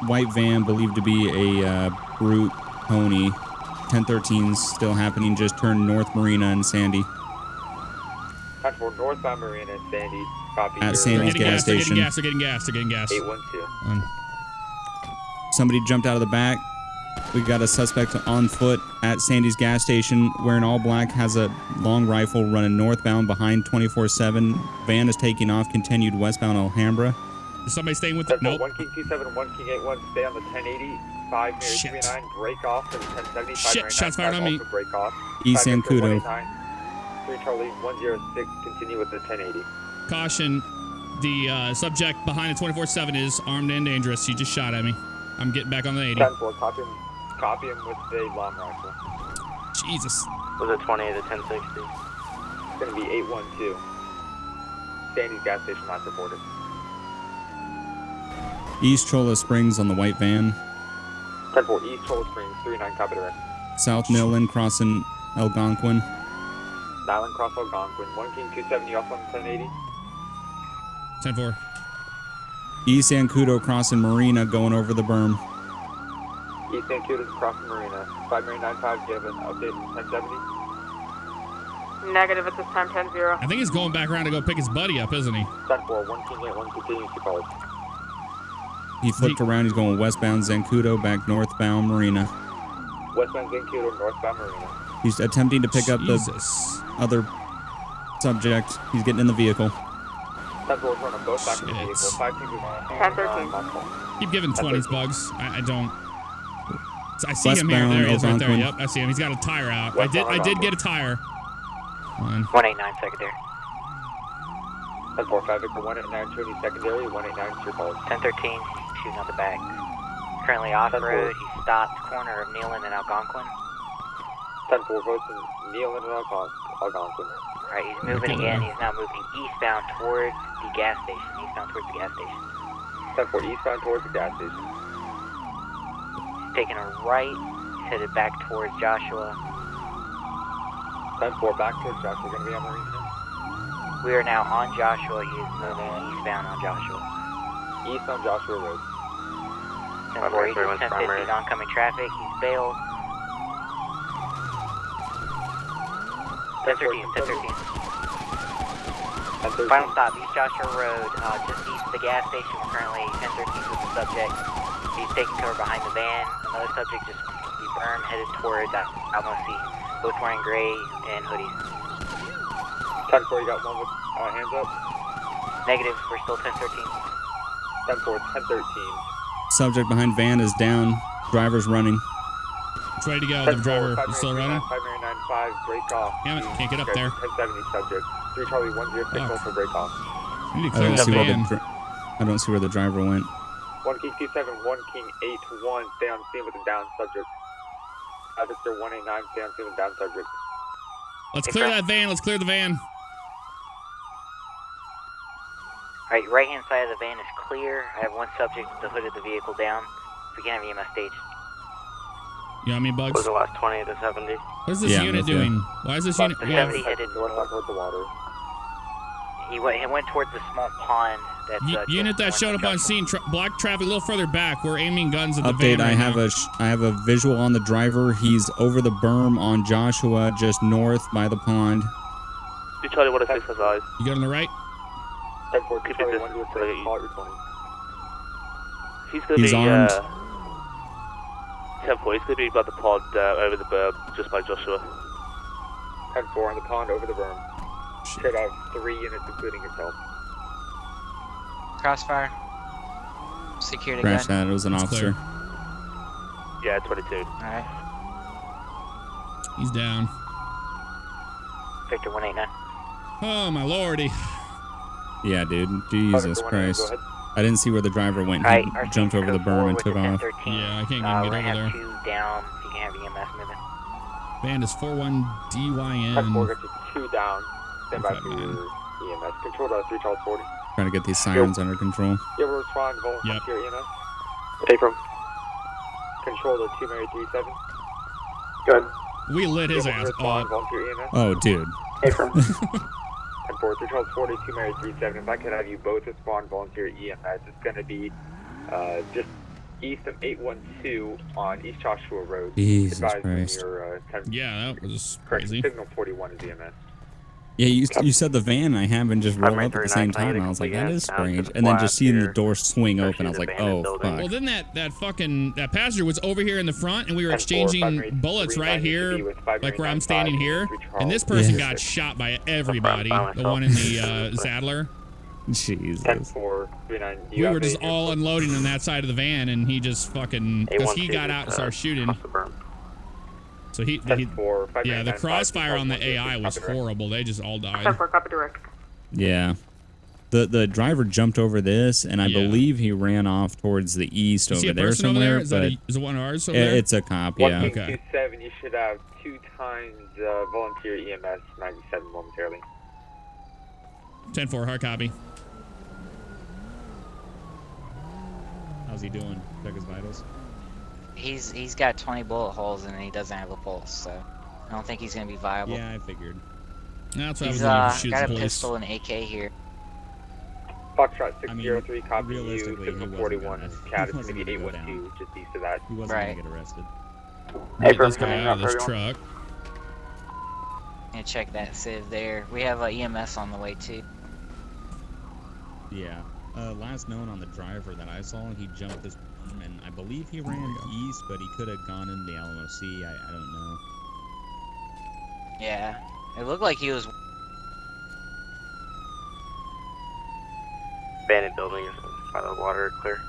White van believed to be a brute pony. 1013's still happening. Just turned North Marina and Sandy. 10-4, northbound Marina and Sandy. Copy. At Sandy's gas station. They're getting gas. 812. Somebody jumped out of the back. We got a suspect on foot at Sandy's gas station wearing all black, has a long rifle running northbound behind 24/7. Van is taking off, continued westbound Alhambra. Is somebody staying with it? Nope. 1 King 27, 1 King 81, stay on the 1080. 5 Mary 39, break off to the 1070. 5 Shit, Mary shots 9, fired on me. also break off. East 5 Victor Zancudo. 189, 3 Charlie 106, continue with the 1080. Caution. The subject behind the 24/7 is armed and dangerous. He just shot at me. I'm getting back on the 80. 10-4, copy him with a long rifle. Jesus. Was it 20 to 1060? It's going to be 812. Sandy's gas station last reported. East Cholla Springs on the white van. 10-4, East Cholla Springs, 39, copy direct. South Nilin crossing Algonquin. Nyland Cross Algonquin, 1 King 270 off on 1080. 10-4. East Zancudo crossing Marina going over the berm. East Zancudo's crossing Marina. 5 Mary 95, do you have an update on 1070? Negative at this time, 10-0. I think he's going back around to go pick his buddy up, isn't he? 10-4, 1 King 81 continues to call. He flipped around. He's going westbound Zancudo, back northbound Marina. Westbound Zancudo, northbound Marina. He's attempting to pick up the other subject. He's getting in the vehicle. 10-4, on both sides of the vehicle. 5 King 10-13. Keep giving 20s, Bugs. I don't. I see him here. Westbound There he is right there. Algonquin. Yep, I see him. He's got a tire out. I did get a tire. 189 secondary. 10-4, 5 Victor 189, showing you secondary. 189 is your call. 1013, shooting out the back. Currently off-road. He stopped corner of Nealon and Algonquin. 10-4, votes in Nealon and Algonquin. Alright, he's moving again. He's now moving eastbound towards the gas station. 10-4 eastbound towards the gas station. Taking a right, headed back towards Joshua. 10-4 back towards Joshua. We're going to be on Marine. We are now on Joshua. He is moving eastbound on Joshua. East on Joshua Road. 10-4, east 1050 oncoming traffic. He's bailed. 1013. Final stop, East Joshua Road, just east of the gas station. We're currently 1013 with the subject. He's taking cover behind the van. Another subject just the berm headed towards Alamo C. Both wearing gray and hoodies. 10-4, you got one with hands up? Negative, we're still 1013. 10-4, 1013. Subject behind van is down. Driver's running. Which way to go? The driver is still running? 595, break off. Damn it, can't get up there. 1070 subject. 3 Charlie 106 for break off. We need to clear that van. I don't see where the driver went. 1 King 27, 1 King 81, stay on scene with the down subject. Victor 189, stay on scene with down subject. Let's clear that van. Let's clear the van. Alright, right hand side of the van is clear. I have one subject with the hood of the vehicle down. We can have EMS stage. You got me, Bugs? Was the last 20 to 70. What is this unit doing? Why is this unit... The 70 headed north towards the water. He went towards the small pond. That's, unit that showed up on scene, block traffic a little further back. We're aiming guns at the van Update, right I have a visual on the driver. He's over the berm on Joshua, just north by the pond. You Charlie 106 has eyes. You got on the right? 10-4, keep Charlie 106, call your 20. He's going to be... armed. 10-4, he's going to be by the pond over the berm, just by Joshua. 10-4 on the pond over the berm. Should have 3 units, including yourself. Crossfire. Secured again. Crash that, it was an officer. Yeah, 22. Alright. He's down. Victor 189. Oh, my lordy. Yeah, dude. Jesus Christ. I didn't see where the driver went. He jumped over the berm and took off. Yeah, I can't get over there. 2 down, if you can have EMS moving. Band is 41DYN. 10-4, got you 2 down. Stand by for your EMS. Control to 3 Charles 40. Trying to get these sirens under control. Yeah, we'll respond. Volunteer EMS. Take from. Control to 2 Mary 37. Good. We lit his ass up. Volunteer EMS. Oh, dude. Take from. 10-4, 3 Charles 40, 2 Mary 37. If I could have you both respond volunteer EMS, it's going to be just east of 812 on East Joshua Road. Jesus Advise when Christ. you're, Yeah, that was correct. crazy. Signal 41 is EMS. Yeah, you said the van I happened just roll up at the same time. I was like, that is strange. And then just seeing the door swing open, I was like, oh, fuck. Well, then that passenger was over here in the front, and we were exchanging bullets right here, like where I'm standing here. And this person got shot by everybody. The one in the Sadler. Jesus. 10-4, 39. We were just all unloading on that side of the van, and he just fucking, because he got out and started shooting. So yeah, the crossfire on the AI was horrible. They just all died. 10-4, copy direct. Yeah. The driver jumped over this, and I believe he ran off towards the east over there somewhere. Is it one of ours over there? It's a cop, yeah. 127, you should have 2 times volunteer EMS 97 momentarily. 10-4, hard copy. How's he doing? Check his vitals. He's got 20 bullet holes and he doesn't have a pulse, so I don't think he's gonna be viable. Yeah, I figured. That's why he's I was got a pistol and AK here. Foxtrot 603, copy you, Signal 41, Cat is going to be 812, just east of that. He wasn't going to get arrested. Get this guy out of this truck. Yeah, check that sieve there. We have EMS on the way too. Yeah. Last known on the driver that I saw, he jumped this berm, and I believe he ran east, but he could have gone in the Alamo Sea. I don't know. Yeah, it looked like he was. Abandoned building by the water, clear.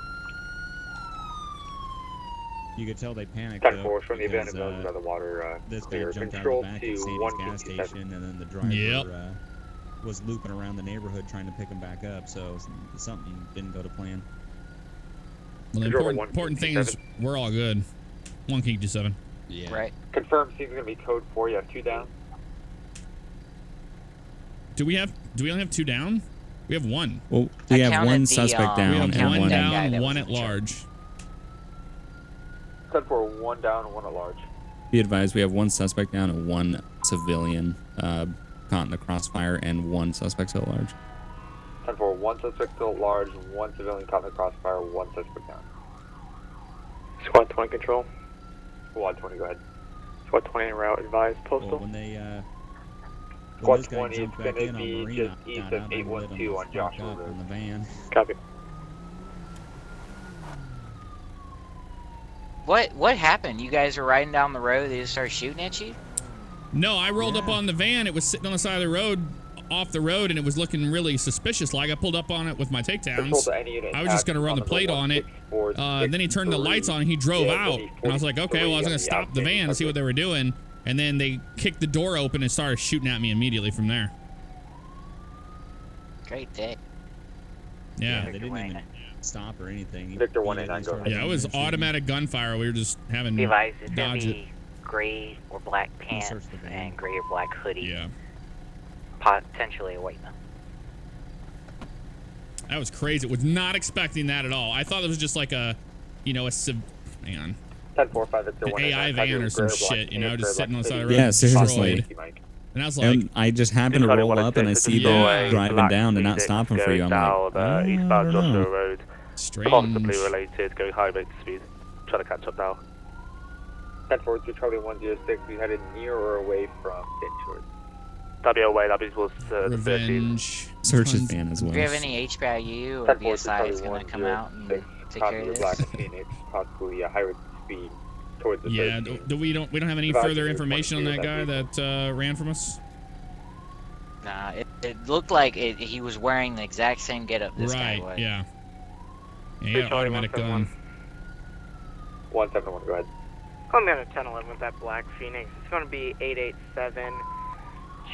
You could tell they panicked. 10-4 from the abandoned building by the water. This guy jumped out of the back at Sadie's gas station, and then the driver was looping around the neighborhood trying to pick him back up. So something didn't go to plan. Well, the important thing is we're all good. 1 King 27. Yeah. Right. Confirm. Seems going to be code 4. You have 2 down. Do we only have 2 down? We have one. Well, we have one the, suspect down We have and one one down, one at large. 10-4, 1 down and 1 at large. Be advised, we have one suspect down and one civilian caught in the crossfire, and one suspect still at large. 10-4, 1 suspect still at large, 1 civilian caught in the crossfire, 1 suspect down. Squad 20 control. Squad 20, go ahead. Squad 20 en route, advised, postal. Well, when they Squad 20, it's going to be just east of 812 on Joshua Road. In the van. Copy. What happened? You guys were riding down the road, they just started shooting at you? No, I rolled up on the van. It was sitting on the side of the road, off the road, and it was looking really suspicious. Like I pulled up on it with my takedowns. I was just going to run the plate on it. Then he turned the lights on and he drove out. And I was like, okay, well, I was going to stop the van to see what they were doing. And then they kicked the door open and started shooting at me immediately from there. Great day. Yeah. They didn't even stop or anything. Victor 189, Yeah, it was automatic gunfire. We were just having Be advised, it's gonna dodge be it. gray or black pants and gray or black hoodie. Yeah. Potentially a white man. That was crazy. Was not expecting that at all. I thought it was just like a, you know, hang on. 10-4-5 Victor An 189. AI van or some shit, you know, just sitting on the side of the road. Yeah, seriously. destroyed. And I was like, And I just happened to roll up and I see them driving down and not stopping for you. I'm like, eastbound I don't Joshua know. Road. Strange. Possibly related, going high rate speed. Trying to catch up now. 10-4 to Charlie 106, we headed near or away from Denshore. That'd be away, that'd be towards the 13. Revenge. Search his van as well. Do you have any HBIU or BSI is going to come out and take care of Black this? Phoenix, possibly a high rate speed towards the Yeah, 13. we don't have any further information on that guy that ran from us. Nah, it looked like he was wearing the exact same getup this guy was. Yeah. Yeah, automatic gun. 171, go ahead. Call me on a 1011 with that black Phoenix. It's going to be 887.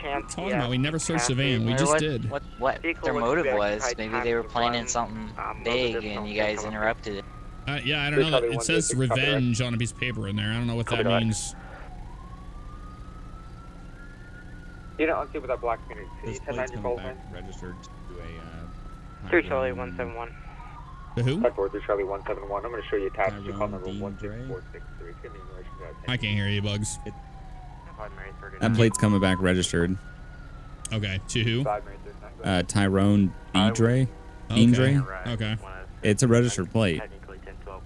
Chance. Talking about we never searched the van. We just did. What their motive was? Maybe they were planning something big and you guys interrupted it. Yeah, I don't know. It says revenge on a piece of paper in there. I don't know what that means. You know, I'll see what that black Phoenix This is. plate's coming back registered to a 3 Charlie 171. The who? 10-4 to Charlie 171. I'm going to show you attached to call number 16463. It's going to be in relation to that. I can't hear you, Bugs. That plate's coming back registered. Okay, to who? Tyrone Beandre. Beandre? Okay. It's a registered plate.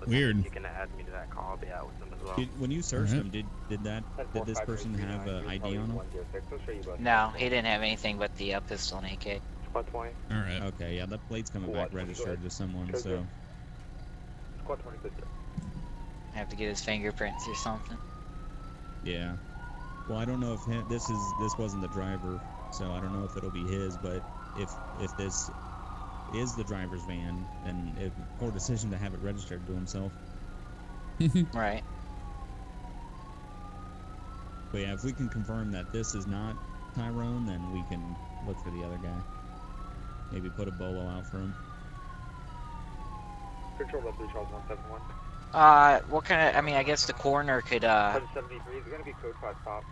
Weird. You can add me to that call. I'll be out with them as well. When you searched them, did this person have an ID on him? No, he didn't have anything but the pistol and AK. Squad 20. All right. Okay, yeah, that plate's coming back registered to someone, so. Squad 20, good. Have to get his fingerprints or something. Yeah. Well, I don't know if this wasn't the driver, so I don't know if it'll be his. But if this is the driver's van, then it's a poor decision to have it registered to himself. Right. But yeah, if we can confirm that this is not Tyrone, then we can look for the other guy. Maybe put a bolo out for him. Control level 3 Charles 171. What kind of? I mean, I guess the coroner could. 773 is going to be code 5 stop.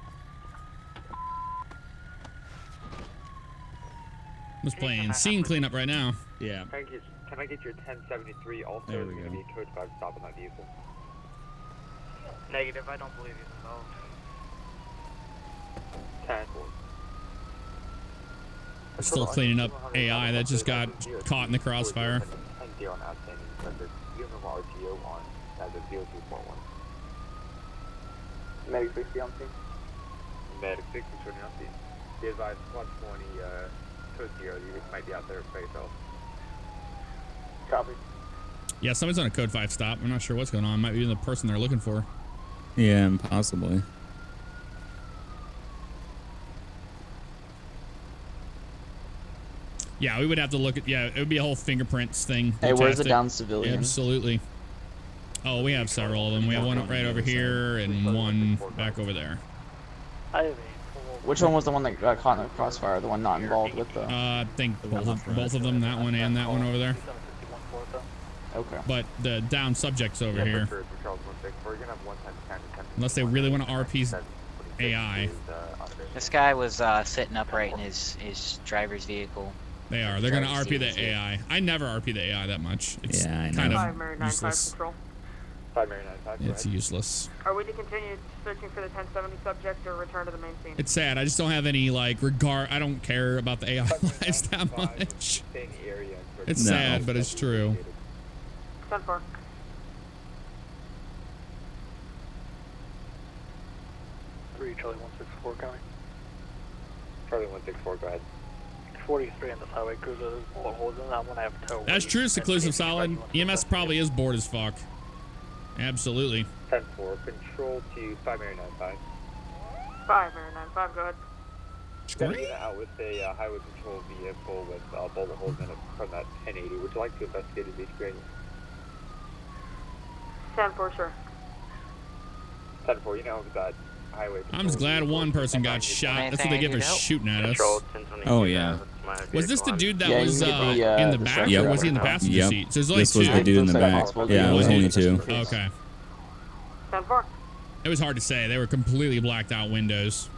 Was playing scene cleanup right now. Yeah. Can I get your 1073? Also, There it's we going to go. be a code 5 stop on that vehicle. Negative, I don't believe he's involved. 10. Still cleaning up AI that just got caught in the crossfire. 10-0 on outstanding suspect. You have no RTO on as a 0241. Medic 60 on scene. Medic 60 showing on scene. Be advised, squad 20, code 0, you might be out there by yourself. Copy. Yeah, somebody's on a code 5 stop. I'm not sure what's going on. Might be the person they're looking for. Yeah, possibly. Yeah, we would have to look at. Yeah, it would be a whole fingerprints thing. Hey, where's the Fantastic. down civilian? Absolutely. Oh, we have several of them. We have one right over here and one back over there. Which one was the one that got caught in the crossfire? The one not involved with the. I think both of them. That one and that one over there. Okay. But the down subject's over here. Unless they really want to RP AI. This guy was sitting upright in his driver's vehicle. They are. They're gonna RP the AI. I never RP the AI that much. It's kind of useless. Control. 5 It's useless. Are we to continue searching for the 1070 subject or return to the main scene? It's sad. I just don't have any like regard. I don't care about the AI lives that much. It's sad, but it's true. 10-4. Charlie 164 coming. Charlie 164, go ahead. 43 on this highway cruiser. Bullet holes in that one. I have tow. That's true. Seclusive solid. EMS probably is bored as fuck. Absolutely. 10-4, control to 595. 595, go ahead. Getting out with a highway patrol vehicle with bullet holes in it from that 1080. Would you like to investigate these gradient? 10-4, sure. 10-4, you know that highway patrol. I'm just glad one person got shot. That's what they get for shooting at us. Oh yeah. Was this the dude that was in the back, or was he in the passenger seat? So there's only this two. was the dude in the back. Yeah, it was only two. Okay. 10-4. It was hard to say. They were completely blacked out windows.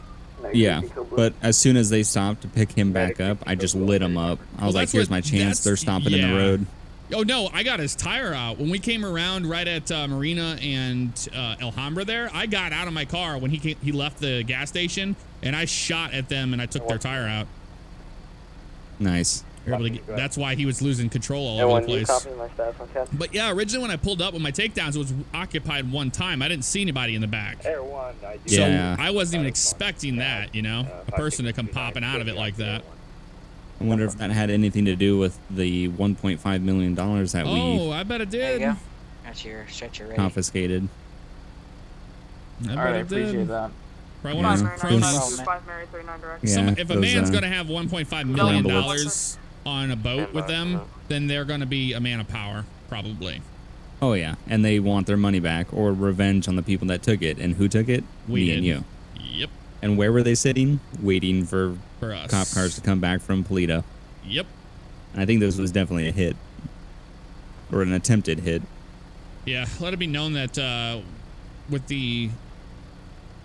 Yeah, but as soon as they stopped to pick him back up, I just lit him up. I was like, here's my chance. They're stopping in the road. Oh, no, I got his tire out. When we came around right at Marina and Alhambra there, I got out of my car when he left the gas station, and I shot at them, and I took their tire out. Nice. That's why he was losing control all over the place. But yeah, originally when I pulled up with my takedowns, it was occupied one time. I didn't see anybody in the back. So I wasn't even expecting that, you know, a person to come popping out of it like that. I wonder if that had anything to do with the $1.5 million that we I bet it did. There you go. That's your stretcher ready. confiscated. I All bet right, it did. appreciate that. Probably one of his cronies. 5 Mary 39 direct. Yeah, If a those, man's going to have $1.5 million on a boat with them, then they're going to be a man of power, probably. Oh yeah, and they want their money back or revenge on the people that took it. And who took it? Me and you. Yep. And where were they sitting? Waiting for us. Cop cars to come back from Polito. Yep. And I think this was definitely a hit. Or an attempted hit. Yeah, let it be known that with the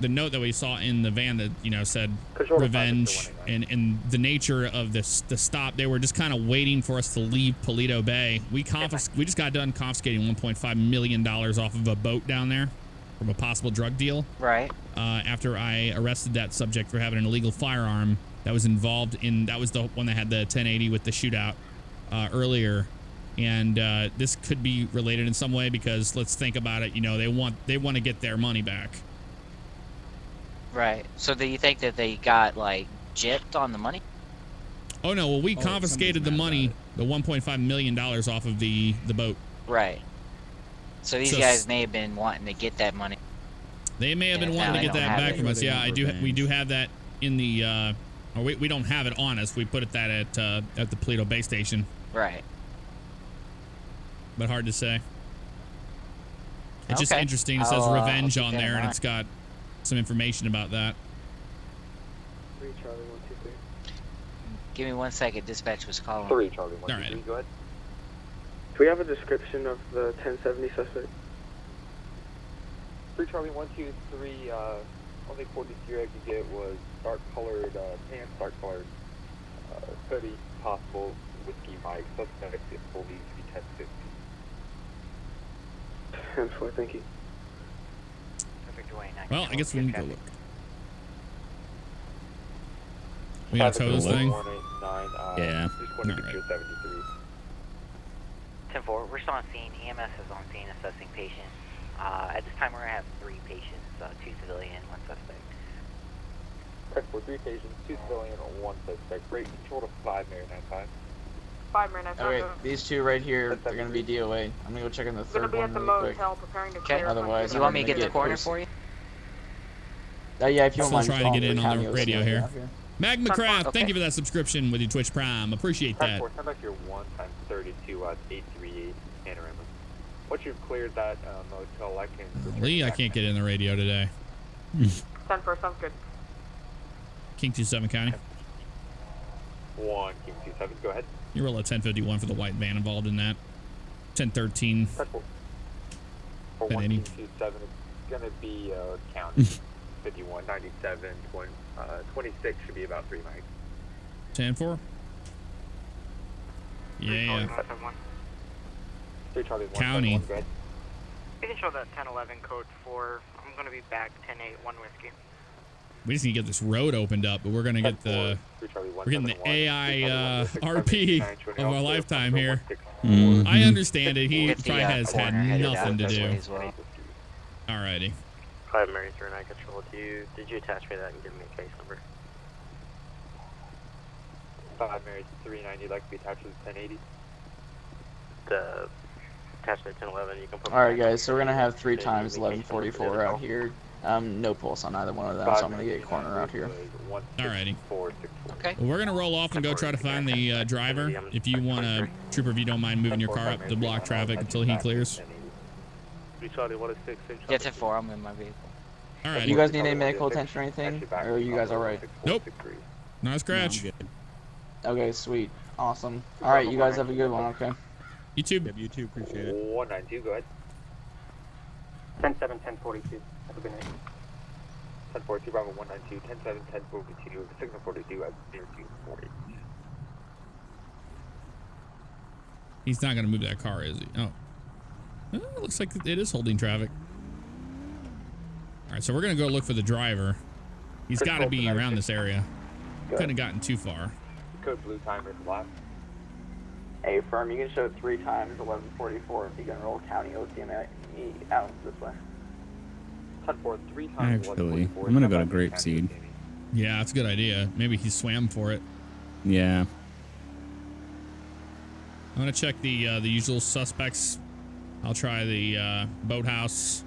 note that we saw in the van that, you know, said revenge and the nature of the stop, they were just kind of waiting for us to leave Polito Bay. We just got done confiscating $1.5 million off of a boat down there from a possible drug deal. Right. After I arrested that subject for having an illegal firearm that was involved in, that was the one that had the 1080 with the shootout earlier. And this could be related in some way because let's think about it. You know, they want to get their money back. Right. So do you think that they got like gypped on the money? Oh no! Well, we confiscated the money, the $1.5 million off of the boat. Right. So these guys may have been wanting to get that money. They may have been wanting to get that back from us. Yeah, we do have that in the. Or we don't have it on us. We put that at the Polito base station. Right. But hard to say. It's just interesting. It says revenge on there, and it's got some information about that. 3 Charlie 123. Give me 1 second. Dispatch was calling. 3 Charlie 123. Go ahead. Do we have a description of the 1070 suspect? 3 Charlie 123. Only 42 I could get was dark colored pants, dark colored hoodie, possible whiskey mic. Suspect it will need to be 1050. 10-4, thank you. Well, I guess we can go look. We gonna tow this thing? Yeah. All right. 10-4, we're still on scene. EMS is on scene assessing patient. At this time, we're going to have 3 patients, 2 civilian, 1 suspect. 10-4, 3 patients, 2 civilian, 1 suspect. Rate control to 5 Mary 95. 5 Mary 95. Okay, these 2 right here, they're going to be DOA. I'm going to go check on the third one really quick. Okay, otherwise, you want me to get the corner for you? Yeah, if you don't mind. Still trying to get in on the radio here. Magma Craft, thank you for that subscription with your Twitch Prime. Appreciate that. 10-4, send back your 1 times 32 838 Panorama. Once you've cleared that motel, I can. Lee, I can't get in the radio today. 10-4, sounds good. King 27 County. 1 King 27, go ahead. You roll a 1051 for the white van involved in that. 1013. 10-4. For 1 King 27, it's gonna be county. 51, 97, 26 should be about 3 mics. 10-4. Yeah. 3 Charlie 1. County. You can show that 1011 code 4. I'm going to be back 10-8, 1 whiskey. We just need to get this road opened up, but we're gonna get the we're getting the AI RP of our lifetime here. I understand it. He probably has had nothing to do. Alrighty. 5 Mary 39 control. Did you attach me that and give me a case number? 5 Mary 39. You'd like to be attached to the 1080? The attachment 1011. You can put. Alright, guys. So we're gonna have 3 times 1144 out here. No pulse on either one of them, so I'm gonna get a corner out here. Alrighty. Okay. Well, we're gonna roll off and go try to find the driver. If you want to, Trooper, if you don't mind moving your car up to block traffic until he clears. Yeah, 10-4. I'm in my vehicle. Alright. You guys need any medical attention or anything? Or are you guys alright? Nope. Not a scratch. Okay, sweet. Awesome. Alright, you guys have a good one, okay? You too. Yeah, you too. Appreciate it. 192, go ahead. 10-7, 1042. Have a good night. 1042, Bravo 192, 10-7, 1042, signal 42 at 0240. He's not gonna move that car, is he? Oh. It looks like it is holding traffic. Alright, so we're gonna go look for the driver. He's gotta be around this area. Couldn't have gotten too far. Code blue timer is black. Hey, firm, you can show 3 times 1144 if you can roll county OTM out this way. 10-4, 3 times. Actually, I'm gonna go to Grapeseed. Yeah, that's a good idea. Maybe he swam for it. Yeah. I'm gonna check the usual suspects. I'll try the boathouse,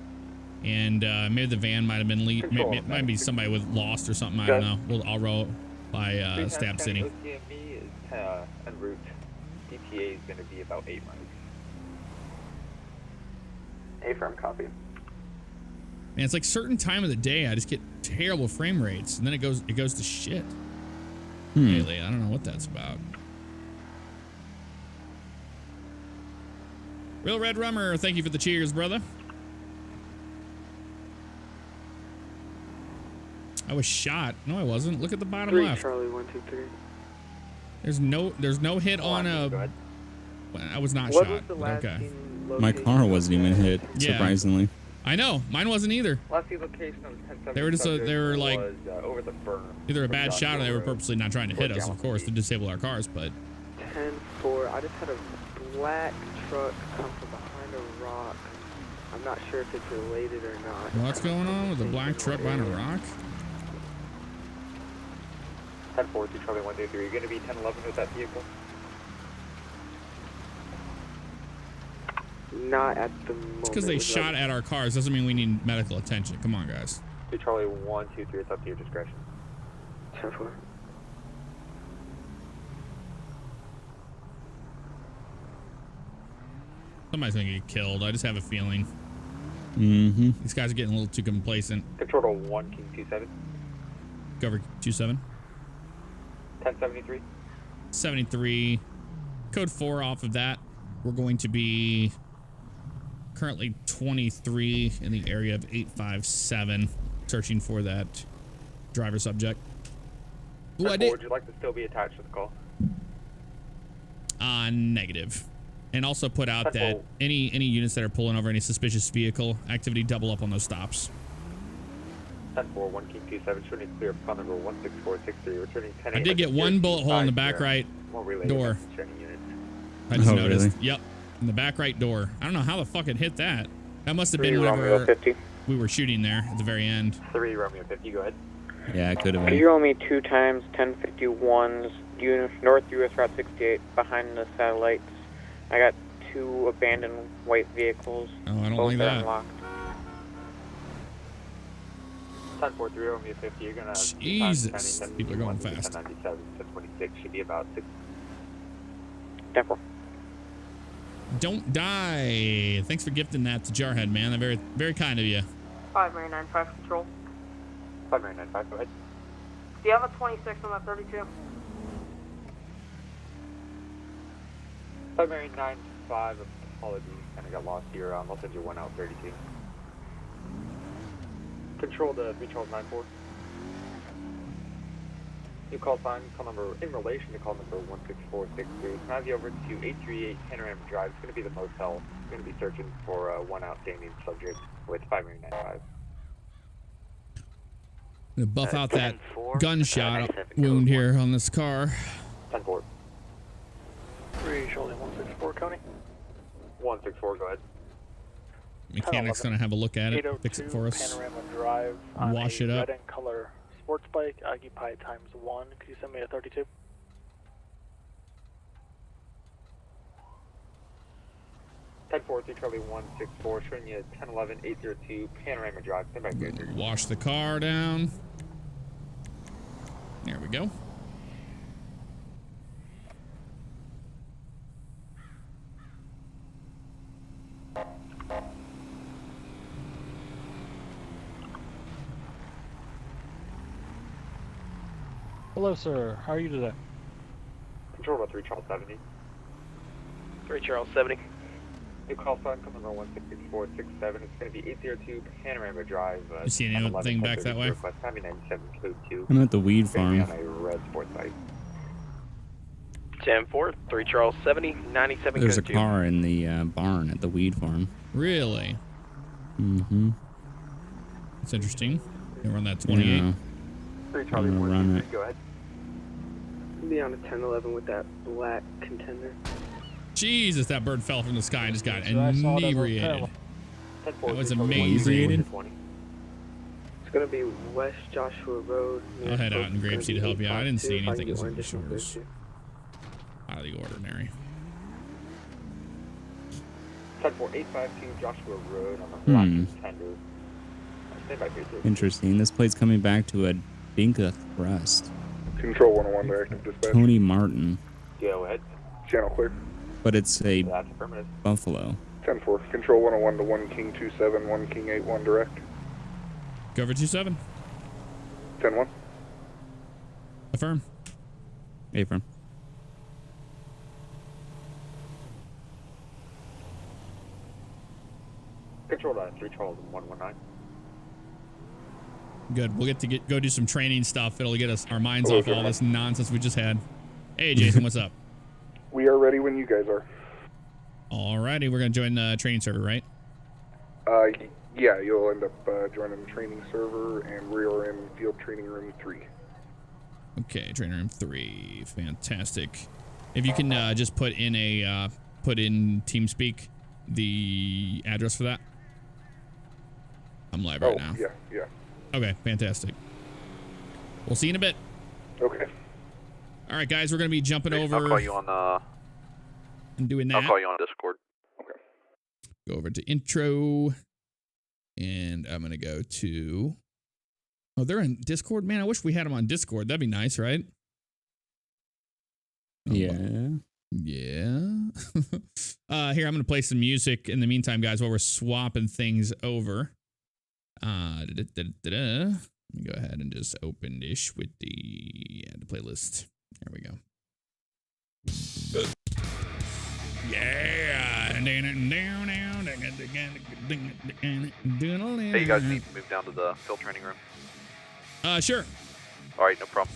and maybe the van might have been might be somebody with lost or something. I don't know. I'll roll by Stab City. OTME is en route. ETA is going to be about 8 miles. A-firm copy. Man, it's like certain time of the day I just get terrible frame rates, and then it goes to shit. Lately, I don't know what that's about. Real Red Rummer, thank you for the cheers, brother. I was shot. No, I wasn't. Look at the bottom 3 left. Charlie 123. There's no hit on a. Well, I was not What shot. was the but last okay. seen My car wasn't even hit, Yeah. surprisingly. I know. Mine wasn't either. Last location of 10-7 They were just they were like was, over the berm. either a bad shot or they were purposely not trying to hit us, of course, to disable our cars. But 10-4. I just had a black truck come from behind a rock. I'm not sure if it's related or not. what's going on with the black truck behind a rock? 10-4, 2 Charlie 123. You're going to be 10-11 with that vehicle? Not at the moment. It's because they shot at our cars. Doesn't mean we need medical attention. Come on, guys. 2 Charlie 123. It's up to your discretion. 10-4. Somebody's gonna get killed. I just have a feeling. Mm-hmm. These guys are getting a little too complacent. Control to 1 King 27. Cover 27. 1073. 73. Code 4 off of that. We're going to be currently 23 in the area of 857, searching for that driver subject. Ooh, I did. Would you like to still be attached to the call? Negative. And also put out that any units that are pulling over any suspicious vehicle activity, double up on those stops. 10-4, 1 King 27, shooting clear of con number 16463, returning 10 I did get one bullet hole in the back right door. I just noticed. Really? Yep. In the back right door. I don't know how the fuck it hit that. That must have been whenever we were shooting there at the very end. 3 Romeo 50, go ahead. Yeah, it could have Can been. you roll me 2 times 1051s, North US Route 68, behind the satellites? I got 2 abandoned white vehicles. Oh, I don't Both like are that. unlocked. 10-4, 3 Romeo 50, you're gonna... Jesus. People are going fast. 1097, 1026, should be about 6. 10-4. Don't die. Thanks for gifting that to Jarhead, man. They're very, very kind of you. 5 Mary 95 control. 5 Mary 95, go ahead. Do you have a 26 on that 32? 5 Mary 95, apologies, kind of got lost here. I'll send you one out 32. Control the 3 Charles 94. New call sign, call number in relation to call number 16463. Can I have you over to 838 Panorama Drive? It's going to be the motel. It's going to be searching for one outstanding subject with 595. Gonna buff out that gunshot wound here on this car. 10-4. 3, Charlie 164, Coney. 164, go ahead. Mechanic's gonna have a look at it, fix it for us, Panorama Drive on wash a it up. red and color sports bike, occupied ×1. Could you send me a 32? Ten 4, 3 Charlie 164, showing you 1011 802 Panorama Drive. Stand by, please. Wash the car down. There we go. Hello, sir. How are you today? Control about 3 Charles 70. 3 Charles 70. New call sign, call number 16467. It's going to be 802 Panorama Drive. You see anything back that way? Request 97 code 2. I'm at the weed farm. On a red sports bike. 10-4, 3 Charles 70, 97 There's a code 2. car in the barn at the weed farm. Really? Mm-hmm. That's interesting. You run that 28. Yeah. 3 Charlie I'm gonna run it. Go ahead. Be on a 1011 with that black contender. Jesus, that bird fell from the sky and just got inebriated. That was amazing. It's gonna be West Joshua Road. I'll head out and Grapeseed to help you out. I didn't see anything as as out of the ordinary. 10852 Joshua Road on the black contender. Stand by, please. Interesting. This plate's coming back to a Dinka thrust. Control 101 to active dispatch. Tony Martin. Go ahead. Channel clear. But it's a That's affirmative. Buffalo. 10-4. Control 101 to 1 King 27, 1 King 81 direct. Go over 27. 10-1. Affirm. Affirm. Control 3 Charles 119. Good. We'll get to go do some training stuff. It'll get us our minds off all this nonsense we just had. Hey, Jason, what's up? We are ready when you guys are. Alrighty, we're gonna join the training server, right? Yeah, you'll end up joining the training server, and we are in field training room 3. Okay, training room 3. Fantastic. If you can just put in TeamSpeak the address for that. I'm live right now. Yeah. Okay, fantastic. We'll see you in a bit. Okay. All right, guys, we're gonna be jumping over. I'll call you on and doing that. I'll call you on Discord. Okay. Go over to intro, and I'm gonna go to. Oh, they're in Discord, man. I wish we had them on Discord. That'd be nice, right? Yeah. Yeah. Here, I'm gonna play some music in the meantime, guys, while we're swapping things over. Let me go ahead and just open this with the playlist. There we go. Yeah. Hey, you guys need to move down to the field training room? Sure. Alright, no problem.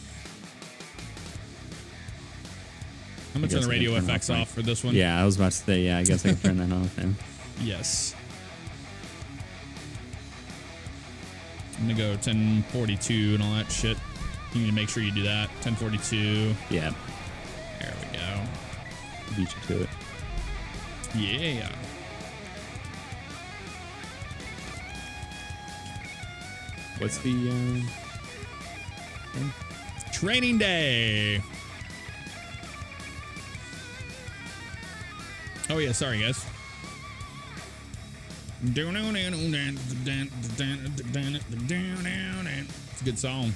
I'm gonna turn the radio effects off for this one. Yeah, I was about to say, yeah, I guess I can turn that off. Yeah. Yes. I'm gonna go 1042 and all that shit. You need to make sure you do that. 1042. Yeah. There we go. Beat you to it. Yeah. What's the training day? Oh yeah, sorry guys. It's a good song.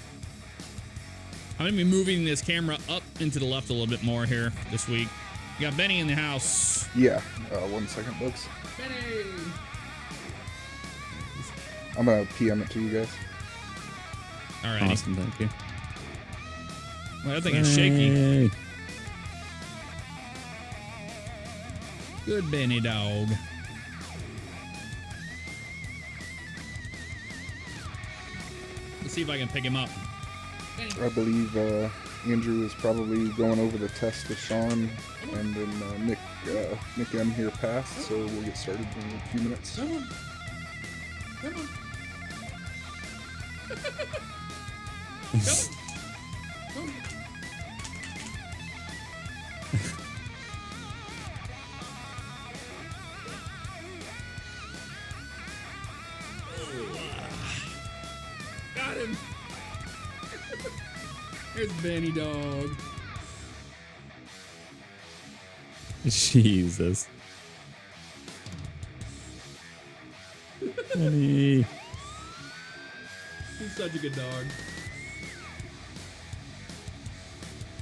I'm gonna be moving this camera up into the left a little bit more here this week. You got Benny in the house. Yeah. 1 second, Bugs. Benny! I'm gonna PM it to you guys. Alrighty. Awesome, thank you. Well, that thing is shaky. Good Benny dog. Let's see if I can pick him up. I believe Andrew is probably going over the test with Sean, and then Nick M here passed, so we'll get started in a few minutes. Come on. Come on. Come on. Got him. Here's Benny Dog. Jesus. Benny. He's such a good dog.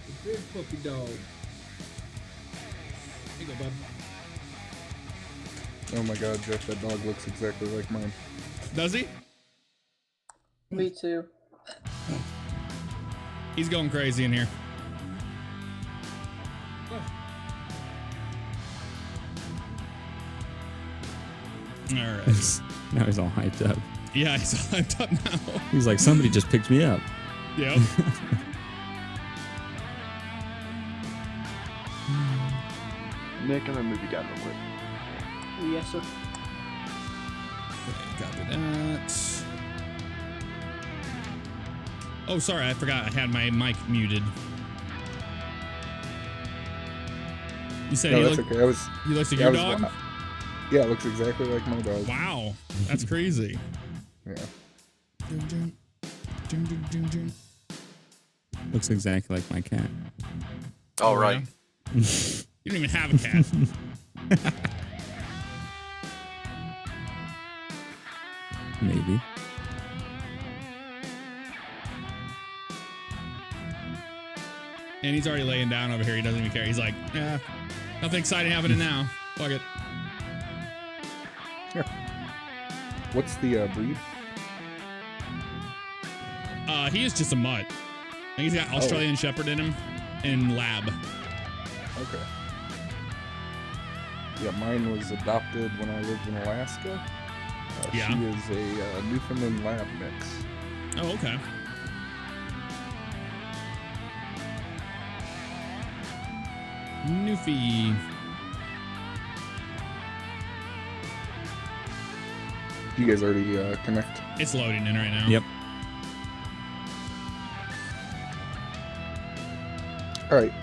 A big puppy dog. Here you go, bud. Oh my god, Jeff, that dog looks exactly like mine. Does he? Me too. He's going crazy in here. All right. Now he's all hyped up. Yeah, he's all hyped up now. He's like, somebody just picked me up. Yep. Nick, I'm gonna move you down real quick. Yes, sir. Copy that. Oh, sorry, I forgot I had my mic muted. You said No, he, that's okay. he looks like your dog? Yeah, it looks exactly like my dog. Wow, that's crazy. Yeah. Looks exactly like my cat. All right. You don't even have a cat. Maybe. And he's already laying down over here. He doesn't even care. He's like, yeah, nothing exciting happening now. Fuck it. What's the breed? He is just a mutt. I think he's got Australian Shepherd in him and Lab. Okay. Yeah, mine was adopted when I lived in Alaska. Yeah. She is a Newfoundland Lab mix. Oh, okay. Newfie. You guys already connect? It's loading in right now. Yep. All right.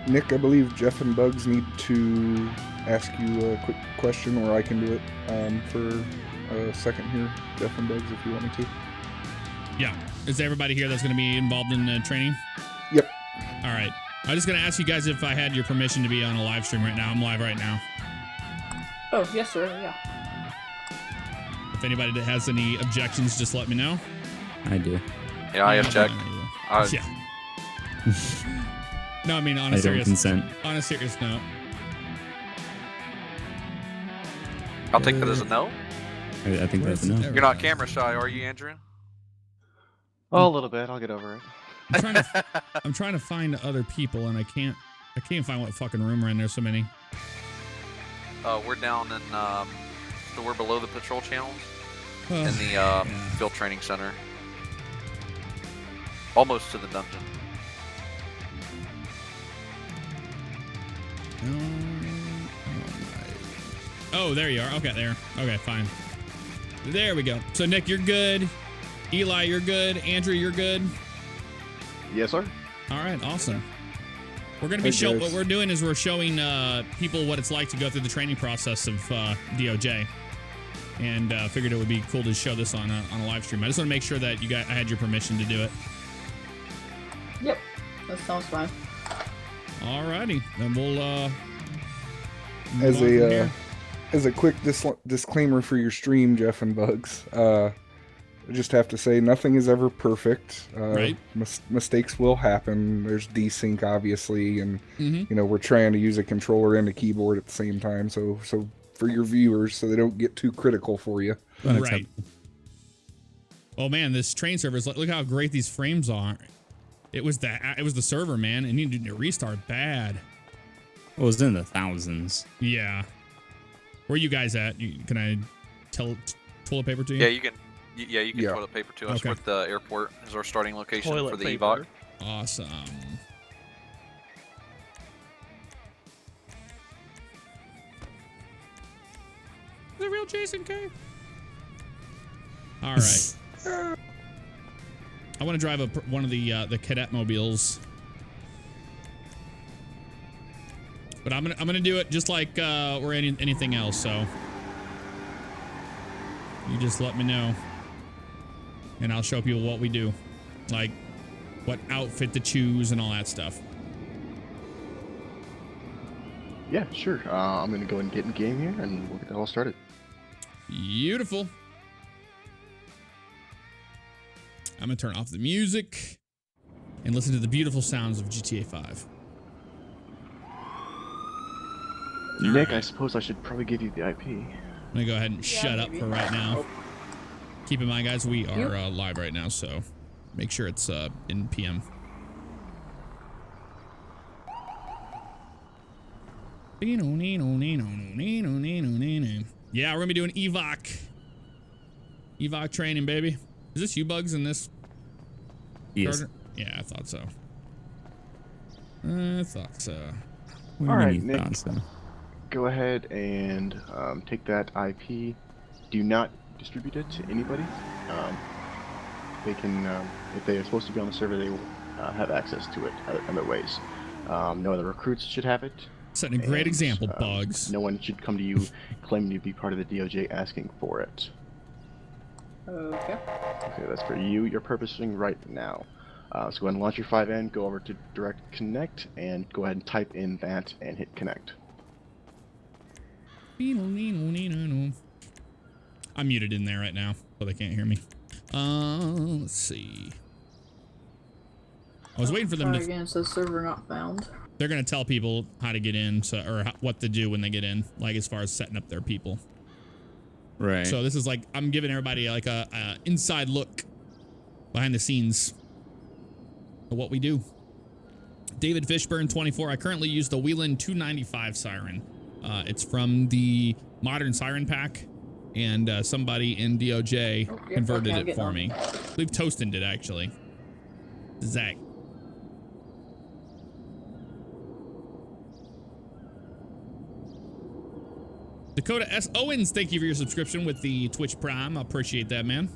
Nick, I believe Jeff and Bugs need to ask you a quick question, or I can do it for a second here. Jeff and Bugs, if you want me to. Yeah. Is everybody here that's going to be involved in training? Yep. All right. I'm just going to ask you guys if I had your permission to be on a live stream right now. I'm live right now. Oh, yes, sir. Yeah. If anybody that has any objections, just let me know. I do. Yeah, I object. Yeah. No, I mean on a I don't serious consent. On a serious note. I'll take that as a no. I think that's a no. You're not camera shy, are you, Andrew? Oh, a little bit. I'll get over it. I'm trying to find other people, and I can't find what fucking room we're in. There's so many. We're down in so we're below the patrol channels in the field training center, almost to the dungeon. Oh, there you are. Okay, there. Okay, fine. There we go. So Nick, you're good. Eli, you're good. Andrew, you're good. Yes, sir. All right, awesome. We're going to be showing, what we're doing is we're showing people what it's like to go through the training process of DOJ. And figured it would be cool to show this on a live stream. I just want to make sure that I had your permission to do it. Yep. That sounds fine. All righty. Then we'll as a quick disclaimer for your stream, Jeff and Bugs, I just have to say nothing is ever perfect. Right. Mistakes will happen. There's desync, obviously, and Mhm. you know we're trying to use a controller and a keyboard at the same time. So for your viewers, so they don't get too critical for you. Right. Oh man, this train server, look how great these frames are. It was the server, man. It needed to restart bad. It was in the thousands. Yeah. Where are you guys at? Can I tell toilet paper to you? Yeah, you can. Yeah, you can Yeah. toilet paper to us. Okay. We're at the airport is our starting location Toilet for the paper. Evoc. Awesome. The real Jason K. All right. I want to drive one of the cadet mobiles, but I'm gonna do it just like we're anything else. So you just let me know, and I'll show people what we do, like what outfit to choose and all that stuff. Yeah, sure. I'm gonna go and get in game here, and we'll get it all started. Beautiful. I'm gonna turn off the music and listen to the beautiful sounds of GTA 5. Nick, I suppose I should probably give you the IP. I'm gonna go ahead and shut up for right now. Keep in mind, guys, we are live right now, so make sure it's in PM. Yeah, we're gonna be doing Evoc. Evoc training, baby. Is this you, Bugs, in this? Yes. Yeah, I thought so. I thought so. All right, Nick. Go ahead and take that IP. Do not distribute it to anybody. They can, if they are supposed to be on the server, they will have access to it other ways. No other recruits should have it. Setting a great example, Bugs. No one should come to you claiming to be part of the DOJ asking for it. Okay. Okay, that's for you. You're purposing right now. So go ahead and launch your 5N, go over to Direct Connect, and go ahead and type in that and hit Connect. I'm muted in there right now, so they can't hear me. Let's see. I was waiting for them to. Again, it says server not found. They're gonna tell people how to get in, or what to do when they get in, like as far as setting up their people. Right. So this is like I'm giving everybody like a inside look behind the scenes of what we do. David Fishburne, 24. I currently use the Wheeland 295 Siren. It's from the modern Siren pack, and somebody in DOJ converted it for me. I believe Toastin did, actually. Zach. Dakota S. Owens, thank you for your subscription with the Twitch Prime. I appreciate that, man.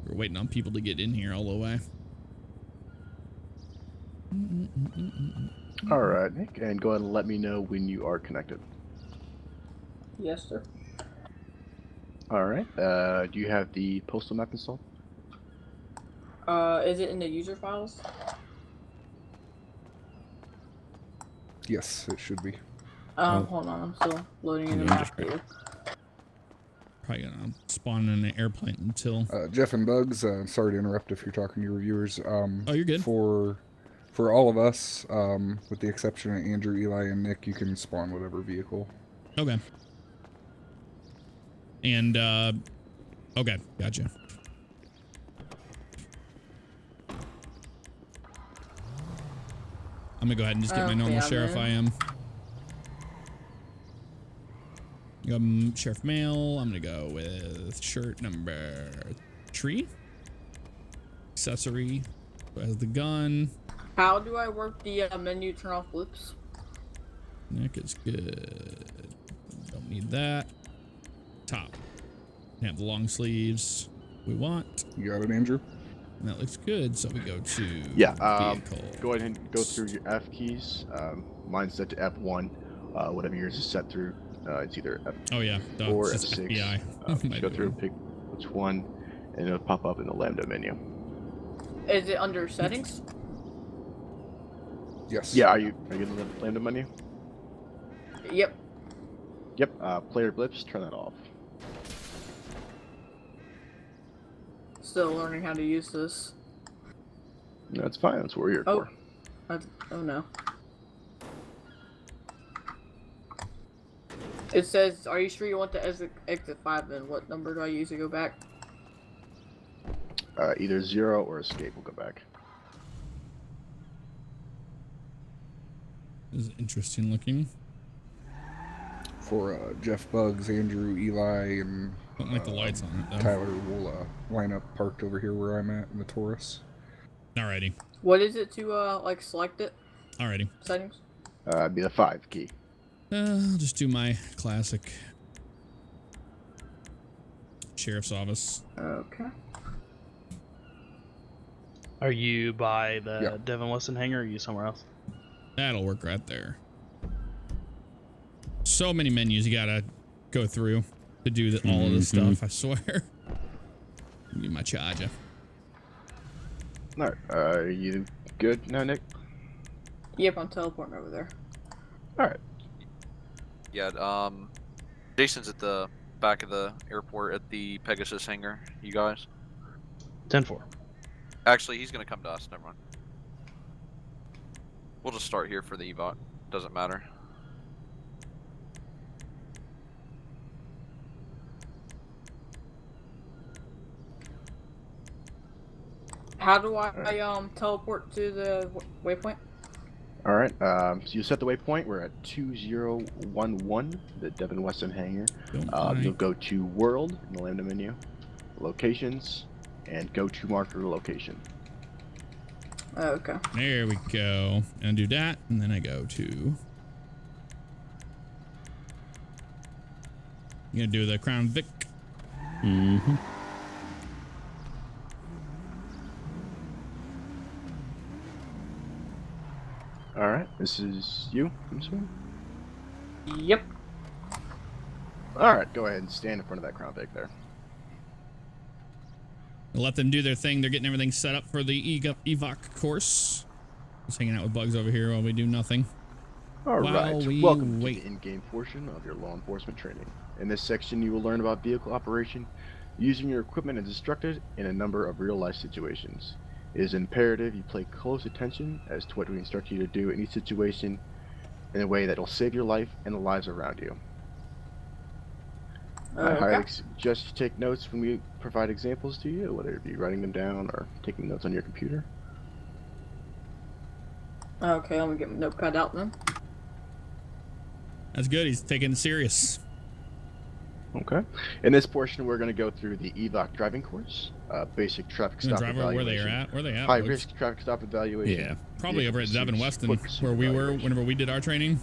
We're waiting on people to get in here all the way. All right, Nick, and go ahead and let me know when you are connected. Yes, sir. All right. Do you have the postal map installed? Is it in the user files? Yes, it should be. Hold on, I'm still loading in the map here. Probably gonna spawn in an airplane until. Jeff and Bugs, sorry to interrupt if you're talking to your viewers. Oh, you're good. For all of us, with the exception of Andrew, Eli, and Nick, you can spawn whatever vehicle. Okay. And, okay, gotcha. I'm gonna go ahead and just get my normal sheriff IM. Sheriff male. I'm gonna go with shirt number 3. Accessory. Who has the gun? How do I work the menu turn off blips? Nick is good. Don't need that. Top. Have the long sleeves we want. You got it, Andrew? And that looks good, so we go to vehicle. Go ahead and go through your F keys. Mine's set to F1. Whatever yours is set through, it's either F4 or F6. Go through, pick which one, and it'll pop up in the Lambda menu. Is it under settings? Yes. Yeah, are you in the Lambda menu? Yep. Yep, player blips, turn that off. Still learning how to use this. No, that's fine, that's what we're here for. Oh no. It says, are you sure you want to exit 5 then? What number do I use to go back? Either 0 or escape will go back. This is interesting looking. For Jeff Buggs, Andrew, Eli, and don't like the lights on it though. Tyler will line up parked over here where I'm at in the Taurus. Alrighty. What is it to like select it? Alrighty. Settings. It'd be the 5 key. I'll just do my classic sheriff's office. Okay. Are you by the Devin Weston hangar, or are you somewhere else? That'll work right there. So many menus you gotta go through to do all of this stuff, I swear. Give me my charger. Alright, are you good now, Nick? Yep, I'm teleporting over there. Alright. Yeah, Jason's at the back of the airport at the Pegasus hangar. You guys? 10-4. Actually, he's gonna come to us. Never mind. We'll just start here for the Evoc. Doesn't matter. How do I teleport to the waypoint? Alright, so you set the waypoint. We're at 2011, the Devin Weston hangar. You'll go to World in the Lambda menu, Locations, and go to marker location. Oh, okay. There we go. And do that, and then I go to... I'm gonna do the Crown Vic. Mm-hmm. Alright, this is you, I'm assuming? Yep. Alright, go ahead and stand in front of that Crown Vic there. Let them do their thing. They're getting everything set up for the Evoc course. Just hanging out with Bugs over here while we do nothing. Alright, welcome to the in-game portion of your law enforcement training. In this section, you will learn about vehicle operation, using your equipment as instructed in a number of real-life situations. It is imperative you pay close attention as to what we instruct you to do in each situation in a way that will save your life and the lives around you. I highly suggest you take notes when we provide examples to you, whether it be writing them down or taking notes on your computer. Okay, I'm gonna get my notepad out then. That's good. He's taking it serious. Okay. In this portion, we're going to go through the Evoc driving course, basic traffic stop evaluation. Where they at? High risk traffic stop evaluation. Yeah, probably over at Devin Weston, where we were whenever we did our training.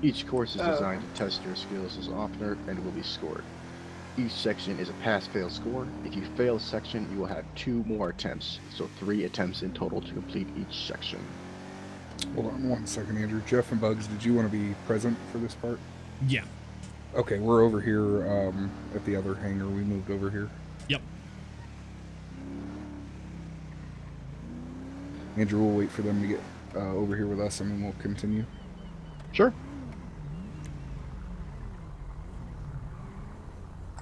Each course is designed to test your skills as an officer and will be scored. Each section is a pass-fail score. If you fail a section, you will have 2 more attempts, so 3 attempts in total to complete each section. Hold on 1 second, Andrew. Jeff and Bugs, did you want to be present for this part? Yeah. Okay, we're over here at the other hangar. We moved over here. Yep. Andrew, we'll wait for them to get over here with us, and then we'll continue. Sure.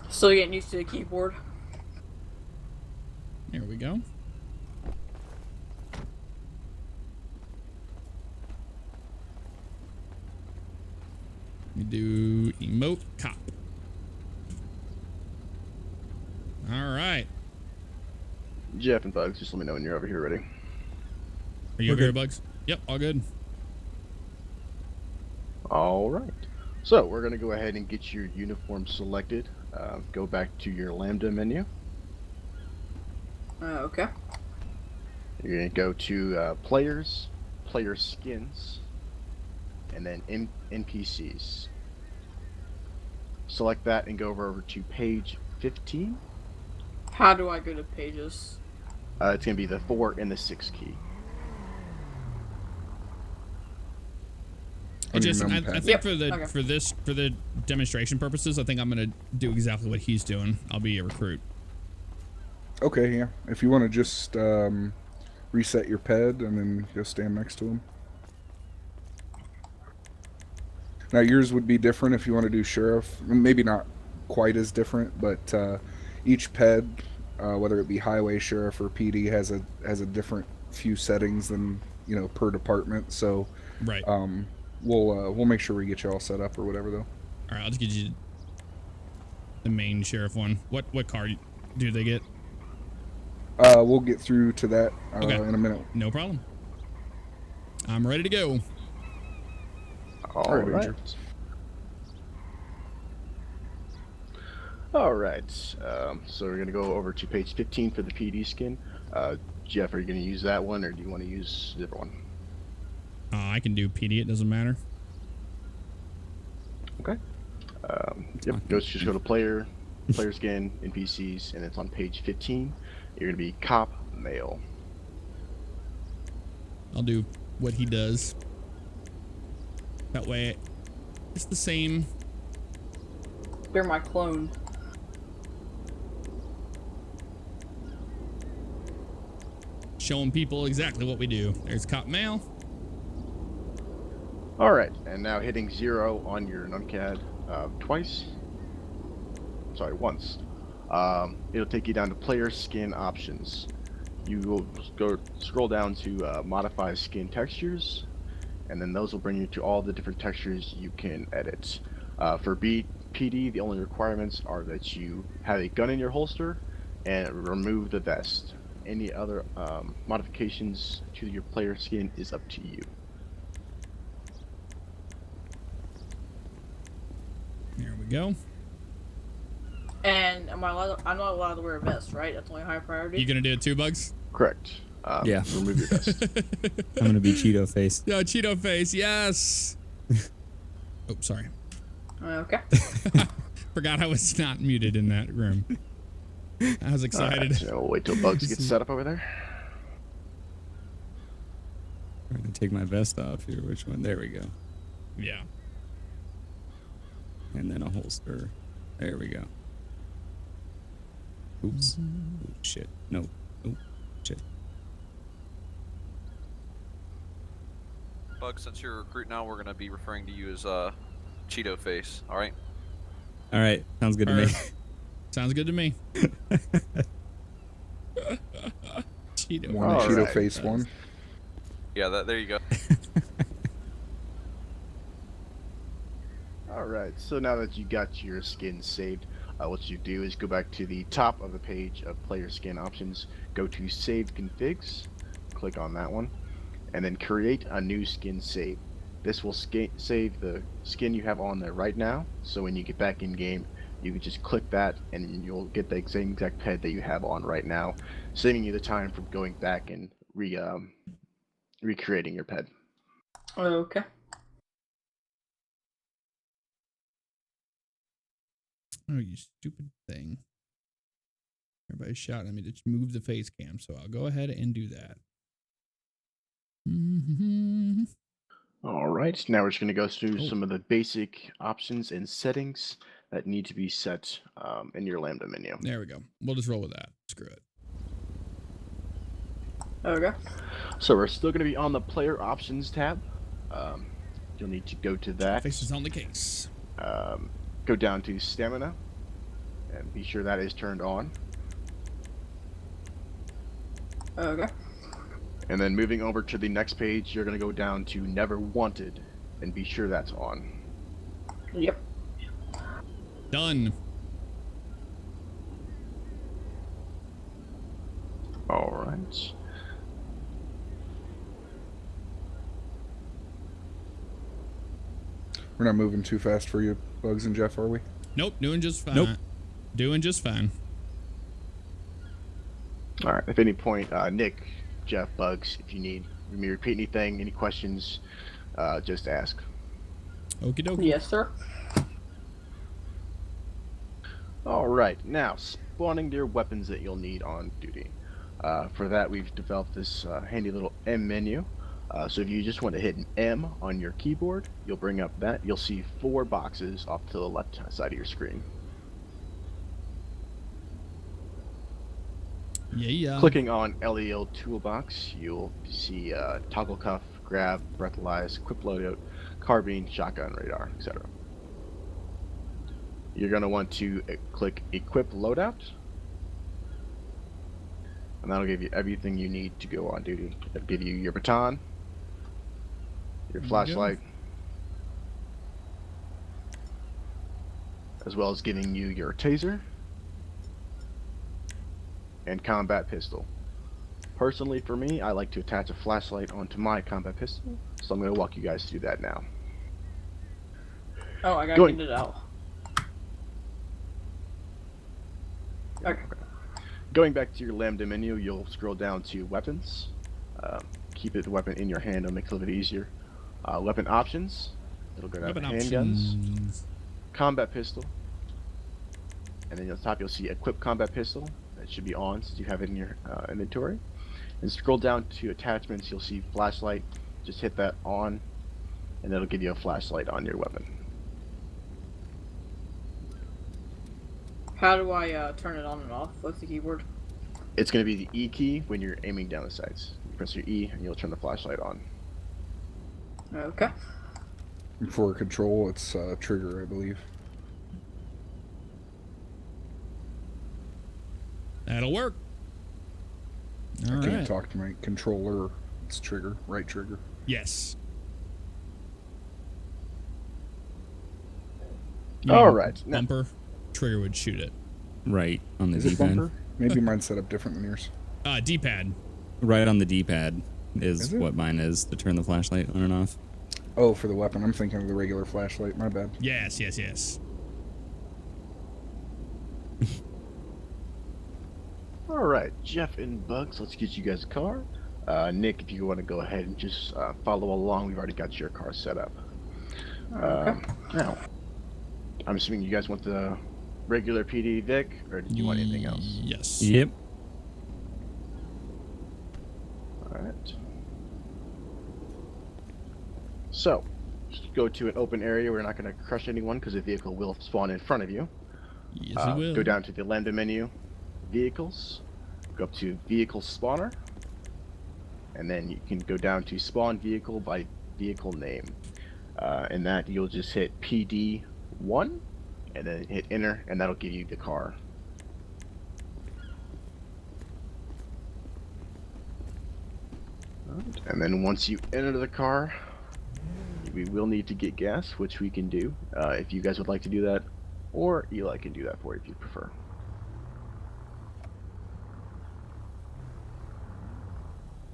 Still getting used to the keyboard. There we go. We do emote cop. All right. Jeff and Bugs, just let me know when you're over here ready. Are you over here, Bugs? Yep, all good. All right. So we're going to go ahead and get your uniform selected. Go back to your Lambda menu. Okay. You're going to go to Players, Player Skins, and then NPCs. Select that and go over to page 15. How do I go to pages? It's going to be the 4 and the 6 key. I think for the demonstration purposes, I think I'm gonna do exactly what he's doing. I'll be a recruit. Okay, yeah. If you want to just reset your ped and then go stand next to him. Now yours would be different if you want to do sheriff. Maybe not quite as different, but each ped, whether it be highway, sheriff, or PD, has a different few settings than per department. So right. We'll make sure we get you all set up or whatever though. All right, I'll just get you the main sheriff one. What car do they get? We'll get through to that in a minute. No problem. I'm ready to go. All right. All right. So we're gonna go over to page 15 for the PD skin. Jeff, are you gonna use that one, or do you want to use a different one? I can do PD. It doesn't matter. Okay. Yep. Just go to player skin, NPCs, and it's on page 15. You're gonna be cop male. I'll do what he does. That way, it's the same. They're my clone. Showing people exactly what we do. There's cop male. All right, and now hitting 0 on your numpad twice. Sorry, once. It'll take you down to player skin options. You will scroll down to modify skin textures, and then those will bring you to all the different textures you can edit. For PD, the only requirements are that you have a gun in your holster and remove the vest. Any other modifications to your player skin is up to you. There we go. And I'm not allowed to wear a vest, right? That's only high priority. You gonna do it too, Bugs? Correct. Yeah. Remove your vest. I'm gonna be Cheeto face. Yeah, Cheeto face. Yes. Oh, sorry. Okay. Forgot I was not muted in that room. I was excited. Right, so we'll wait till Bugs gets set up over there. I'm gonna take my vest off here. Which one? There we go. Yeah. And then a holster. There we go. Oops. Oh, shit. No. Oh, shit. Bug, since you're a recruit now, we're going to be referring to you as Cheeto Face, alright? Alright, sounds good to me. Sounds good to me. Cheeto. Cheeto face one. Yeah, there you go. Alright, so now that you got your skin saved, what you do is go back to the top of the page of player skin options, go to Saved Configs, click on that one, and then create a new skin save. This will save the skin you have on there right now, so when you get back in game, you can just click that and you'll get the same exact ped that you have on right now, saving you the time from going back and recreating your ped. Okay. Oh, you stupid thing. Everybody's shouting at me to move the face cam, so I'll go ahead and do that. Mm-hmm. All right, now we're just going to go through some of the basic options and settings that need to be set in your Lambda menu. There we go. We'll just roll with that. Screw it. Okay. So we're still going to be on the player options tab. You'll need to go to that. Face is on the case. Go down to stamina and be sure that is turned on. Okay. And then moving over to the next page, you're going to go down to never wanted and be sure that's on. Yep. Done. All right. We're not moving too fast for you, Bugs and Jeff, are we? Nope, doing just fine. Nope. Doing just fine. All right. If at any point, Nick, Jeff, Bugs, if you need me to repeat anything, any questions, just ask. Okie dokie. Yes, sir. All right. Now, spawning your weapons that you'll need on duty. For that, we've developed this handy little M menu. So if you just want to hit an M on your keyboard, you'll bring up that. You'll see 4 boxes off to the left side of your screen. Yeah. Clicking on LEL toolbox, you'll see toggle cuff, grab, breathalyze, equip loadout, carbine, shotgun, radar, etc. You're going to want to click equip loadout, and that'll give you everything you need to go on duty. It'll give you your baton, your flashlight, as well as giving you your taser and combat pistol. Personally, for me, I like to attach a flashlight onto my combat pistol, so I'm going to walk you guys through that now. Oh, I gotta get it out. Okay. Going back to your Lambda menu, you'll scroll down to Weapons. Keep the weapon in your hand, it'll make it a little bit easier. Weapon Options, it'll go down to Handguns, Combat Pistol, and then on top you'll see Equip Combat Pistol. That should be on since you have it in your inventory. And scroll down to Attachments, you'll see Flashlight. Just hit that on, and that'll give you a flashlight on your weapon. How do I turn it on and off with the keyboard? It's going to be the E key when you're aiming down the sights. You press your E and you'll turn the flashlight on. Okay. For control, it's trigger, I believe. That'll work. I can't talk to my controller. It's trigger, right trigger. Yes. All right. Bumper, trigger would shoot it. Right on the Is it D-pad. bumper? Maybe mine's set up different than yours. D-pad. Right on the D-pad is what mine is to turn the flashlight on and off. Oh, for the weapon. I'm thinking of the regular flashlight. My bad. Yes, yes, yes. All right, Jeff and Bugs, let's get you guys a car. Nick, if you want to go ahead and just follow along, we've already got your car set up. Now, I'm assuming you guys want the regular PD Vic, or did you want anything else? Yes. Yep. All right. So, just go to an open area. We're not going to crush anyone because the vehicle will spawn in front of you. Yes, it will. Go down to the Lambda menu, Vehicles, go up to Vehicle Spawner, and then you can go down to Spawn Vehicle by Vehicle Name. And that you'll just hit PD1, and then hit Enter, and that'll give you the car. Right. And then once you enter the car, we will need to get gas, which we can do if you guys would like to do that, or Eli can do that for you if you prefer.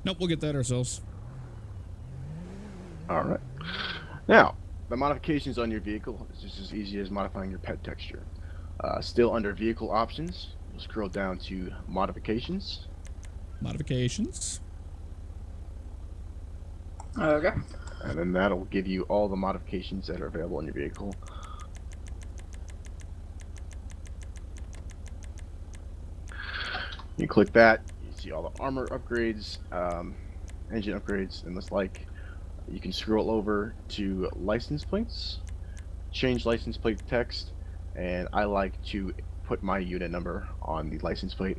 Nope, we'll get that ourselves. All right. Now, the modifications on your vehicle is just as easy as modifying your pet texture. Still under Vehicle Options, you'll scroll down to Modifications. Modifications. Okay. And then that'll give you all the modifications that are available in your vehicle. You click that, you see all the armor upgrades, engine upgrades, and this like. You can scroll over to license plates, change license plate text, and I like to put my unit number on the license plate.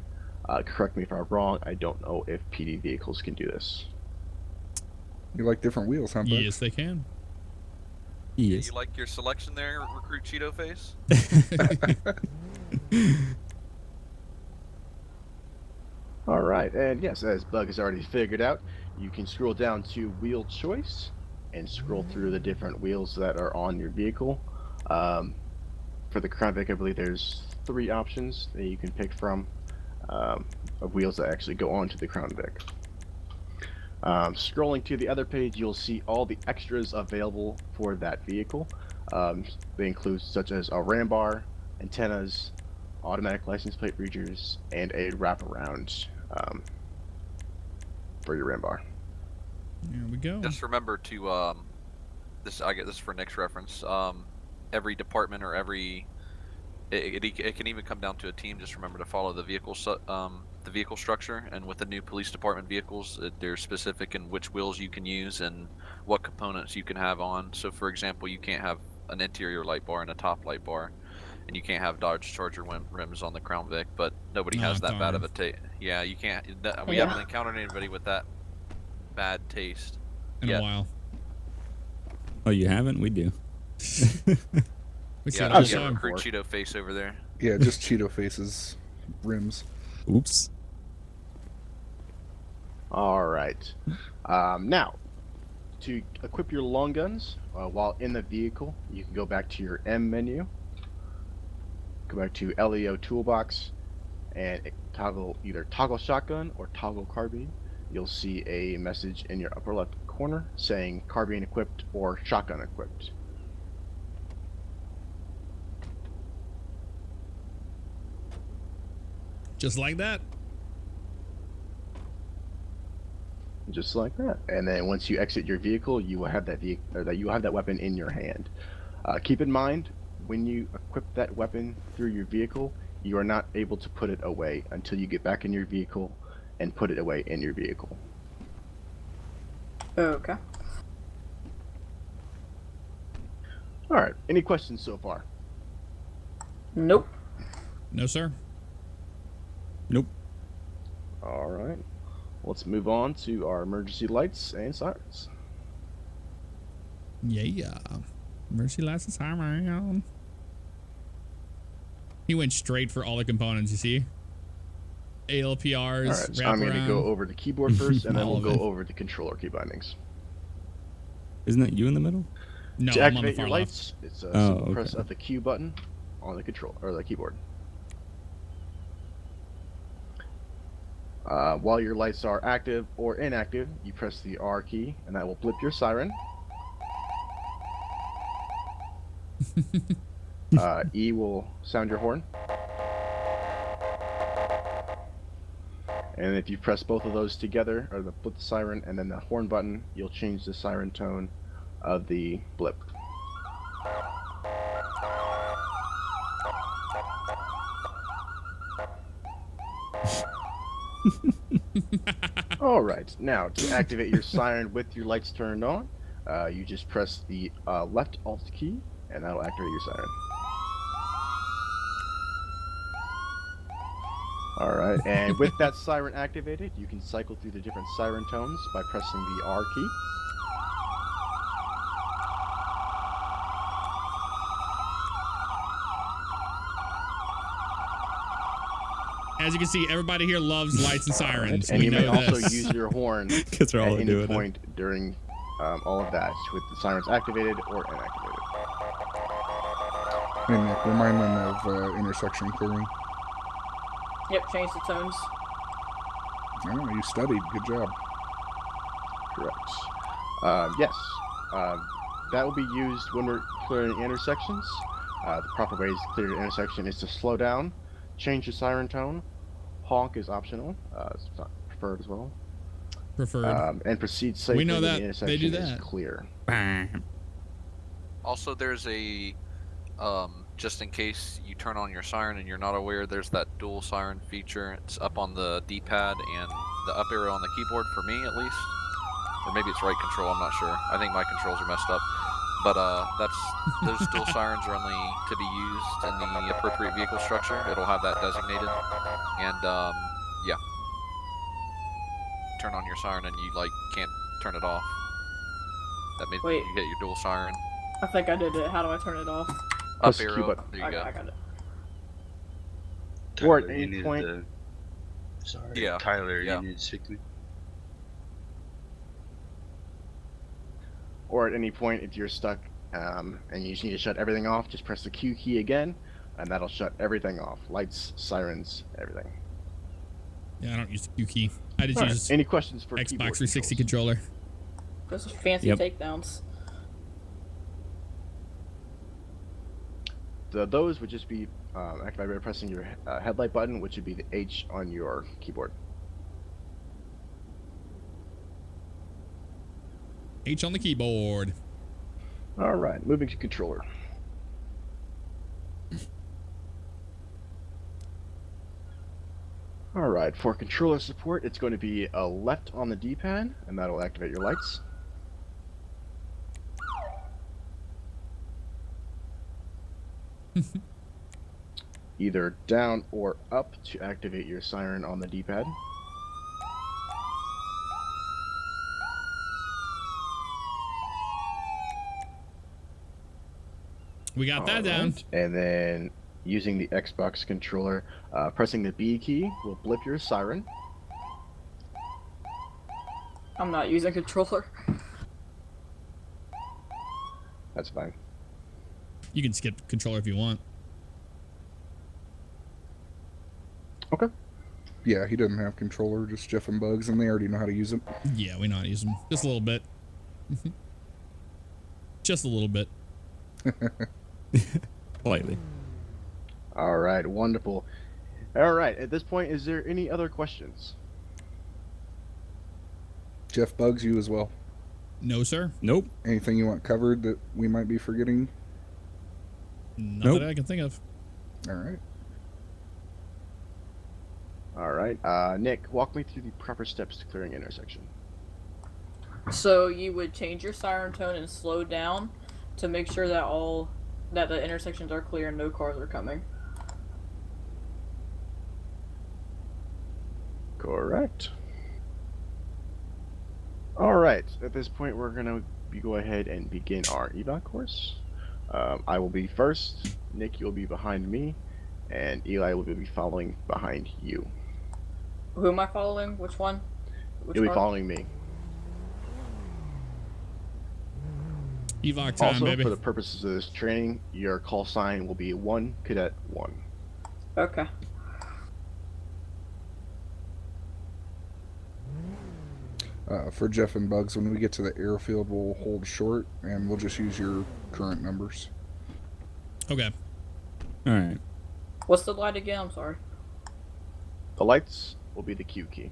Correct me if I'm wrong, I don't know if PD vehicles can do this. You like different wheels, huh, bud? Yes, they can. Yes. You like your selection there, Recruit Cheeto Face? All right, and yes, as Bug has already figured out, you can scroll down to Wheel Choice and scroll through the different wheels that are on your vehicle. For the Crown Vic, I believe there's 3 options that you can pick from of wheels that actually go onto the Crown Vic. Scrolling to the other page, you'll see all the extras available for that vehicle. They include such as a ram bar, antennas, automatic license plate readers, and a wraparound for your ram bar. There we go. Just remember to I get this for Nick's reference. Every department or every it can even come down to a team. Just remember to follow the vehicle structure, and with the new police department vehicles, they're specific in which wheels you can use and what components you can have on. So, for example, you can't have an interior light bar and a top light bar, and you can't have Dodge Charger rims on the Crown Vic. But nobody has that bad of a taste. Yeah, you can't. We haven't encountered anybody with that bad taste in a while. Oh, you haven't? We do. We yeah, Recruit Cheeto Face over there. Yeah, just Cheeto Face's rims. Oops. All right. Now, to equip your long guns while in the vehicle, you can go back to your M menu, go back to LEO Toolbox, and either toggle shotgun or toggle carbine. You'll see a message in your upper left corner saying carbine equipped or shotgun equipped. Just like that. Just like that. And then once you exit your vehicle, you will have that weapon in your hand. Keep in mind, when you equip that weapon through your vehicle, you are not able to put it away until you get back in your vehicle and put it away in your vehicle. Okay. All right. Any questions so far? Nope. No, sir. Nope. All right. Let's move on to our emergency lights and sirens. Yeah. Emergency lights and siren. He went straight for all the components, you see? ALPRs, All right, so wraparound. I'm going to go over the keyboard first, and then All we'll of go it. over the controller key bindings. Isn't that you in the middle? No, To I'm on the activate far your left. lights, it's a Oh, simple okay. press of the Q button on the control or the keyboard. While your lights are active or inactive, you press the R key, and that will blip your siren. E will sound your horn. And if you press both of those together, or the blip the siren and then the horn button, you'll change the siren tone of the blip. All right, now to activate your siren with your lights turned on, you just press the left Alt key, and that'll activate your siren. All right, and with that siren activated, you can cycle through the different siren tones by pressing the R key. As you can see, everybody here loves lights and sirens. And we you know may also this. use your horn they're all at any doing it. point during all of that, with the sirens activated or inactivated. Hey Nick, remind them of intersection clearing. Yep, change the tones. Oh, you studied. Good job. Correct. Yes. That will be used when we're clearing intersections. The proper way to clear an intersection is to slow down, change your siren tone. Honk is optional. It's not preferred as well. Preferred. And proceed safely We know when that. the intersection They do is that. clear. Also, there's a just in case you turn on your siren and you're not aware, there's that dual siren feature. It's up on the D-pad and the up arrow on the keyboard, for me at least, or maybe it's right control. I'm not sure. I think my controls are messed up. But those dual sirens are only to be used in the appropriate vehicle structure. It'll have that designated, and yeah. Turn on your siren and you can't turn it off. That means Wait. you get your dual siren. I think I did it. How do I turn it off? Up Q arrow. button. There you go. I got it. Or at Tyler, any you need point. to- Sorry. Yeah. Tyler, Yeah. you need to speak to me. Or at any point, if you're stuck and you just need to shut everything off, just press the Q key again, and that'll shut everything off. Lights, sirens, everything. Yeah, I don't use the Q key. I just All right, use any questions for Xbox keyboard 360 controls? controller. Those are fancy Yep. takedowns. Those would just be activated by pressing your headlight button, which would be the H on your keyboard. H on the keyboard. All right, moving to controller. All right, for controller support, it's going to be a left on the D-pad, and that'll activate your lights. Either down or up to activate your siren on the D-pad. We got that down. Alright, and then using the Xbox controller, pressing the B key will blip your siren. I'm not using controller. That's fine. You can skip controller if you want. Okay. Yeah, he doesn't have controller, just Jeff and Bugs, and they already know how to use it. Yeah, we know how to use them. Just a little bit. Just a little bit. Politely. All right, wonderful. All right. At this point, is there any other questions? Jeff Bugs, you as well. No, sir. Nope. Anything you want covered that we might be forgetting? Not that I can think of. All right. All right. Nick, walk me through the proper steps to clearing intersection. So you would change your siren tone and slow down to make sure that the intersections are clear and no cars are coming. Correct. All right. At this point, we're gonna go ahead and begin our evac course. I will be first. Nick, you'll be behind me, and Eli will be following behind you. Who am I following? Which one? You'll be following me. Evoc time, also, baby. For the purposes of this training, your call sign will be 1 Cadet 1. Okay. For Jeff and Bugs, when we get to the airfield, we'll hold short, and we'll just use your current numbers. Okay. All right. What's the light again? I'm sorry. The lights will be the Q key.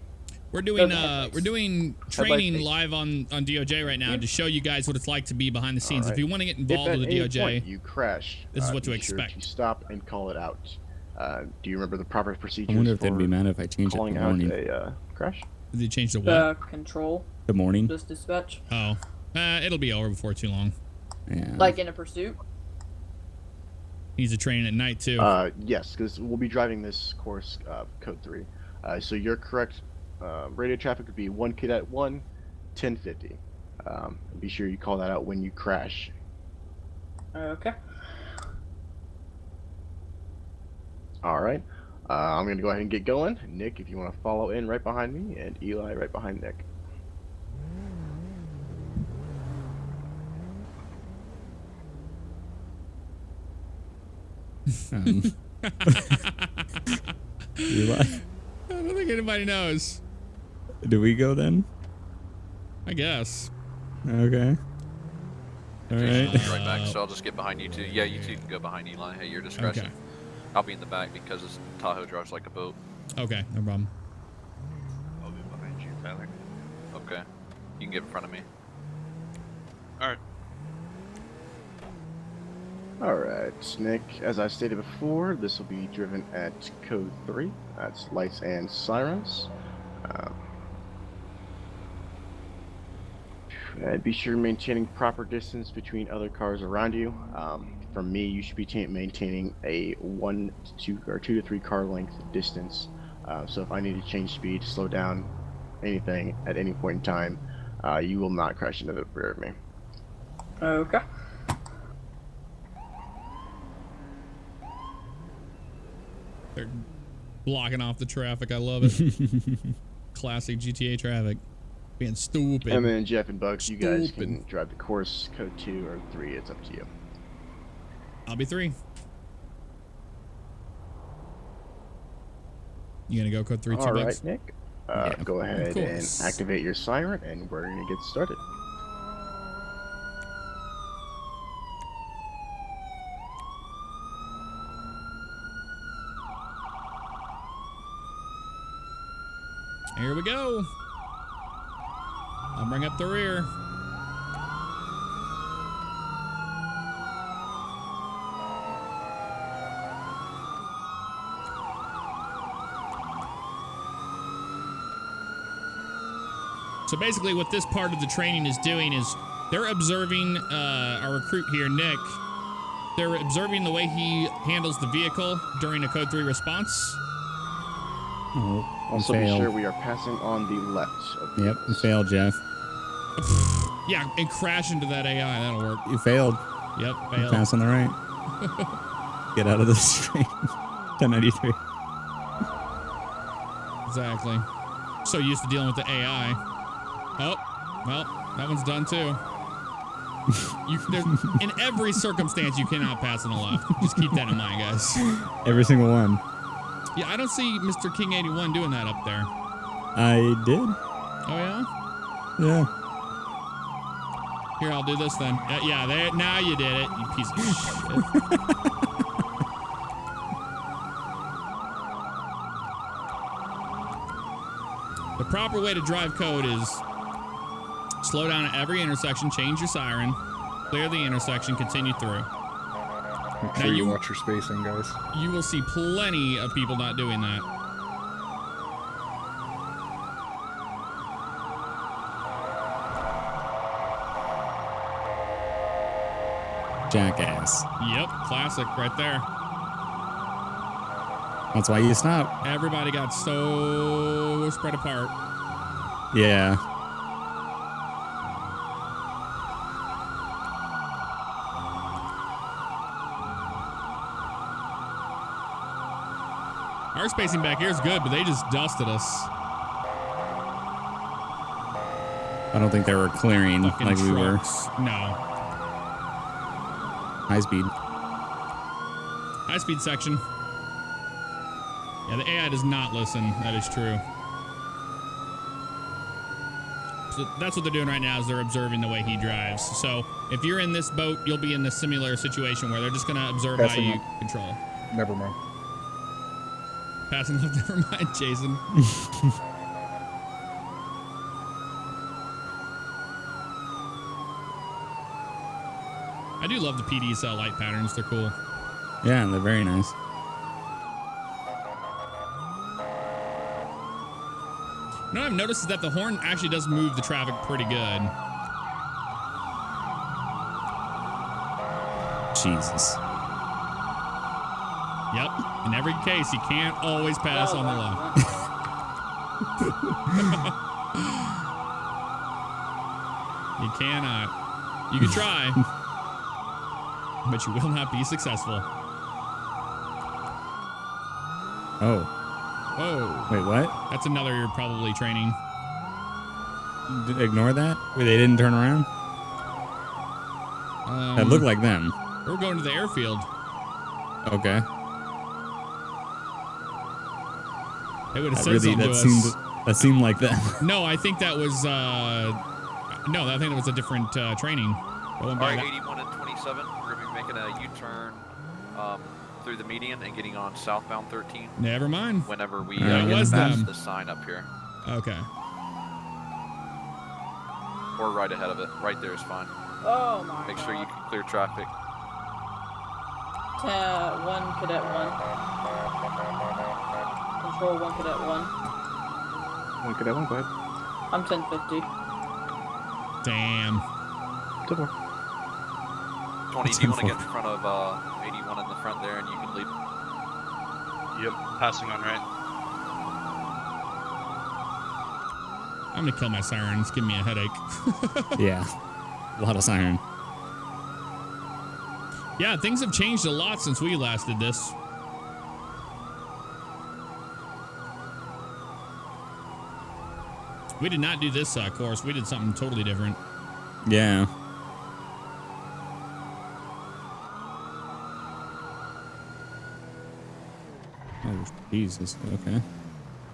We're doing Headlights training 8. live on DOJ right now to show you guys what it's like to be behind the scenes. All If you right. want to get involved with the If at any DOJ, point you crash, this is what to be sure expect. to stop and call it out. Do you remember the proper procedures? I wonder if they'd for be mad if I changed it calling to out morning. a crash? Did they change the what? Control. The morning. Just dispatch. Oh, it'll be over before too long. Yeah. Like in a pursuit. Needs to train at night too. Yes, because we'll be driving this course, code 3. So your correct radio traffic would be 1 Cadet 1, 1050. Be sure you call that out when you crash. Okay. All right. I'm going to go ahead and get going. Nick, if you want to follow in right behind me, and Eli right behind Nick. Eli. I don't think anybody knows. Do we go then? I guess. Okay. All right. Right back, so I'll just get behind you two. Yeah, you two can go behind Eli at your discretion. Okay. I'll be in the back because this Tahoe drives like a boat. Okay, no problem. I'll be behind you, Tyler. Okay. You can get in front of me. Alright. Alright, Nick, as I stated before, this will be driven at code 3. That's lights and sirens. Be sure maintaining proper distance between other cars around you. From me, you should be maintaining a 1 to 2 or 2 to 3 car length distance. So if I need to change speed, slow down, anything at any point in time, you will not crash into the rear of me. Okay. They're blocking off the traffic. I love it. Classic GTA traffic. Being stupid. And then Jeff and Bugs, you guys can drive the course, code 2 or 3. It's up to you. I'll be 3. You gonna go code 3 too, All right, Bugs? Nick. Yeah, go ahead of and course. activate your siren, and we're gonna get started. Here we go. I'll bring up the rear. So basically what this part of the training is doing is they're observing our recruit here, Nick. They're observing the way he handles the vehicle during a code 3 response. Oh, Also, you be failed. sure we are passing on the left of the Yep, you failed, Jeff. Yeah, and crash into that AI. That'll work. You failed. Yep, You failed. pass on the right. Get out of the street. 1093. Exactly. So used to dealing with the AI. Oh, well, that one's done too. In every circumstance, you cannot pass on the left. Just keep that in mind, guys. Every single one. Yeah, I don't see Mr. King 81 doing that up there. I did. Oh, yeah? Yeah. Here, I'll do this then. Yeah, there. Now you did it, you piece of shit. The proper way to drive code is slow down at every intersection, change your siren, clear the intersection, continue through. Make sure you watch your spacing, guys. You will see plenty of people not doing that. Jackass. Yep, classic right there. That's why you stop. Everybody got so spread apart. Yeah. Our spacing back here is good, but they just dusted us. I don't think they were clearing Fucking like we were. trucks. No. High speed. High speed section. Yeah, the AI does not listen. That is true. So that's what they're doing right now is they're observing the way he drives. So if you're in this boat, you'll be in this similar situation where they're just going to observe Passing how you up. control. Never mind. Passing left, never mind, Jason. I do love the PD cell light patterns. They're cool. Yeah, they're very nice. You know what I've noticed is that the horn actually does move the traffic pretty good. Jesus. Yep. In every case, you can't always pass on the left. You cannot. You can try, but you will not be successful. Oh. Whoa. Wait, what? That's another you're probably training. Ignore that? Wait, they didn't turn around? That looked like them. We're going to the airfield. Okay. They would have That said really, something that to seemed, us. that seemed like them. No, I think that was, no, I think that was a different training. All right, 81 and 27. We're going to be making a U-turn through the median and getting on southbound 13. Never mind. Whenever we That get was past them. the sign up here. Okay. Or right ahead of it. Right there is fine. Oh my Make sure you can clear traffic. 1 Cadet 1. Control 1 Cadet 1. 1 Cadet 1, go ahead. I'm 1050. Damn. 10-4. 20, do you want to get in front of 81 in the front there and you can lead? Yep, passing on right. I'm going to kill my siren. It's giving me a headache. Yeah. A lot of siren. Yeah, things have changed a lot since we last did this. We did not do this course. We did something totally different. Yeah. Oh, Jesus. Okay.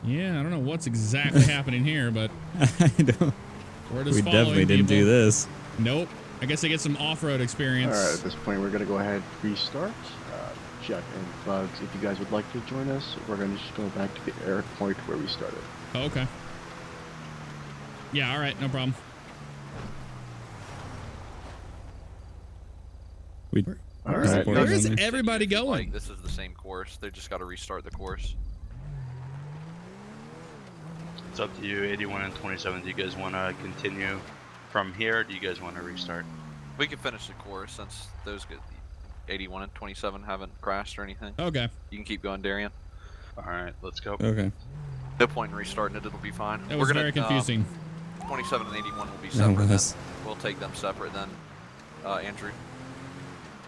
Yeah, I don't know what's exactly happening here, but I don't. we're just We following definitely didn't people. do this. Nope. I guess I get some off-road experience. Alright, at this point we're going to go ahead and restart. Jeff and Bugs, if you guys would like to join us, we're going to just go back to the airport where we started. Oh, okay. Yeah, all right, no problem. Alright. Where is everybody going? Like, this is the same course. They just got to restart the course. It's up to you, 81 and 27. Do you guys want to continue from here, or do you guys want to restart? We can finish the course since those good 81 and 27 haven't crashed or anything. Okay. You can keep going, Darian. Alright, let's go. Okay. No point in restarting it. It'll be fine. That was very confusing. 27 and 81 will be That separate. was. Then. We'll take them separate then, Andrew.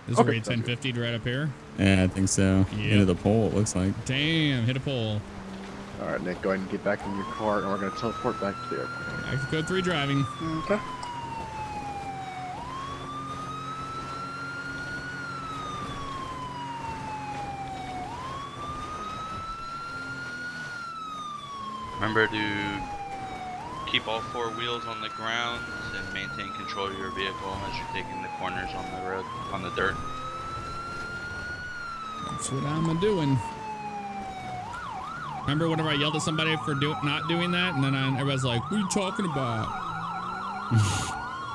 This is rate 1050 right up here. Yeah, I think so. Yep. Into the pole, it looks like. Damn, hit a pole. Alright, Nick, go ahead and get back in your car, and we're going to teleport back to the airport. Active code 3 driving. Okay. Remember to keep all 4 wheels on the ground and maintain control of your vehicle as you're taking the corners on the road, on the dirt. That's what I'm doing. Remember whenever I yelled at somebody for not doing that, and then everybody's like, "What are you talking about?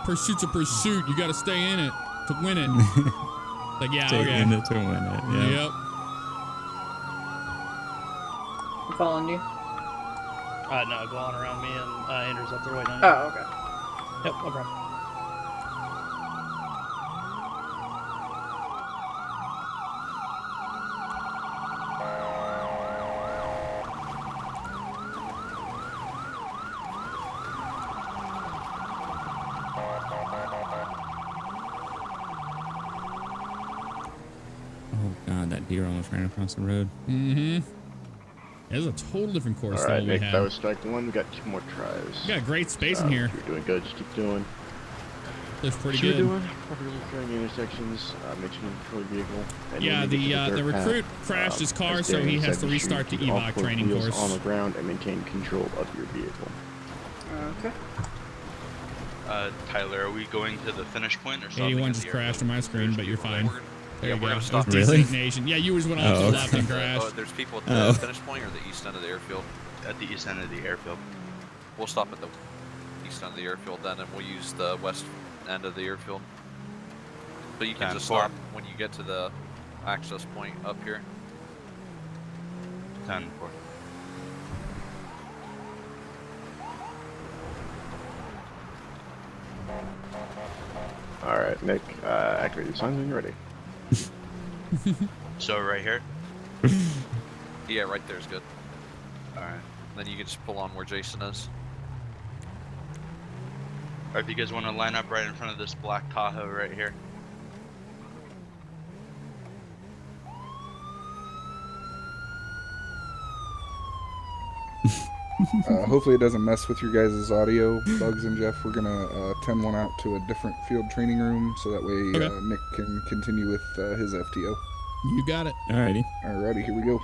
Pursuit's a pursuit. You got to stay in it to win it." Like, yeah, Stay okay. in it to win it. Yeah. Yep. I'm following you. No, go on around me and Andrew's up there waiting on you. Oh, okay. Yep, no problem. Oh god, that deer almost ran across the road. Mm-hmm. It's a total different course All than right, what we Nick, had. that was strike one. We got 2 more tries. We got great space in here. You're doing good. Just keep doing. Looks pretty What you're good. doing, properly clearing intersections, mentioning control vehicle. And Yeah, then you get to the dirt recruit path. crashed his car, As so he Darian has said, to be sure restart the keep all Evoc 4 training wheels course. on the ground and maintain control of your vehicle. Okay. Tyler, are we going to the finish point or something? 81 just crashed on my screen, but you're fine. There Yeah, you we're go. gonna stop. It was designation. Yeah, you just went off to the left and Oh, crashed. there's people at the finish point or the east end of the airfield? At the east end of the airfield. We'll stop at the east end of the airfield then, and we'll use the west end of the airfield. So you can just 10-4. stop when you get to the access point up here. 10-4. All right, Nick, activate your signs when you're ready. So right here? Yeah, right there is good. Alright. Then you can just pull on where Jason is. Or if you guys want to line up right in front of this black Tahoe right here. Hopefully it doesn't mess with your guys' audio, Bugs and Jeff. We're gonna 10-1 out to a different field training room so that way Nick can continue with his FTO. You got it. Alrighty. Alrighty, here we go.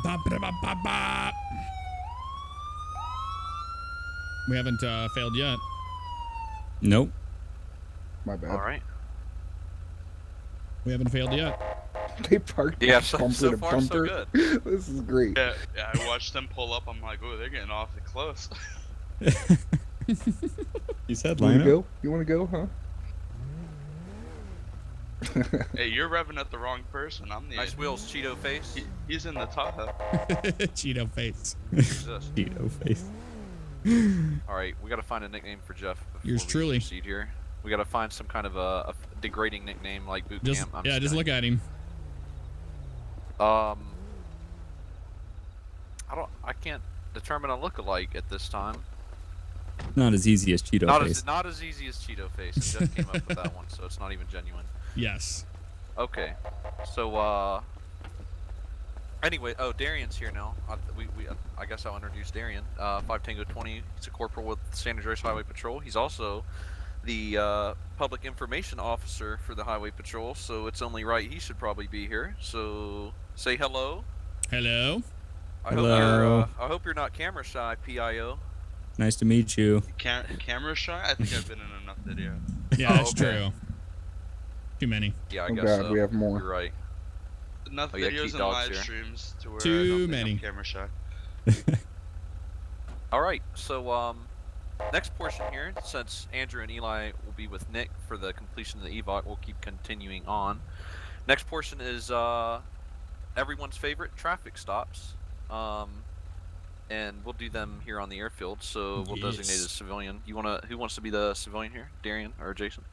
Ba-ba-da-ba-ba-ba. We haven't failed yet. Nope. My bad. All right. We haven't failed yet. They parked Yeah, bumper so to far, bumper. so This is great. Yeah, I watched them pull up. I'm like, oh, they're getting awfully close. You said You wanna line up? go? You wanna go, huh? Hey, you're revving at the wrong person. I'm the Nice wheels, Cheeto face. He's in the Tahoe. Cheeto face. Who's this? Cheeto face. All right, we got to find a nickname for Jeff before Yours we truly. proceed here. We got to find some kind of a degrading nickname like boot Just camp. I'm yeah, just kidding. look at him. I can't determine a look-alike at this time. Not as easy as Cheeto face. Not as easy as Cheeto face. Jeff came up with that one, so it's not even genuine. Yes. Okay, so anyway, oh, Darian's here now. I guess I'll introduce Darian. 5 Tango 20. He's a corporal with San Andreas Highway Patrol. He's also the public information officer for the Highway Patrol, so it's only right he should probably be here. So say hello. Hello. Hello. I hope you're not camera shy, PIO. Nice to meet you. Camera shy? I think I've been in enough video. Yeah, that's true. Too many. Yeah, I Oh guess God, so. we have more. You're right. Enough Oh, yeah, videos keep and dogs live here. streams to where I Too don't think many. I'm camera shy. All right, so next portion here, since Andrew and Eli will be with Nick for the completion of the Evoc, we'll keep continuing on. Next portion is everyone's favorite traffic stops, and we'll do them here on the airfield. So we'll designate a civilian. Who wants to be the civilian here, Darian or Jason?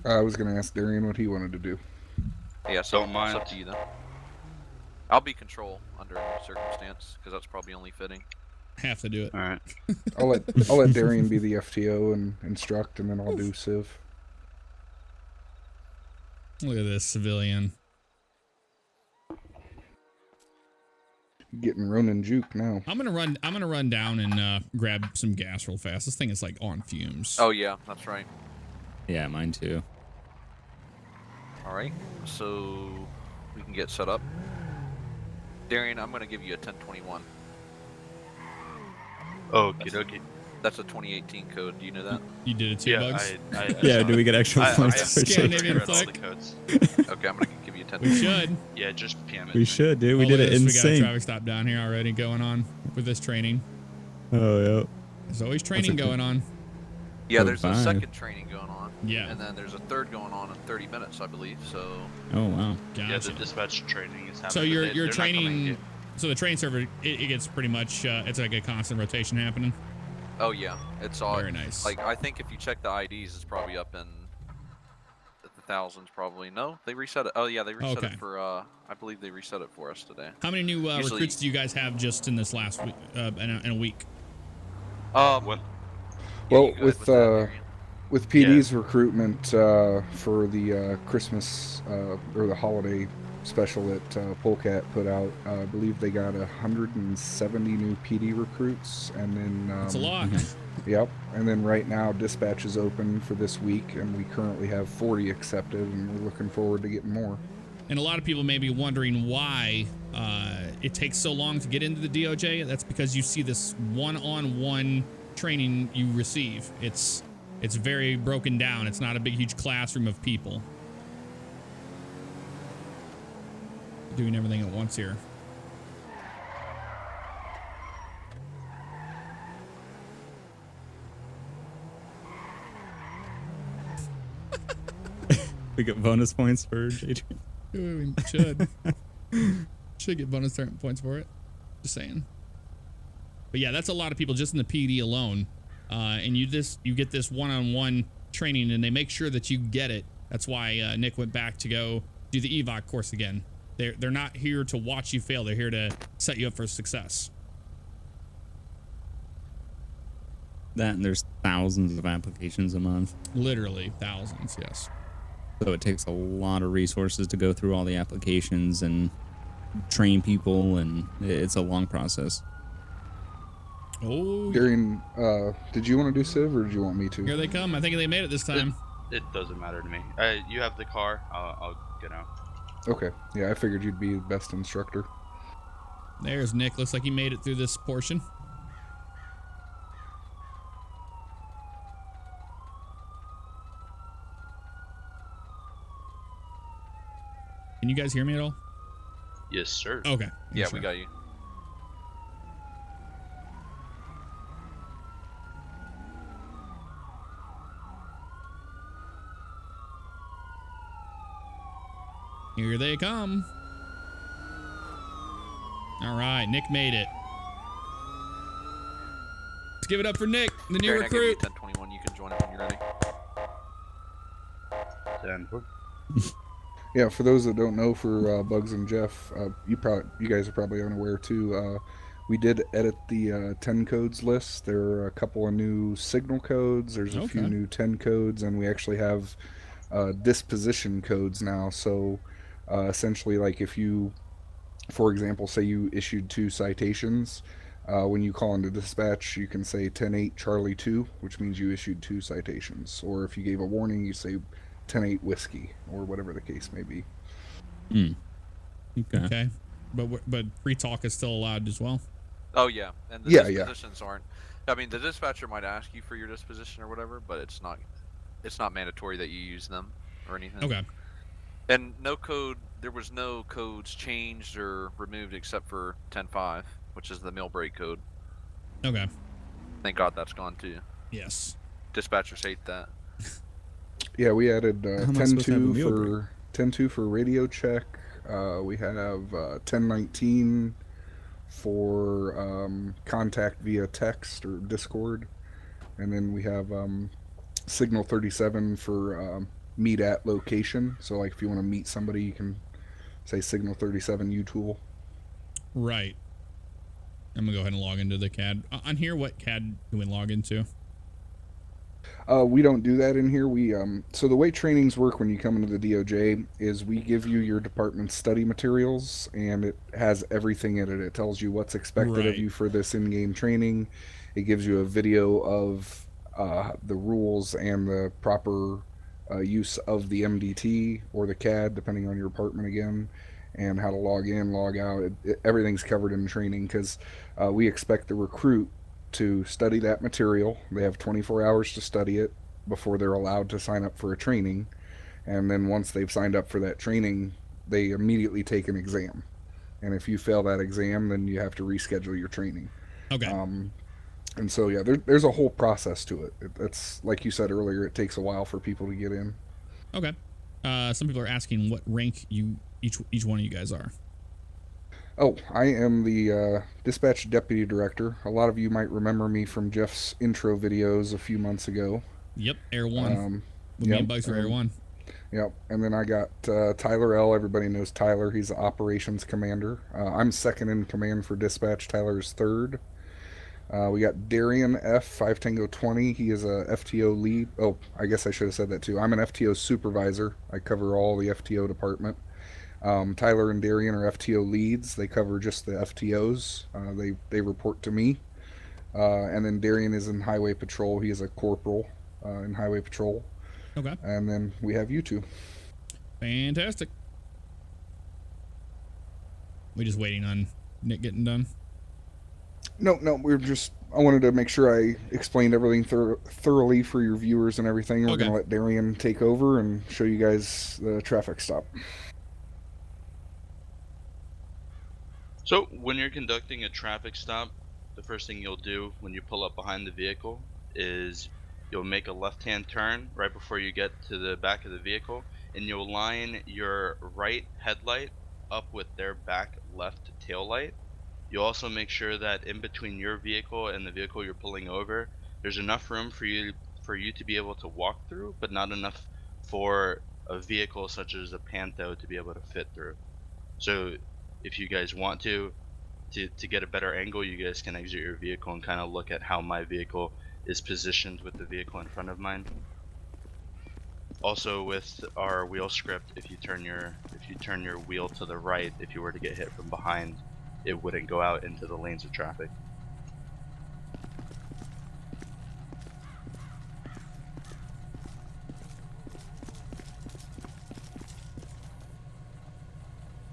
I was gonna ask Darian what he wanted to do. Yeah, so Don't mind. it's up to you then. I'll be control under any circumstance because that's probably only fitting. Have to do it. All right. I'll let Darian be the FTO and instruct, and then I'll do civ. Look at this civilian. Getting Ronin juke now. I'm gonna run down and grab some gas real fast. This thing is like on fumes. Oh yeah, that's right. Yeah, mine too. All right, so we can get set up. Darian, I'm going to give you a 1021. Okie dokie. That's a 2018 code. Do you know that? You did it too, Yeah, Bugs? Yeah, do we get extra points? I read all the codes. Okay, I'm going to give you you a 10. We should. Yeah, just PM it. We should, dude. We Oh, did look it at this, insane. We got a traffic stop down here already going on with this training. Oh, yeah. There's always training going on. Yeah, Code there's 5. a second training going on. Yeah. And then there's a third going on in 30 minutes, I believe. So. Oh, wow. Yeah, Gotcha. the dispatch training is happening. So but your they're not coming training, yet. so the training server, it gets pretty much, it's like a constant rotation happening. Oh yeah, it's all very nice. Like I think if you check the IDs, it's probably up in the thousands. Probably no, they reset it. Oh yeah, they reset it for. I believe they reset it for us today. How many new Usually- recruits do you guys have just in this last week, in a week? What? Well, with PD's recruitment for the Christmas or the holiday special that Polecat put out, I believe they got 170 new PD recruits, and then That's a lot. Yep, and then right now dispatch is open for this week, and we currently have 40 accepted, and we're looking forward to getting more. And a lot of people may be wondering why it takes so long to get into the DOJ. That's because you see this one-on-one training you receive. It's very broken down. It's not a big, huge classroom of people doing everything at once here. We get bonus points for JJ. We should. Should get bonus points for it. Just saying. But yeah, that's a lot of people just in the PD alone. And you get this one-on-one training, and they make sure that you get it. That's why Nick went back to go do the Evoc course again. They're not here to watch you fail. They're here to set you up for success. That, and there's thousands of applications a month. Literally thousands, yes. So it takes a lot of resources to go through all the applications and train people, and it's a long process. Oh, Darian, did you want to do Civ, or did you want me to? Here they come. I think they made it this time. It doesn't matter to me. You have the car. I'll get out. Okay. Yeah, I figured you'd be the best instructor. There's Nick. Looks like he made it through this portion. Can you guys hear me at all? Yes, sir. Okay. Yeah, Sure. we got you. Here they come. All right, Nick made it. Let's give it up for Nick, the new Darian, I'll give you recruit. 1021. You can join it when you're ready. 10. Yeah, for those that don't know, for Bugs and Jeff, you guys are probably unaware too. We did edit the 10 codes list. There are a couple of new signal codes. There's a few new 10 codes, and we actually have disposition codes now. So essentially, like if you, for example, say you issued 2 citations, when you call into dispatch, you can say 10-8 Charlie 2, which means you issued 2 citations. Or if you gave a warning, you say 10-8 whiskey, or whatever the case may be. Okay. But free talk is still allowed as well. Oh yeah, and the Yeah, dispositions aren't. I mean, the dispatcher might ask you for your disposition or whatever, but it's not mandatory that you use them or anything. Okay. And no code. There was no codes changed or removed except for 10-5, which is the meal break code. Okay. Thank God that's gone too. Yes. Dispatchers hate that. Yeah, we added How am I supposed to have a 10-2 meal for 10-2 for radio check. We have 10-19 for contact via text or Discord, and then we have signal 37 for meet at location. So like if you want to meet somebody, you can say signal 37 utool. Right. I'm gonna go ahead and log into the CAD. On here, what CAD do we log into? We don't do that in here. We so the way trainings work when you come into the DOJ is we give you your department's study materials, and it has everything in it. It tells you what's expected of you for this in-game training. It gives you a video of the rules and the proper use of the MDT or the CAD, depending on your department again, and how to log in, log out. Everything's covered in training because we expect the recruit to study that material. They have 24 hours to study it before they're allowed to sign up for a training, and then once they've signed up for that training, they immediately take an exam. And if you fail that exam, then you have to reschedule your training. Okay. And so, yeah, there's a whole process to it. It's like you said earlier, it takes a while for people to get in. Okay. Some people are asking what rank each one of you guys are. Oh, I am the dispatch deputy director. A lot of you might remember me from Jeff's intro videos a few months ago. Yep, Air 1. With Yep, me and Bugs for Air 1. Yep, and then I got Tyler L. Everybody knows Tyler. He's the operations commander. I'm second in command for dispatch. Tyler's third. We got Darian F. 5 Tango 20. He is a FTO lead. Oh, I guess I should have said that too. I'm an FTO supervisor. I cover all the FTO department. Tyler and Darian are FTO leads. They cover just the FTOs. They report to me. And then Darian is in Highway Patrol. He is a corporal in Highway Patrol. Okay. And then we have you two. Fantastic. We just waiting on Nick getting done? No, I wanted to make sure I explained everything thoroughly for your viewers and everything. We're going to let Darian take over and show you guys the traffic stop. So, when you're conducting a traffic stop, the first thing you'll do when you pull up behind the vehicle is you'll make a left-hand turn right before you get to the back of the vehicle, and you'll line your right headlight up with their back left tail light. You'll also make sure that in between your vehicle and the vehicle you're pulling over, there's enough room for you to be able to walk through, but not enough for a vehicle such as a Pantho to be able to fit through. So if you guys want to get a better angle, you guys can exit your vehicle and kind of look at how my vehicle is positioned with the vehicle in front of mine. Also, with our wheel script, if you turn your wheel to the right, if you were to get hit from behind, it wouldn't go out into the lanes of traffic.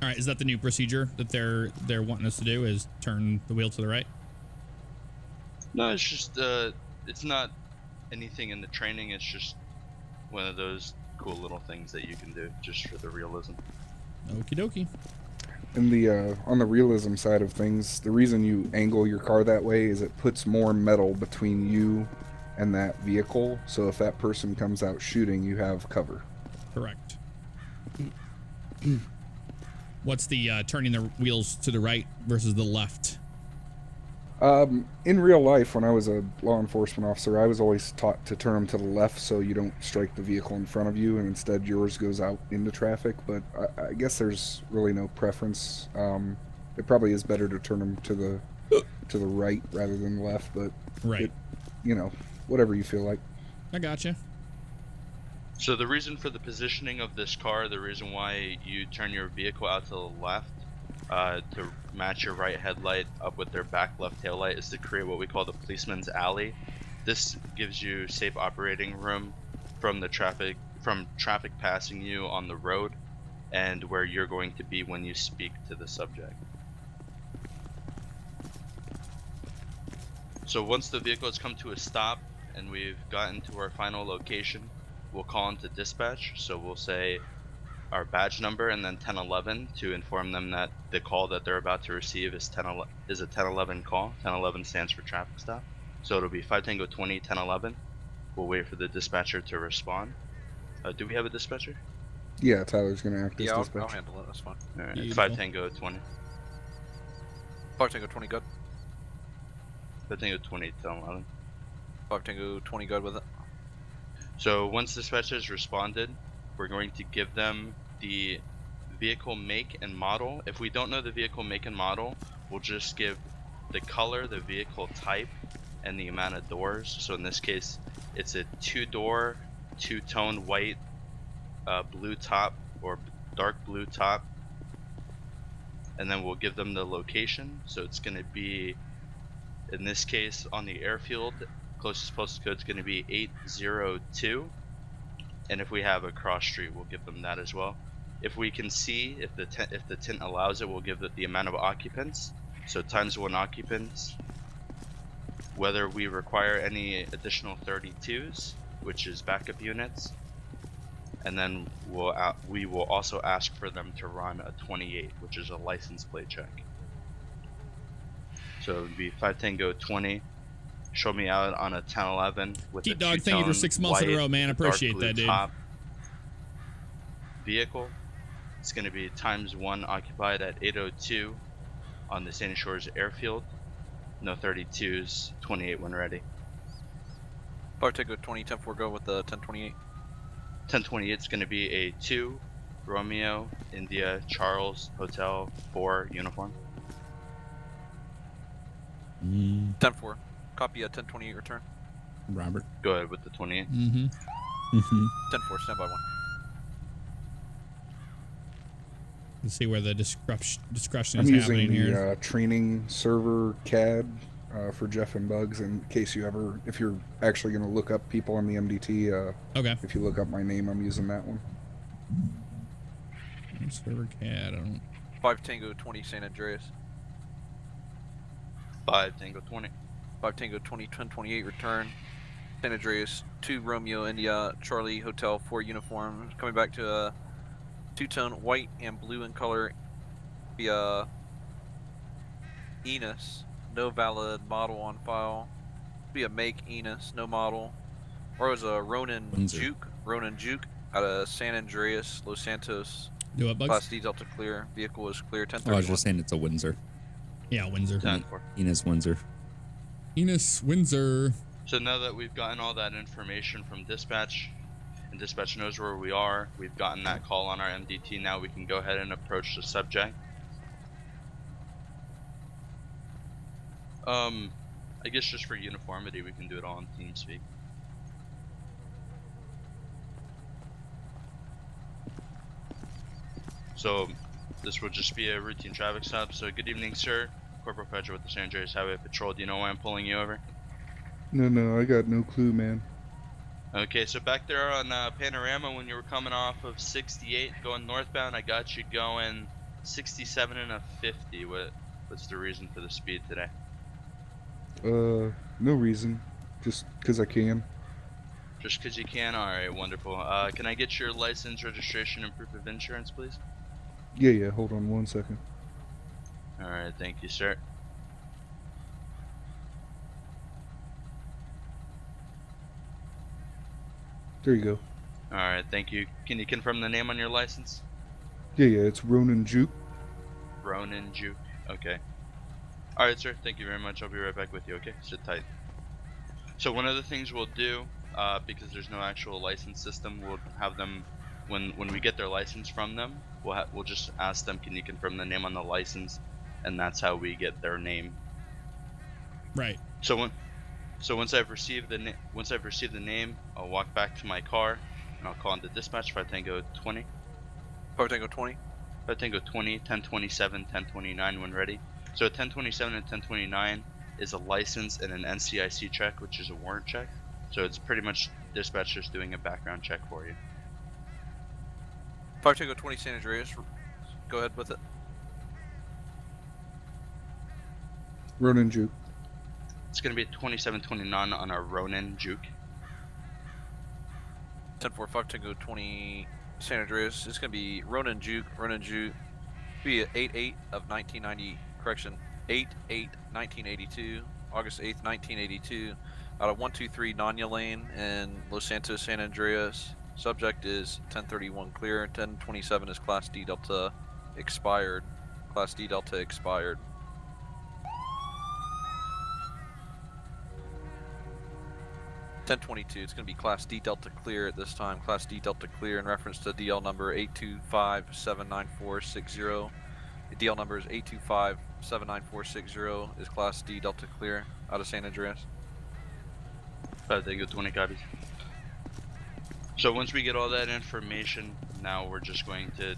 All right, is that the new procedure that they're wanting us to do? Is turn the wheel to the right? No, it's just it's not anything in the training. It's just one of those cool little things that you can do just for the realism. Okie dokie. And the on the realism side of things, the reason you angle your car that way is it puts more metal between you and that vehicle. So if that person comes out shooting, you have cover. Correct. What's the turning the wheels to the right versus the left? In real life, when I was a law enforcement officer, I was always taught to turn them to the left so you don't strike the vehicle in front of you, and instead yours goes out into traffic. But I guess there's really no preference. It probably is better to turn them to the right rather than left, but right, whatever you feel like. I gotcha. So the reason for the positioning of this car, the reason why you turn your vehicle out to the left to match your right headlight up with their back left tail light is to create what we call the policeman's alley. This gives you safe operating room from traffic passing you on the road and where you're going to be when you speak to the subject. So once the vehicle has come to a stop and we've gotten to our final location, we'll call into dispatch. So we'll say our badge number and then 1011 to inform them that the call that they're about to receive is a 1011 call. 1011 stands for traffic stop. So it'll be 5 Tango 20 1011. We'll wait for the dispatcher to respond. Do we have a dispatcher? Yeah, Tyler's gonna act as dispatcher. I'll handle it. That's fine. All right, 5 Tango 20. 5 Tango 20 good. 5 Tango 20 1011. 5 Tango 20 good with it. So once dispatcher has responded, we're going to give them the vehicle make and model. If we don't know the vehicle make and model, we'll just give the color, the vehicle type, and the amount of doors. So in this case, it's a 2-door, 2-tone white, blue top or dark blue top. And then we'll give them the location. So it's going to be, in this case, on the airfield, closest postal code is going to be 802. And if we have a cross street, we'll give them that as well. If we can see, if the tint allows it, we'll give it the amount of occupants. So times 1 occupants. Whether we require any additional 32s, which is backup units. and then we will also ask for them to run a 28, which is a license plate check. So it would be 5 Tango 20. Show me out on a 1011 with Keep a Dog, thank you for two-tone 6 months in a white row, man. I with a dark appreciate blue that, dude. top vehicle. It's going to be ×1 occupied at 802 on the Sandy Shores airfield. No 32s, 28 when ready. Bartego 20, 10-4, go with the 1028. 1028 is going to be a 2 Romeo India Charles Hotel 4 uniform. 10-4, copy a 1028 return. Robert. Go ahead with the 28. 10-4, stand by 1. Let's see where the discretion I'm is using happening the here. training server CAD for Jeff and Bugs in case if you're actually going to look up people on the MDT. Okay. If you look up my name, I'm using that one. Server CAD. I don't. 5 Tango 20, San Andreas. 5 Tango 20. 5 Tango 20, 1028 return. San Andreas 2 Romeo India Charlie Hotel 4 uniform. Coming back to a two-tone white and blue in color via Enos. No valid model on file. Be a make Enos, no model. Or it was a Ronin Juke out of San Andreas, Los Santos. Do what, Bugs? Class D Delta clear. Vehicle is clear. 1031. I was just saying it's a Windsor. Yeah, Windsor. Enos Windsor. Enos Windsor. So now that we've gotten all that information from dispatch, and dispatch knows where we are, we've gotten that call on our MDT, now we can go ahead and approach the subject. I guess just for uniformity, we can do it all in TeamSpeak. So this will just be a routine traffic stop. So good evening, sir. Corporal Pedro with the San Andreas Highway Patrol. Do you know why I'm pulling you over? No, I got no clue, man. Okay, so back there on Panorama, when you were coming off of 68 going northbound, I got you going 67 and a 50. What's the reason for the speed today? No reason. Just because I can. Just because you can? Alright, wonderful. Can I get your license, registration, and proof of insurance, please? Yeah, hold on 1 second. Alright, thank you, sir. There you go. Alright, thank you. Can you confirm the name on your license? Yeah, it's Ronin Juke. Ronin Juke. Okay. Alright, sir. Thank you very much. I'll be right back with you, okay? Sit tight. So one of the things we'll do, because there's no actual license system, we'll have them, when we get their license from them, we'll just ask them, can you confirm the name on the license? And that's how we get their name. Right. So once I've received the name, I'll walk back to my car and I'll call into dispatch. 5 Tango 20. 5 Tango 20. 5 Tango 20, 1027, 1029 when ready. So 1027 and 1029 is a license and an NCIC check, which is a warrant check. So it's pretty much dispatch just doing a background check for you. 5 Tango 20 San Andreas. Go ahead with it. Ronin Juke. It's going to be a 2729 on our Ronin Juke. 10-4, 5 Tango 20 San Andreas. It's going to be Ronin Juke. Be a 8-8 of 1990. Correction. 8-8-1982. August 8th, 1982. Out of 123 Nanya Lane in Los Santos, San Andreas. Subject is 1031 clear. 1027 is Class D Delta expired. Class D Delta expired. $1022. It's going to be Class D Delta clear at this time. Class D Delta clear in reference to DL number 825-79460. The DL number is 825-79460. Is Class D Delta clear out of San Andreas? 5 Tango 20 copies. So once we get all that information, now we're just going to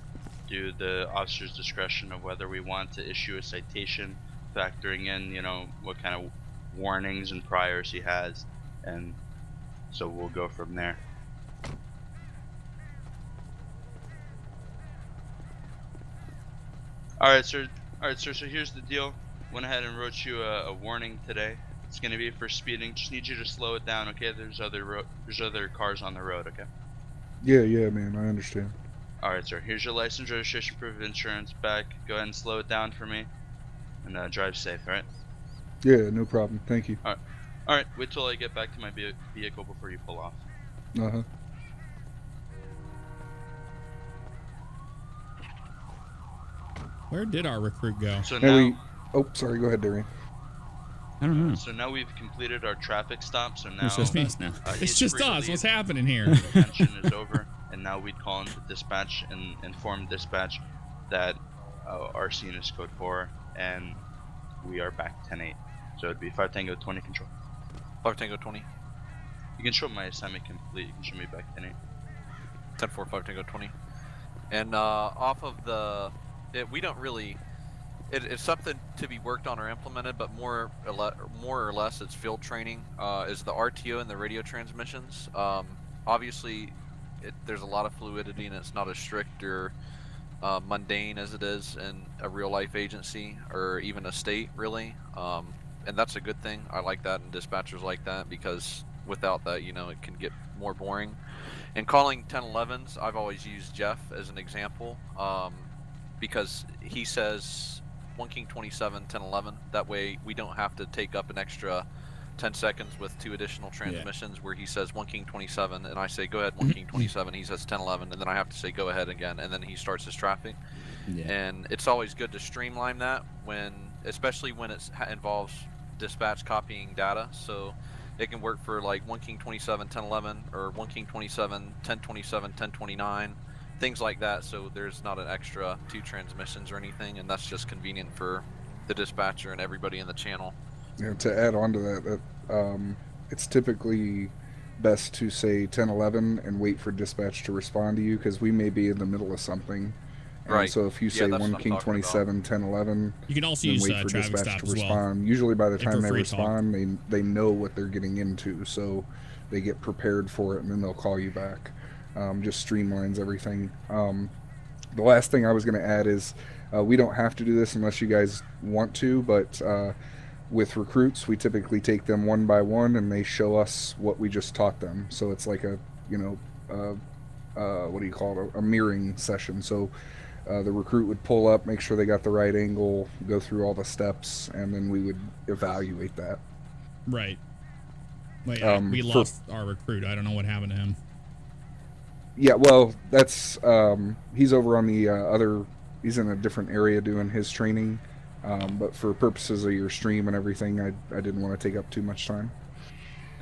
do the officer's discretion of whether we want to issue a citation, factoring in, you know, what kind of warnings and priors he has, and so we'll go from there. Alright, sir. So here's the deal. Went ahead and wrote you a warning today. It's going to be for speeding. Just need you to slow it down, okay? There's other cars on the road, okay? Yeah, man, I understand. Alright, sir. Here's your license, registration, proof of insurance back. Go ahead and slow it down for me. And drive safe, alright? Yeah, no problem. Thank you. Alright, wait till I get back to my vehicle before you pull off. Uh-huh. Where did our recruit go? So Hey, now... Oh, sorry. Go ahead, Darian. I don't know. So now we've completed our traffic stop. So now It's just us now. It's just us. What's happening here? Detention is over, and now we'd call into dispatch and inform dispatch that our scene is code 4, and we are back 10-8. So it'd be 5 Tango 20 control. 5 Tango 20. You can show my assignment complete. You can show me back 10-8. 10-4, 5 Tango 20. And off of the, we don't really. It's something to be worked on or implemented, but more or less it's field training. Is the RTO and the radio transmissions. Obviously, there's a lot of fluidity, and it's not as strict or mundane as it is in a real life agency or even a state, really. And that's a good thing. I like that, and dispatchers like that, because without that, you know, it can get more boring. And calling 1011s, I've always used Jeff as an example, because he says 1 King 27 1011. That way we don't have to take up an extra 10 seconds with 2 additional transmissions, where he says 1 King 27 and I say go ahead 1 King 27, he says 1011, and then I have to say go ahead again, and then he starts his traffic. And it's always good to streamline that, especially when it involves dispatch copying data, so it can work for like 1 King 27 1011 or 1 King 27 1027 1029, things like that, so there's not an extra 2 transmissions or anything, and that's just convenient for the dispatcher and everybody in the channel. Yeah, to add on to that, it's typically best to say 1011 and wait for dispatch to respond to you, because we may be in the middle of something. And right. So if you say 1 King 27 1011, you can also then use wait for traffic dispatch stops to as well. respond. Usually by the time they free talk. respond, they know what they're getting into, so they get prepared for it, and then they'll call you back. Just streamlines everything. The last thing I was going to add is we don't have to do this unless you guys want to, but with recruits, we typically take them one by one, and they show us what we just taught them. So it's like a, what do you call it, a mirroring session. So the recruit would pull up, make sure they got the right angle, go through all the steps, and then we would evaluate that. Right. Wait, we lost our recruit. I don't know what happened to him. Yeah, well, that's he's over on the other. He's in a different area doing his training. But for purposes of your stream and everything, I didn't want to take up too much time.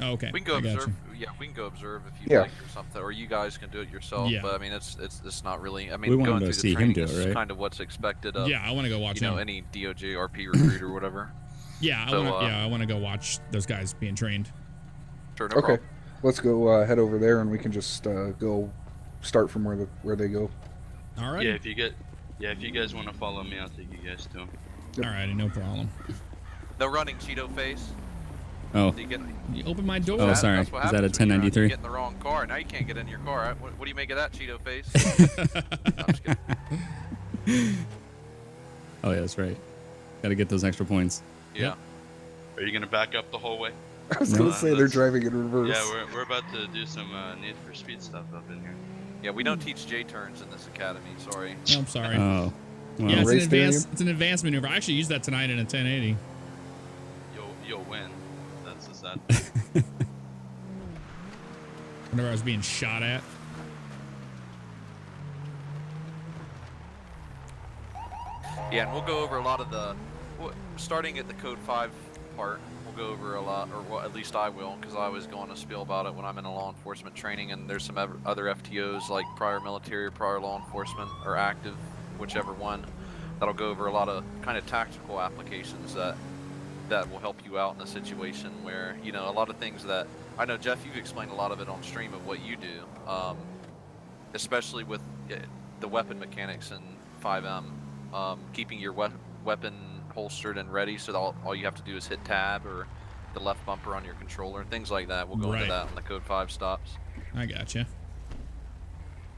Oh, okay. We can go observe. Yeah, we can go observe if you'd like or something, or you guys can do it yourself. Yeah. But I mean, it's not really. I We mean, wanna going go through see the him training do it, is right? kind of what's expected of. Yeah, I want to go watch him. any DOJ RP recruit or whatever. Yeah, I want to go watch those guys being trained. Sure, no Okay, problem. let's go head over there, and we can just go start from where they go. All right. Yeah, if you guys want to follow me, I'll take you guys to them. All righty, no problem. No running, Cheeto face. Oh. You opened my door. Oh, sorry. That's what Is that a happens when you 1093? get in the wrong car. Now you can't get in your car. What do you make of that, Cheeto face? No, I'm just kidding. Oh yeah, that's right. Got to get those extra points. Yeah. Are you gonna back up the whole way? I was going to say they're driving in reverse. Yeah, we're about to do some Need for Speed stuff up in here. Yeah, we don't teach J-turns in this academy. Sorry. Oh, I'm sorry. Oh. Well, Yeah, it's an advanced maneuver. I actually used that tonight in a 1080. You'll win. That's the sad. Whenever I was being shot at. Yeah, and we'll go over a lot of the, starting at the Code 5 part, we'll go over a lot, or well, at least I will, because I always go on a spiel about it when I'm in a law enforcement training, and there's some other FTOs like prior military, prior law enforcement, or active, whichever one, that'll go over a lot of kind of tactical applications that will help you out in a situation where, you know, a lot of things that, I know, Jeff, you've explained a lot of it on stream of what you do, especially with the weapon mechanics in 5M, keeping your weapon holstered and ready, so that all you have to do is hit tab or the left bumper on your controller, things like that. We'll go into that when the Code 5 stops. I gotcha.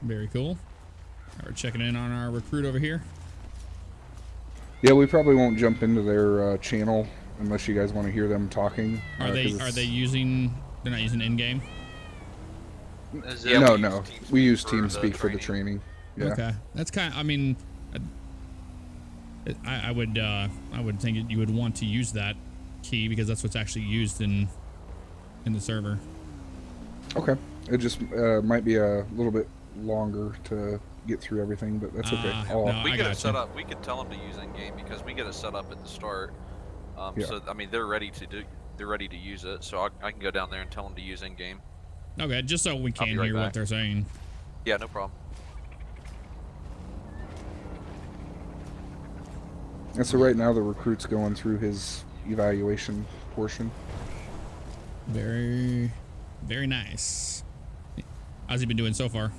Very cool. We're checking in on our recruit over here. Yeah, we probably won't jump into their channel unless you guys want to hear them talking. Are they using? They're not using in-game. No. We use TeamSpeak for the training. Yeah. Okay, that's kind of. I mean, I would think you would want to use that key because that's what's actually used in the server. Okay. It just might be a little bit longer to get through everything, but that's okay. We get it set up. We could tell them to use in-game because we get it set up at the start. So I mean, they're ready to use it. So I can go down there and tell them to use in-game. Okay, just so we can hear what they're saying. Yeah, no problem. And so right now the recruit's going through his evaluation portion. Very, very nice. How's he been doing so far?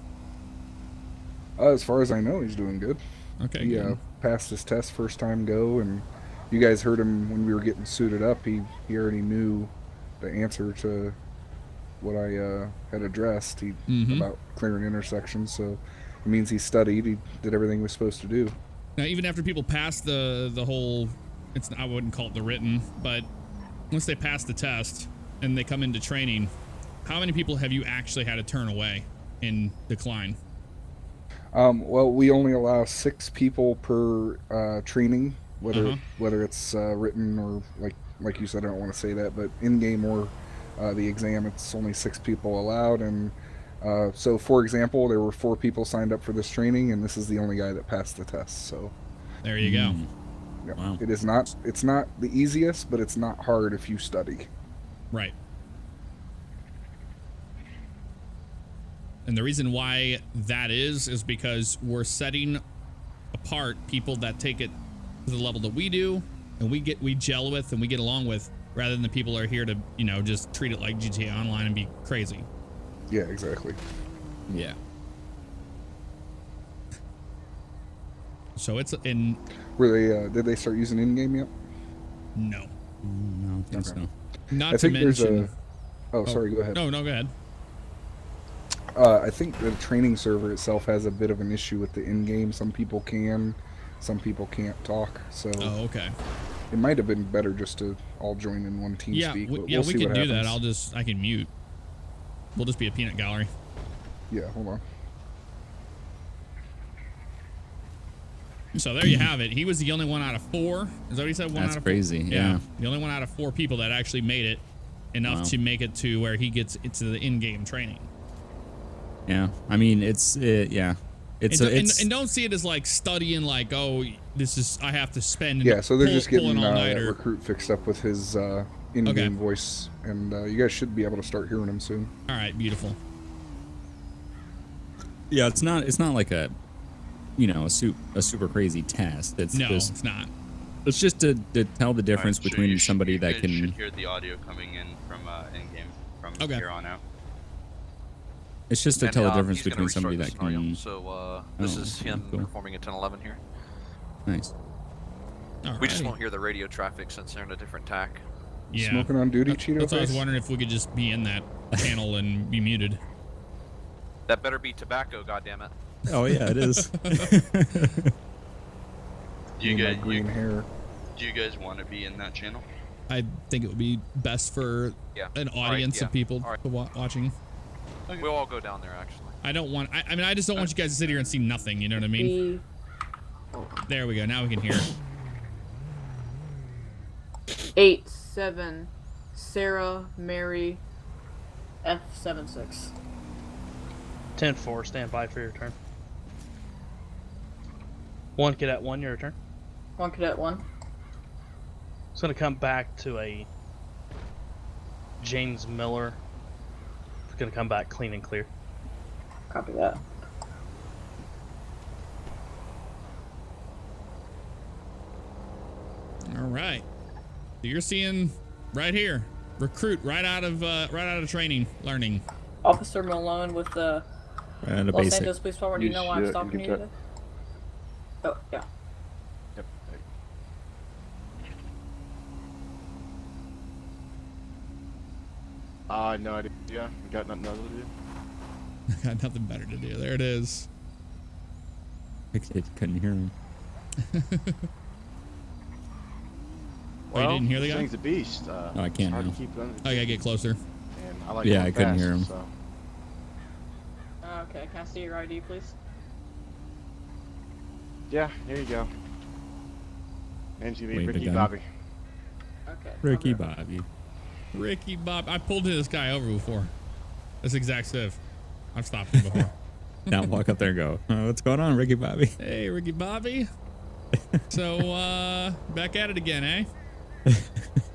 As far as I know, he's doing good. Okay, he good. passed his test first time go, and you guys heard him when we were getting suited up. He already knew the answer to what I had addressed about clearing intersections. So it means he studied. He did everything he was supposed to do. Now, even after people pass the whole, I wouldn't call it the written, but once they pass the test and they come into training, how many people have you actually had to turn away and decline? Well, we only allow 6 people per training, whether it's written or like you said. I don't want to say that, but in game or the exam, it's only 6 people allowed. And so, for example, there were 4 people signed up for this training, and this is the only guy that passed the test. So there you go. Yeah, wow. It's not the easiest, but it's not hard if you study. Right. And the reason why that is because we're setting apart people that take it to the level that we do, and we gel with and we get along with, rather than the people who are here to, just treat it like GTA Online and be crazy. Yeah, exactly. Yeah. So it's in. Were they? Did they start using in-game yet? No. No, I think so. Not I think to mention. There's a. Oh, sorry. Go ahead. No, go ahead. I think the training server itself has a bit of an issue with the in-game. Some people can, some people can't talk. So. Oh, okay. It might have been better just to all join in one team speak. But we'll we see can what do that. happens. I can mute. We'll just be a peanut gallery. Yeah, hold on. So there you have it. He was the only one out of 4. Is that what he said? That's crazy. Yeah. The only one out of 4 people that actually made it enough to make it to where he gets into the in-game training. Yeah. I mean, it's and don't see it as like studying, like, oh, I have to spend. Yeah, so they're just getting that recruit fixed up with his in-game voice, and you guys should be able to start hearing him soon. All right, beautiful. Yeah, it's not like a super crazy test. It's it's not. It's just to tell the difference between somebody that can. You should hear the audio coming in from in-game from here on out. It's just to tell the difference between somebody that can. So this is him performing at 1011 here. Nice. We just won't hear the radio traffic since they're in a different tack. Yeah. Smoking on duty, Cheeto That's why I was face? wondering if we could just be in that panel and be muted. That better be tobacco, goddammit. Oh yeah, it is. Do you guys green hair? Do you guys want to be in that channel? I think it would be best for an audience of people watching. Okay. We'll all go down there, actually. I don't want. I mean, I just don't want you guys to sit here and see nothing. You know what I mean? There we go. Now we can hear. 8-7, Sarah Mary F76. 10-4, stand by for your turn. 1 Cadet 1, your turn. 1 Cadet 1. It's going to come back to a James Miller. It's going to come back clean and clear. Copy that. All right. So you're seeing right here, recruit right out of training, learning. Officer Malone with the And a Los basic. Angeles Police Department. Do you know why I'm stopping you today? Oh, yeah. Yep. No idea. Yeah, we got nothing else to do. Got nothing better to do. There it is. I couldn't hear him. Oh, you didn't hear the this guy? thing's a beast. I can't hard now. to keep it under. Oh, I gotta get closer. And I like Yeah, going I couldn't fast, hear him. So. Okay, can I see your ID, please? Yeah, here you go. Name's gonna be Wave the Ricky gun. Bobby. Okay. Ricky Bobby. Ricky Bob. I pulled this guy over before. This exact civ. I've stopped him before. Now walk up there and go, oh, what's going on, Ricky Bobby? Hey, Ricky Bobby. So, back at it again, eh?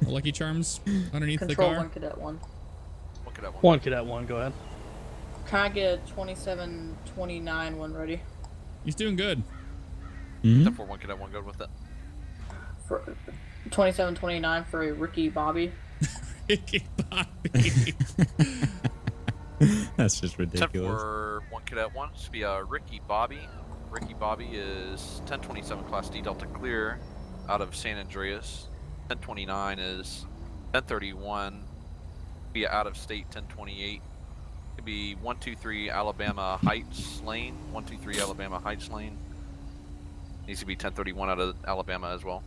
Lucky Charms underneath Control the car. 1 Cadet 1. 1 Cadet 1. 1 Cadet 1, go ahead. Can I get a 2729 when ready? He's doing good. Mm-hmm. 10-4, 1 Cadet 1, good with it. For 2729 for a Ricky Bobby. Ricky Bobby. That's just ridiculous. 10-4, 1 Cadet 1. This will be Ricky Bobby. Ricky Bobby is 1027 Class D Delta Clear out of San Andreas. 1029 is 1031. Be out of state 1028. Could be 123 Alabama Heights Lane. 123 Alabama Heights Lane. Needs to be 1031 out of Alabama as well.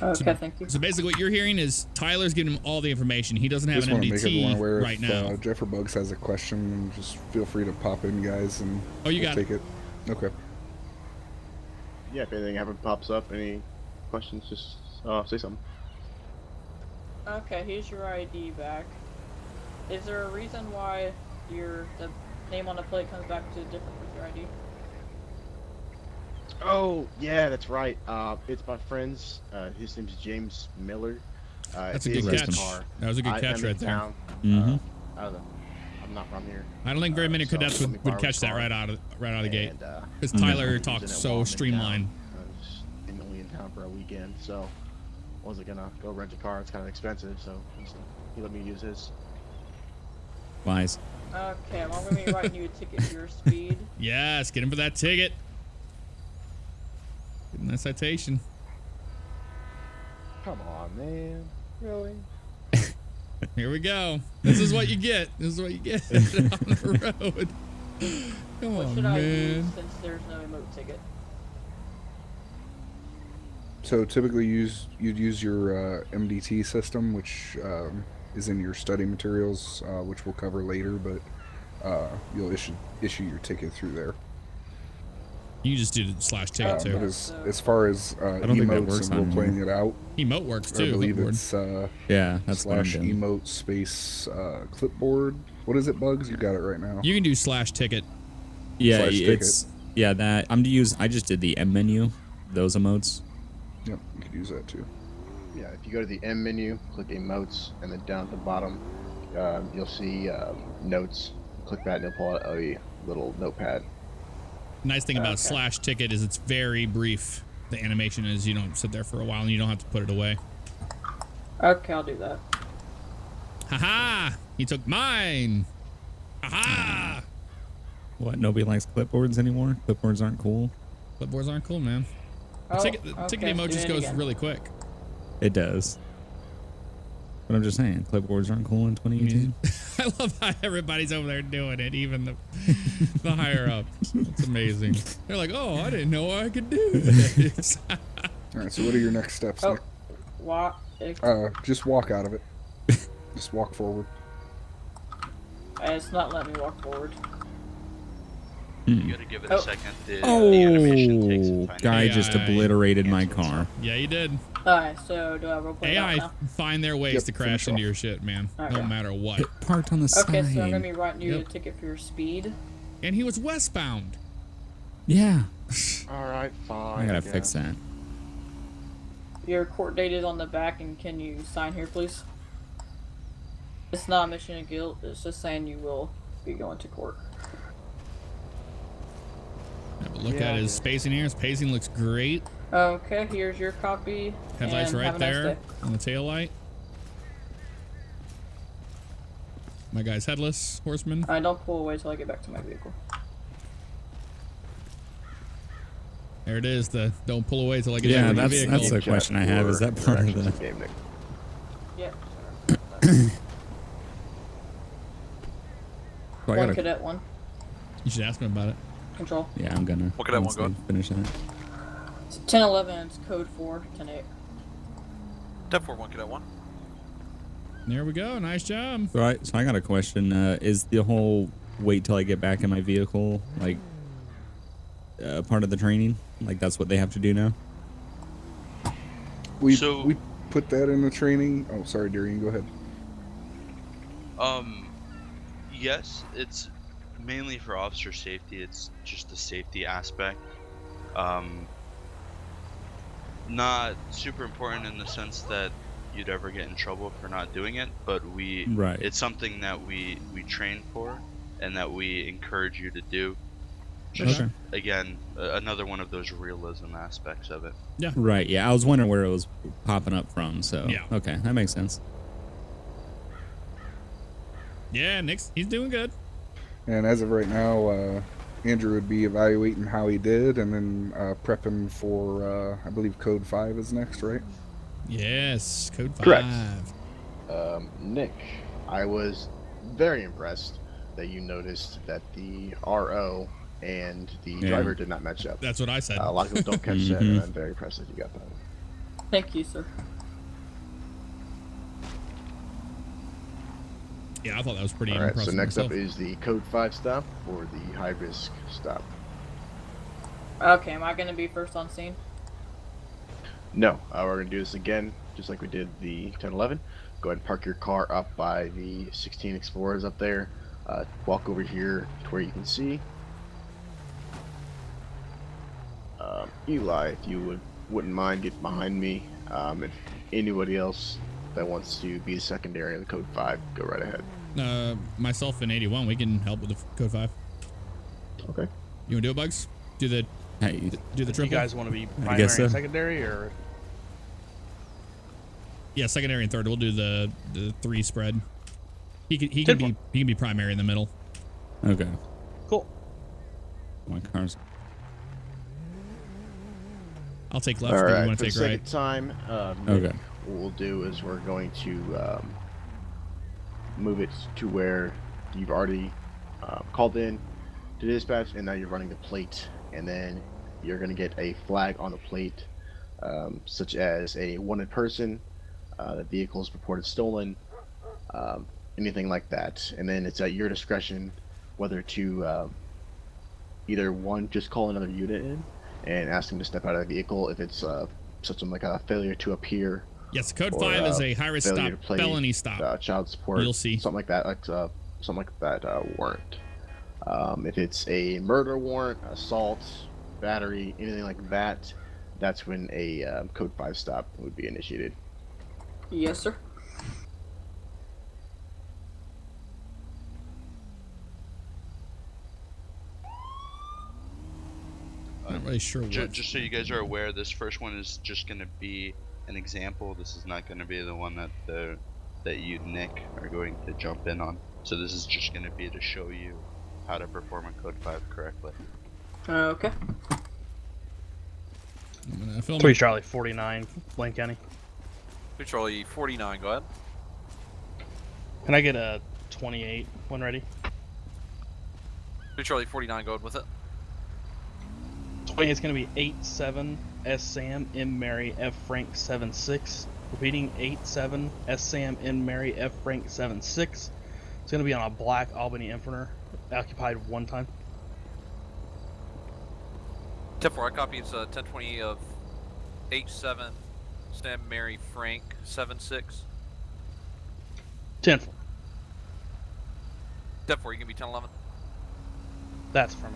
Okay, thank you. So basically what you're hearing is Tyler's giving him all the information. He doesn't have Just an want to make everyone MDT aware right now. if Jeff or Bugs has a question, just feel free to pop in, guys, and Oh, you we'll got take it. Okay. Yeah, if anything ever pops up, any questions, just say something. Okay, here's your ID back. Is there a reason why the name on the plate comes back to different with your ID? Oh, yeah, that's right. It's my friend's. His name's James Miller. That's a it's good his catch. car. That was a good catch I'm right in there. town. Mm-hmm. I don't know. I'm not from here. I don't think very many so cadets let me would borrow catch his that car. right out of the gate. Because And, Tyler using talks it so while I'm in streamlined. town. I was only in town for a weekend, so wasn't gonna go rent a car. It's kind of expensive, so he let me use his. Wise. Okay, well, I'm going to be writing you a ticket for your speed. Yes, get him for that ticket. Give him that citation. Come on, man. Really? Here we go. This is what you get. This is what you get on the road. Come What on, should I use man. since there's no emote ticket? So typically you'd use your MDT system, which is in your study materials, which we'll cover later, but you'll issue your ticket through there. You just do the /ticket too. But as far as I don't think that emotes works and on role playing here. it out, Emote works too. I believe clipboard. it's Yeah, that's what I'm doing. /emote space clipboard. What is it, Bugs? You got it right now. You can do /ticket. Yeah, /ticket. it's that I just did the M menu, those emotes. Yep, you could use that too. Yeah, if you go to the M menu, click emotes, and then down at the bottom, you'll see notes. Click that, and it'll pull out a little notepad. Nice thing about /ticket is it's very brief. The animation is you don't sit there for a while and you don't have to put it away. Okay, I'll do that. Haha! He took mine. Haha! What? Nobody likes clipboards anymore? Clipboards aren't cool? Clipboards aren't cool, man. The ticket emote just goes really quick. It does. But I'm just saying, clipboards aren't cool in 2018. I love how everybody's over there doing it, even the higher ups. It's amazing. They're like, oh, I didn't know I could do this. All right, so what are your next steps, Nick? What? Just walk out of it. Just walk forward. It's not letting me walk forward. You gotta give it a second. The animation takes some time. Guy just obliterated my car. Yeah, you did. Alright, so do I roleplay AI now? find their ways to crash into your shit, man. Okay. No matter what. Parked on the Okay, side. so I'm going to be writing you a ticket for your speed. And he was westbound. Yeah. Alright, fine. I gotta fix that. Your court date is on the back, and can you sign here, please? It's not a mission of guilt, it's just saying you will be going to court. Have a look at his spacing here. His pacing looks great. Okay, here's your copy. Headlights and right have a nice there day. on the tail light. My guy's headless horseman. Alright, don't pull away till I get back to my vehicle. There it is. The don't pull away till I get Yeah, back to my vehicle. that's the question I have. Is that part of the game, Nick? Yep. So I One gotta, cadet one. You should ask him about it. Control. yeah, I'm gonna. What cadet one, once go I ahead. finish that. It's 1011, it's code 4, 10-8. 10-4, 1 Cadet 1. There we go. Nice job. So I got a question. Is the whole wait till I get back in my vehicle, like part of the training? Like that's what they have to do now? We put that in the training. Oh, sorry, Darian, go ahead. Yes, it's mainly for officer safety. It's just the safety aspect. Not super important in the sense that you'd ever get in trouble for not doing it, but it's something that we train for and that we encourage you to do. Just again, another one of those realism aspects of it. Yeah. Right. Yeah. I was wondering where it was popping up from. So Yeah. Okay, that makes sense. Yeah, he's doing good. And as of right now, Andrew would be evaluating how he did, and then prepping for, I believe, Code 5 is next, right? Yes, Code 5. Correct. Nick, I was very impressed that you noticed that the RO and the driver did not match up. That's what I said. A lot of people don't catch that, and I'm very impressed that you got that. Thank you, sir. Yeah, I thought that was pretty Alright, impressive. so next myself. up is the Code 5 stop or the high risk stop. Okay, am I gonna be first on scene? No, we're going to do this again, just like we did the 1011. Go ahead and park your car up by the 16 Explorers up there. Walk over here to where you can see. Eli, if you wouldn't mind getting behind me. If anybody else that wants to be secondary in the Code 5, go right ahead. Myself and 81, we can help with the Code 5. Okay. You want to do it, Bugs? Do the triple? You guys want to be primary and secondary, or? Yeah, secondary and third. We'll do the 3 spread. He can be primary in the middle. Okay. Cool. My car's. I'll take left. All If right. you want For to the take second right. time, Okay. What we'll do is we're going to move it to where you've already called in to dispatch, and now you're running the plate, and then you're going to get a flag on the plate, such as a wanted person, the vehicle is purported stolen, anything like that, and then it's at your discretion whether to either one, just call another unit in and ask them to step out of the vehicle if it's something like a failure to appear. Yes, Code 5 is a high-risk stop, felony stop. Child support. You'll see. Something like that, warrant. If it's a murder warrant, assault, battery, anything like that, that's when a Code 5 stop would be initiated. Yes, sir. Not really sure what. Just so you guys are aware, this first one is just going to be an example. This is not going to be the one that you, Nick, are going to jump in on. So this is just going to be to show you how to perform a Code 5 correctly. Okay. I'm gonna film 3 Charlie 49, Blaine County. 3 Charlie 49, go ahead. Can I get a 28 when ready? 3 Charlie 49, go ahead with it. 28 is going to be 87 S Sam M Mary F Frank 76. Repeating 87 S Sam M Mary F Frank 76. It's going to be on a black Albany Inferno, occupied 1 time. 10-4, I copy. It's 1020 of 87 Sam Mary Frank 76. 10-4. 10-4, you can be 1011. That's from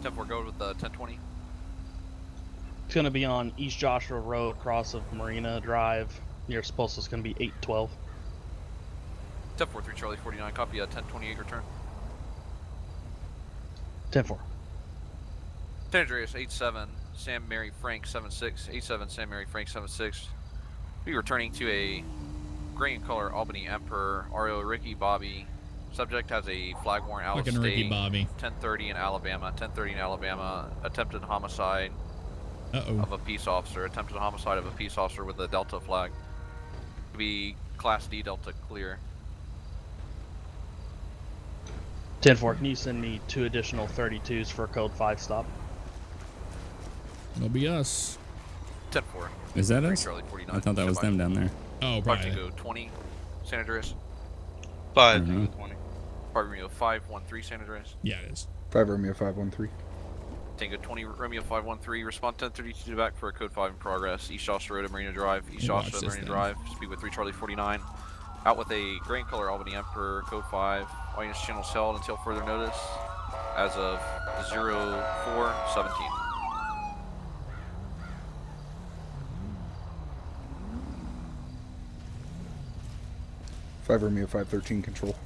10-4, go with 1020. It's going to be on East Joshua Road, across of Marina Drive. Your postal is going to be 812. 10-4, 3 Charlie 49, copy. 1028, return. 10-4. 10 Andreas 87 Sam Mary Frank 76. 87 Sam Mary Frank 76. Be returning to a gray in color Albany Emperor RO Ricky Bobby. Subject has a flag warrant out of Fucking state. Ricky Bobby. 1030 in Alabama. 1030 in Alabama. Attempted homicide of a peace officer. Attempted homicide of a peace officer with a Delta flag. Be Class D Delta clear. 10-4, can you send me 2 additional 32s for a Code 5 stop? It'll be us. 10-4. Is that 3 us? Charlie 49. I thought that was them down there. Oh, Probably probably. go 20. San Andreas. 5 to 20. Romeo 513 San Andreas. Yeah, it is. 5 Romeo 513. Tango 20 Romeo 513. Respond 1032 back for a code 5 in progress. East Shasta Road at Marina Drive. East Shasta Marina Drive. Speed with 3 Charlie 49. Out with a gray and color Albany Emperor code 5. All units channels held until further notice. As of 0417. Five Romeo 513 control.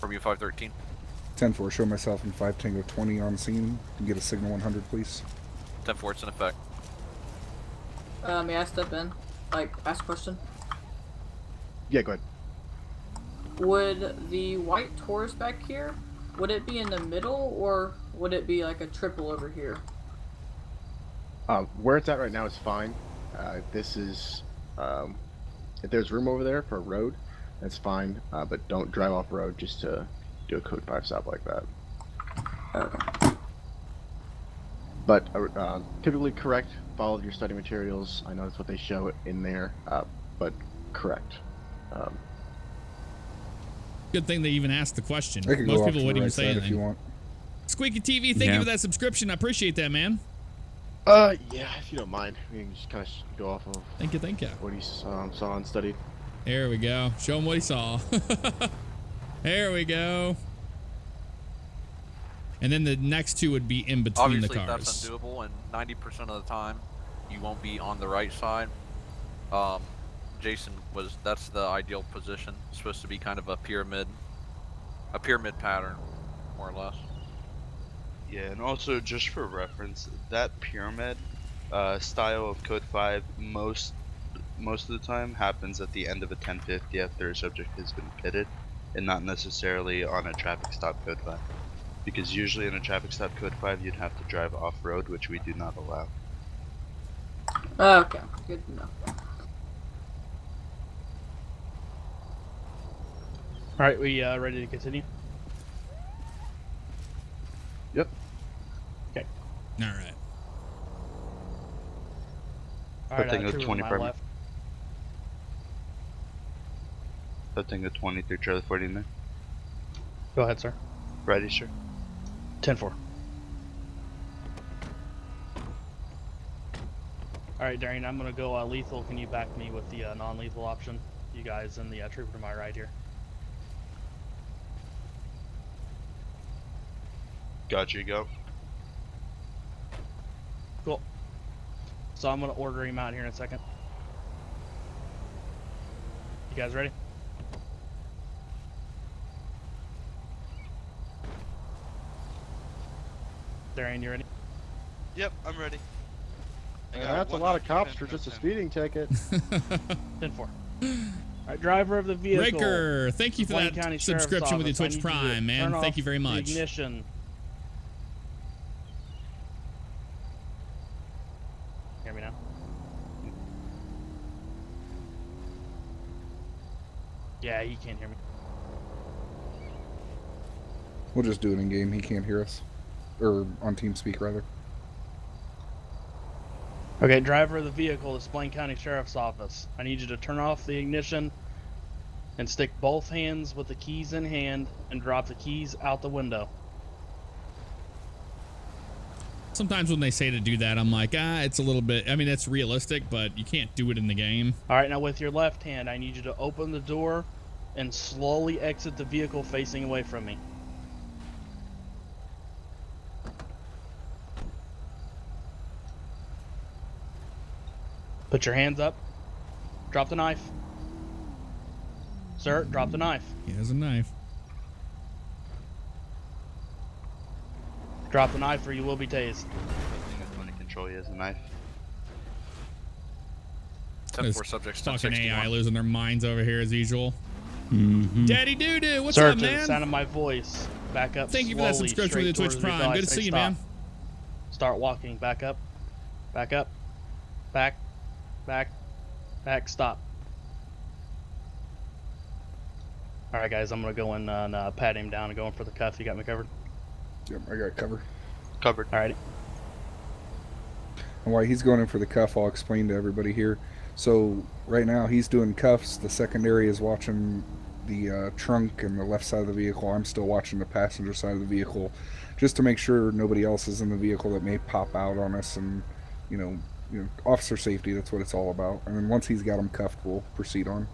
Romeo 513. 10-4, show myself in 5 Tango 20 on scene and get a signal 100, please. 10-4, it's in effect. May I step in? Like, ask a question? Yeah, go ahead. Would the white Taurus back here, would it be in the middle, or would it be like a triple over here? Where it's at right now is fine. This is, if there's room over there for a road, that's fine, but don't drive off road just to do a code 5 stop like that. Okay. But typically correct, followed your study materials. I know that's what they show in there, but correct. Good thing they even asked the question. I could Most go people off to wouldn't the even right say side anything. if you want. Squeaky TV, thank you for that subscription. I appreciate that, man. Yeah, if you don't mind, we can just kind of go off of. Thank you, thank you. What he saw and studied. There we go. Show him what he saw. There we go. And then the next two would be in between Obviously, the cars. that's undoable, and 90% of the time, you won't be on the right side. Jason that's the ideal position. It's supposed to be kind of a pyramid pattern, more or less. Yeah, and also just for reference, that pyramid style of code 5 most of the time happens at the end of a 1050 after a subject has been pitted, and not necessarily on a traffic stop code 5. Because usually in a traffic stop code 5 you'd have to drive off-road, which we do not allow. Okay, good to know. Alright, we ready to continue? Yep. Okay. Alright. That thing with 20 my per left. That thing with 20 through Charlie 49. Go ahead, sir. Ready, sir? 10-4. Alright, Darian, I'm gonna go lethal. Can you back me with the non-lethal option? You guys and the trooper to my right here. Got you, go. Cool. So I'm gonna order him out here in a second. You guys ready? Darian, you ready? Yep, I'm ready. That's a lot of cops for just a speeding ticket. 10-4. Alright, driver of the vehicle. Raker, thank you for Blaine that County Sheriff's subscription with your Office. I Twitch need you to Prime, man. turn Thank you off very the much. Ignition. Hear me now? Yeah, he can't hear me. We'll just do it in game. He can't hear us. Or on TeamSpeak, rather. Okay, driver of the vehicle, this Blaine County Sheriff's Office. I need you to turn off the ignition and stick both hands with the keys in hand and drop the keys out the window. Sometimes when they say to do that, I'm like, it's a little bit, I mean, it's realistic, but you can't do it in the game. Alright, now with your left hand, I need you to open the door and slowly exit the vehicle facing away from me. Put your hands up. Drop the knife. Sir, drop the knife. He has a knife. Drop the knife or you will be tased. Under control, he has a knife. 10-4 subjects. Fucking 1061. AI losing their minds over here as usual. Mm-hmm. Daddy Doo-Doo, what's Sir, up, to the man? sound of my voice, back up. Thank you for that slowly, subscription with your straight Twitch towards the Prime. vehicle. I Good to say see you, stop. man. Start walking. Back up. Back up. Back. Back. Back. Stop. Alright, guys, I'm going to go in and pat him down and go in for the cuff. You got me covered? Yep, I got cover. Covered. Alrighty. And while he's going in for the cuff, I'll explain to everybody here. So right now he's doing cuffs. The secondary is watching the trunk and the left side of the vehicle. I'm still watching the passenger side of the vehicle, just to make sure nobody else is in the vehicle that may pop out on us. And you know, officer safety. That's what it's all about. And then once he's got them cuffed, we'll proceed on.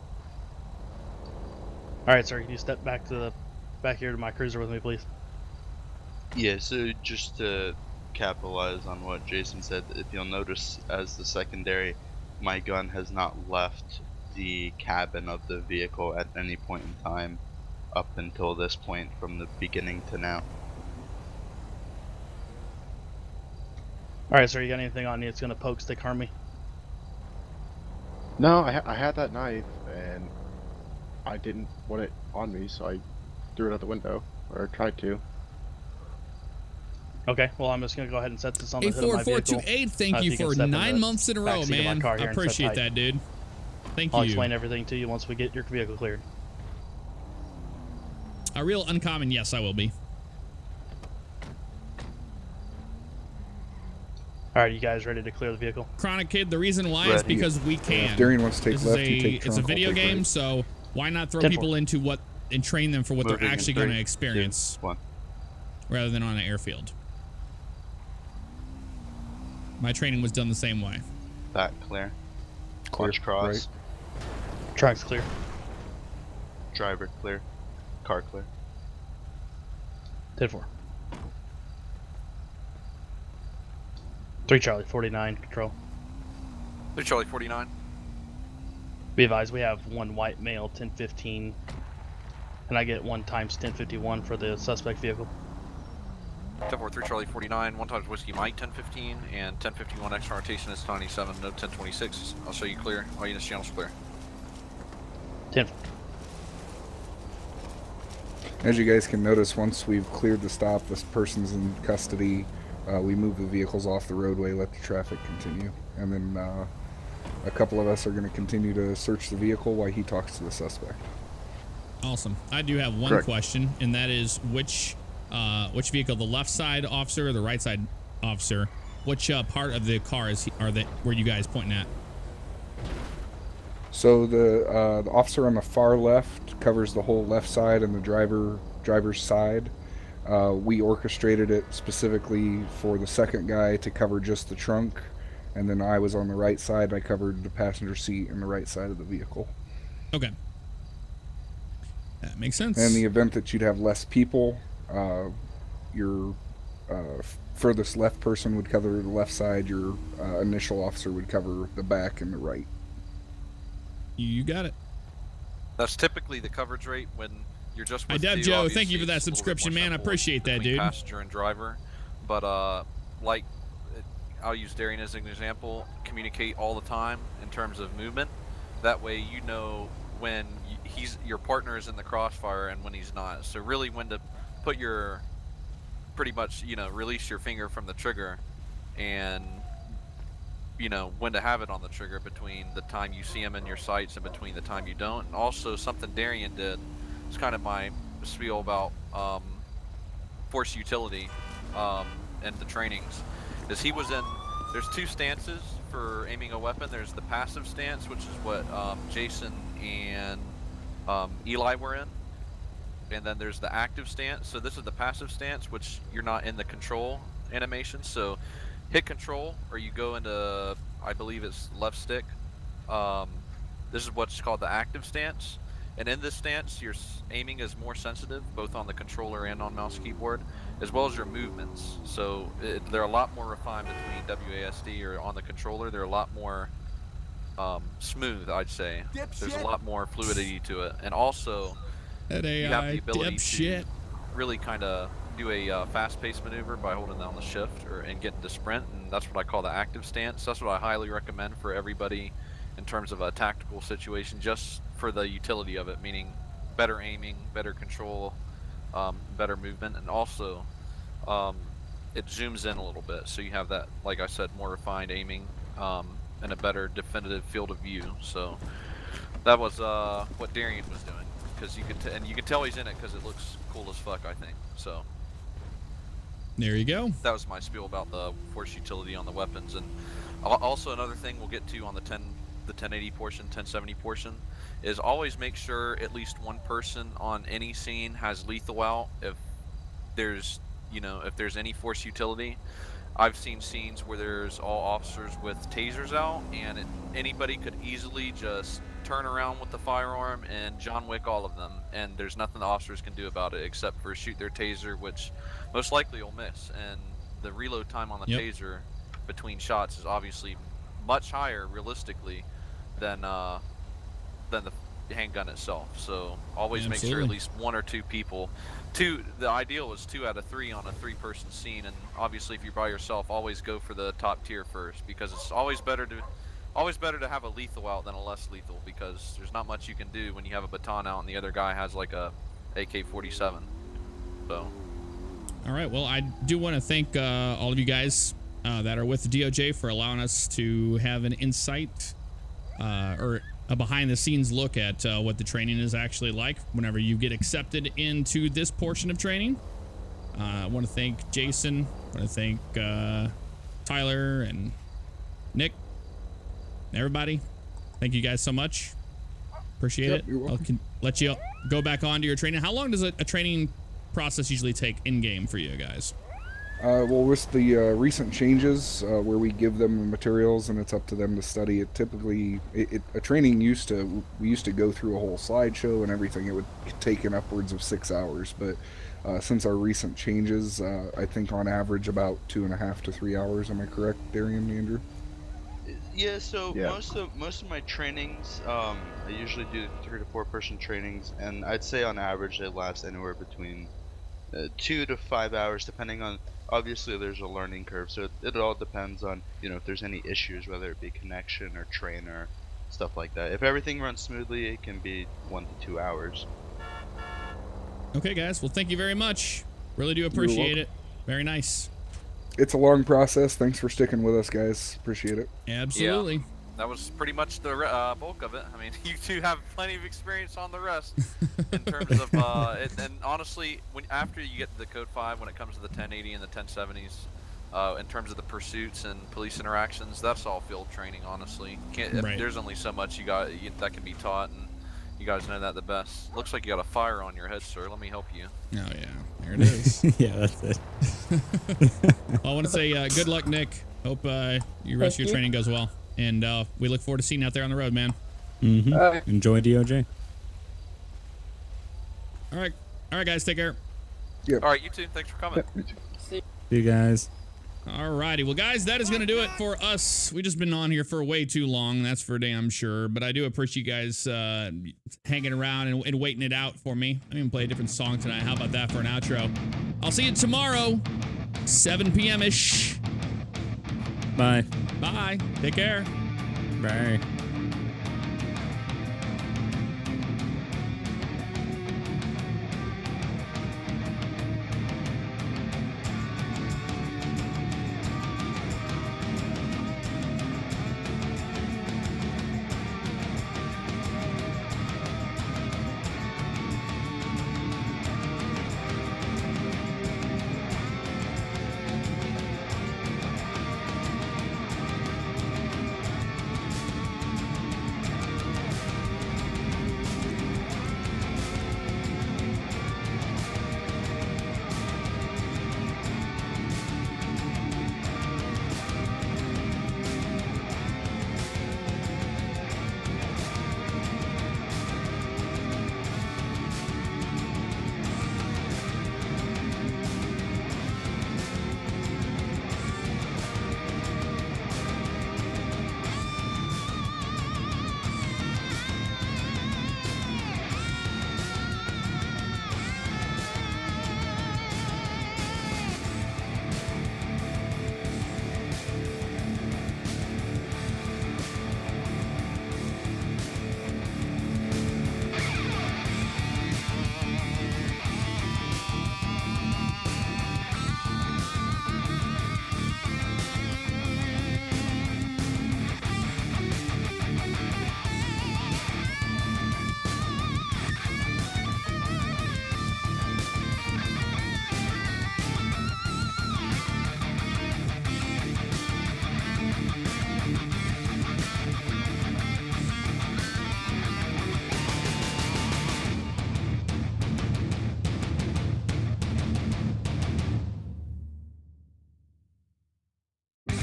All right, sir. Can you step back here to my cruiser with me, please? Yeah. So just to capitalize on what Jason said, if you'll notice, as the secondary, my gun has not left the cabin of the vehicle at any point in time up until this point, from the beginning to now. All right, sir. You got anything on you that's gonna poke, stick, harm me? No, I had that knife, and I didn't want it on me, so I threw it out the window, or tried to. Okay, well, I'm just gonna go ahead and set this on the hood of my vehicle. 84428, thank you for 9 months in a row, man. I appreciate that, dude. Thank you. I'll explain everything to you once we get your vehicle cleared. A real uncommon, yes, I will be. All right, you guys ready to clear the vehicle? Chronic Kid, the reason why is because we can. If Darian wants to take left, you take trunk. It's a video I'll take game, right. so why not throw 10-4. people into what and train them for what Moving they're in actually 3, going to experience, 2, 1. rather than on an airfield. My training was done the same way. Back clear. Course cross. Right. Trunk's clear. Driver clear. Car clear. 10-4. 3 Charlie 49 control. 3 Charlie 49. Be advised, we have one white male 1015, and I get 1 times 1051 for the suspect vehicle. 10-4, 3 Charlie 49, 1 times Whiskey Mike 1015, and 1051 extra rotation is 97, no 1026. I'll show you clear. All units channels clear. 10. As you guys can notice, once we've cleared the stop, this person's in custody. We move the vehicles off the roadway, let the traffic continue, and then a couple of us are going to continue to search the vehicle while he talks to the suspect. Awesome. I do have one question, and that is which vehicle, the left side officer or the right side officer? Which part of the car were you guys pointing at? So the officer on the far left covers the whole left side and the driver's side. We orchestrated it specifically for the second guy to cover just the trunk, and then I was on the right side. I covered the passenger seat and the right side of the vehicle. Okay. That makes sense. And in the event that you'd have less people, your furthest left person would cover the left side, your initial officer would cover the back and the right. You got it. That's typically the coverage rate when you're just with Dev two. Joe, Obviously, thank you for that it's a little bit subscription, more man. I simple appreciate that, between dude. Passenger and driver, but like I'll use Darian as an example. Communicate all the time in terms of movement. That way, you know when your partner is in the crossfire and when he's not. So really, when to put your pretty much release your finger from the trigger, and when to have it on the trigger between the time you see him in your sights and between the time you don't. And also something Darian did, it's kind of my spiel about force utility and the trainings, is he was in, there's 2 stances for aiming a weapon. There's the passive stance, which is what Jason and Eli were in, and then there's the active stance. So this is the passive stance, which you're not in the control animation. So hit control, or you go into, I believe it's left stick. This is what's called the active stance. And in this stance, your aiming is more sensitive, both on the controller and on mouse keyboard, as well as your movements. So they're a lot more refined between WASD or on the controller. They're a lot more smooth, I'd say. There's a lot more fluidity to it. And also, you have the ability to really kind of do a fast-paced maneuver by holding down the shift and getting to sprint, and that's what I call the active stance. That's what I highly recommend for everybody in terms of a tactical situation, just for the utility of it, meaning better aiming, better control, better movement, and also it zooms in a little bit, so you have that, like I said, more refined aiming and a better definitive field of view. So that was what Darian was doing, because you can tell he's in it because it looks cool as fuck, I think. So there you go. That was my spiel about the force utility on the weapons. And also another thing we'll get to on the the 1080 portion, 1070 portion, is always make sure at least one person on any scene has lethal out. If there's, if there's any force utility, I've seen scenes where there's all officers with tasers out, and anybody could easily just turn around with the firearm and John Wick all of them, and there's nothing the officers can do about it except for shoot their taser, which most likely will miss. And the reload time on the taser between shots is obviously much higher, realistically, than the handgun itself. So always make sure at least one or two people. The ideal is 2 out of 3 on a 3-person scene, and obviously if you're by yourself, always go for the top tier first, because it's always better to have a lethal out than a less lethal, because there's not much you can do when you have a baton out and the other guy has like a AK-47. So. All right. Well, I do want to thank all of you guys that are with the DOJ for allowing us to have an insight or a behind-the-scenes look at what the training is actually like whenever you get accepted into this portion of training. I want to thank Jason. I want to thank Tyler and Nick. Everybody, thank you guys so much. Appreciate it. I'll let you go back on to your training. How long does a training process usually take in-game for you guys? Well, with the recent changes where we give them the materials and it's up to them to study it, typically a training we used to go through a whole slideshow and everything. It would take upwards of 6 hours, but since our recent changes, I think on average about 2.5 to 3 hours. Am I correct, Darian, Andrew? Yeah, so most of my trainings, I usually do 3 to 4 person trainings, and I'd say on average they last anywhere between 2 to 5 hours, depending on, obviously there's a learning curve, so it all depends on, if there's any issues, whether it be connection or trainer, stuff like that. If everything runs smoothly, it can be 1 to 2 hours. Okay, guys. Well, thank you very much. Really do appreciate it. Very nice. It's a long process. Thanks for sticking with us, guys. Appreciate it. Absolutely. Yeah, that was pretty much the bulk of it. I mean, you two have plenty of experience on the rest in terms of and honestly, after you get to the Code 5, when it comes to the 1080 and the 1070s, in terms of the pursuits and police interactions, that's all field training. Honestly, there's only so much that can be taught, and you guys know that the best. Looks like you got a fire on your head, sir. Let me help you. Oh yeah, there it is. Yeah, that's it. Well, I want to say good luck, Nick. Hope your rest of your training goes well, and we look forward to seeing you out there on the road, man. Mm-hmm. Enjoy DOJ. All right, guys, take care. Yeah. All right, you too. Thanks for coming. See you guys. Alrighty, well guys, that is going to do it for us. We've just been on here for way too long, that's for damn sure, but I do appreciate you guys hanging around and waiting it out for me. I'm going to play a different song tonight. How about that for an outro? I'll see you tomorrow, 7 p.m.-ish. Bye. Bye. Take care. Bye.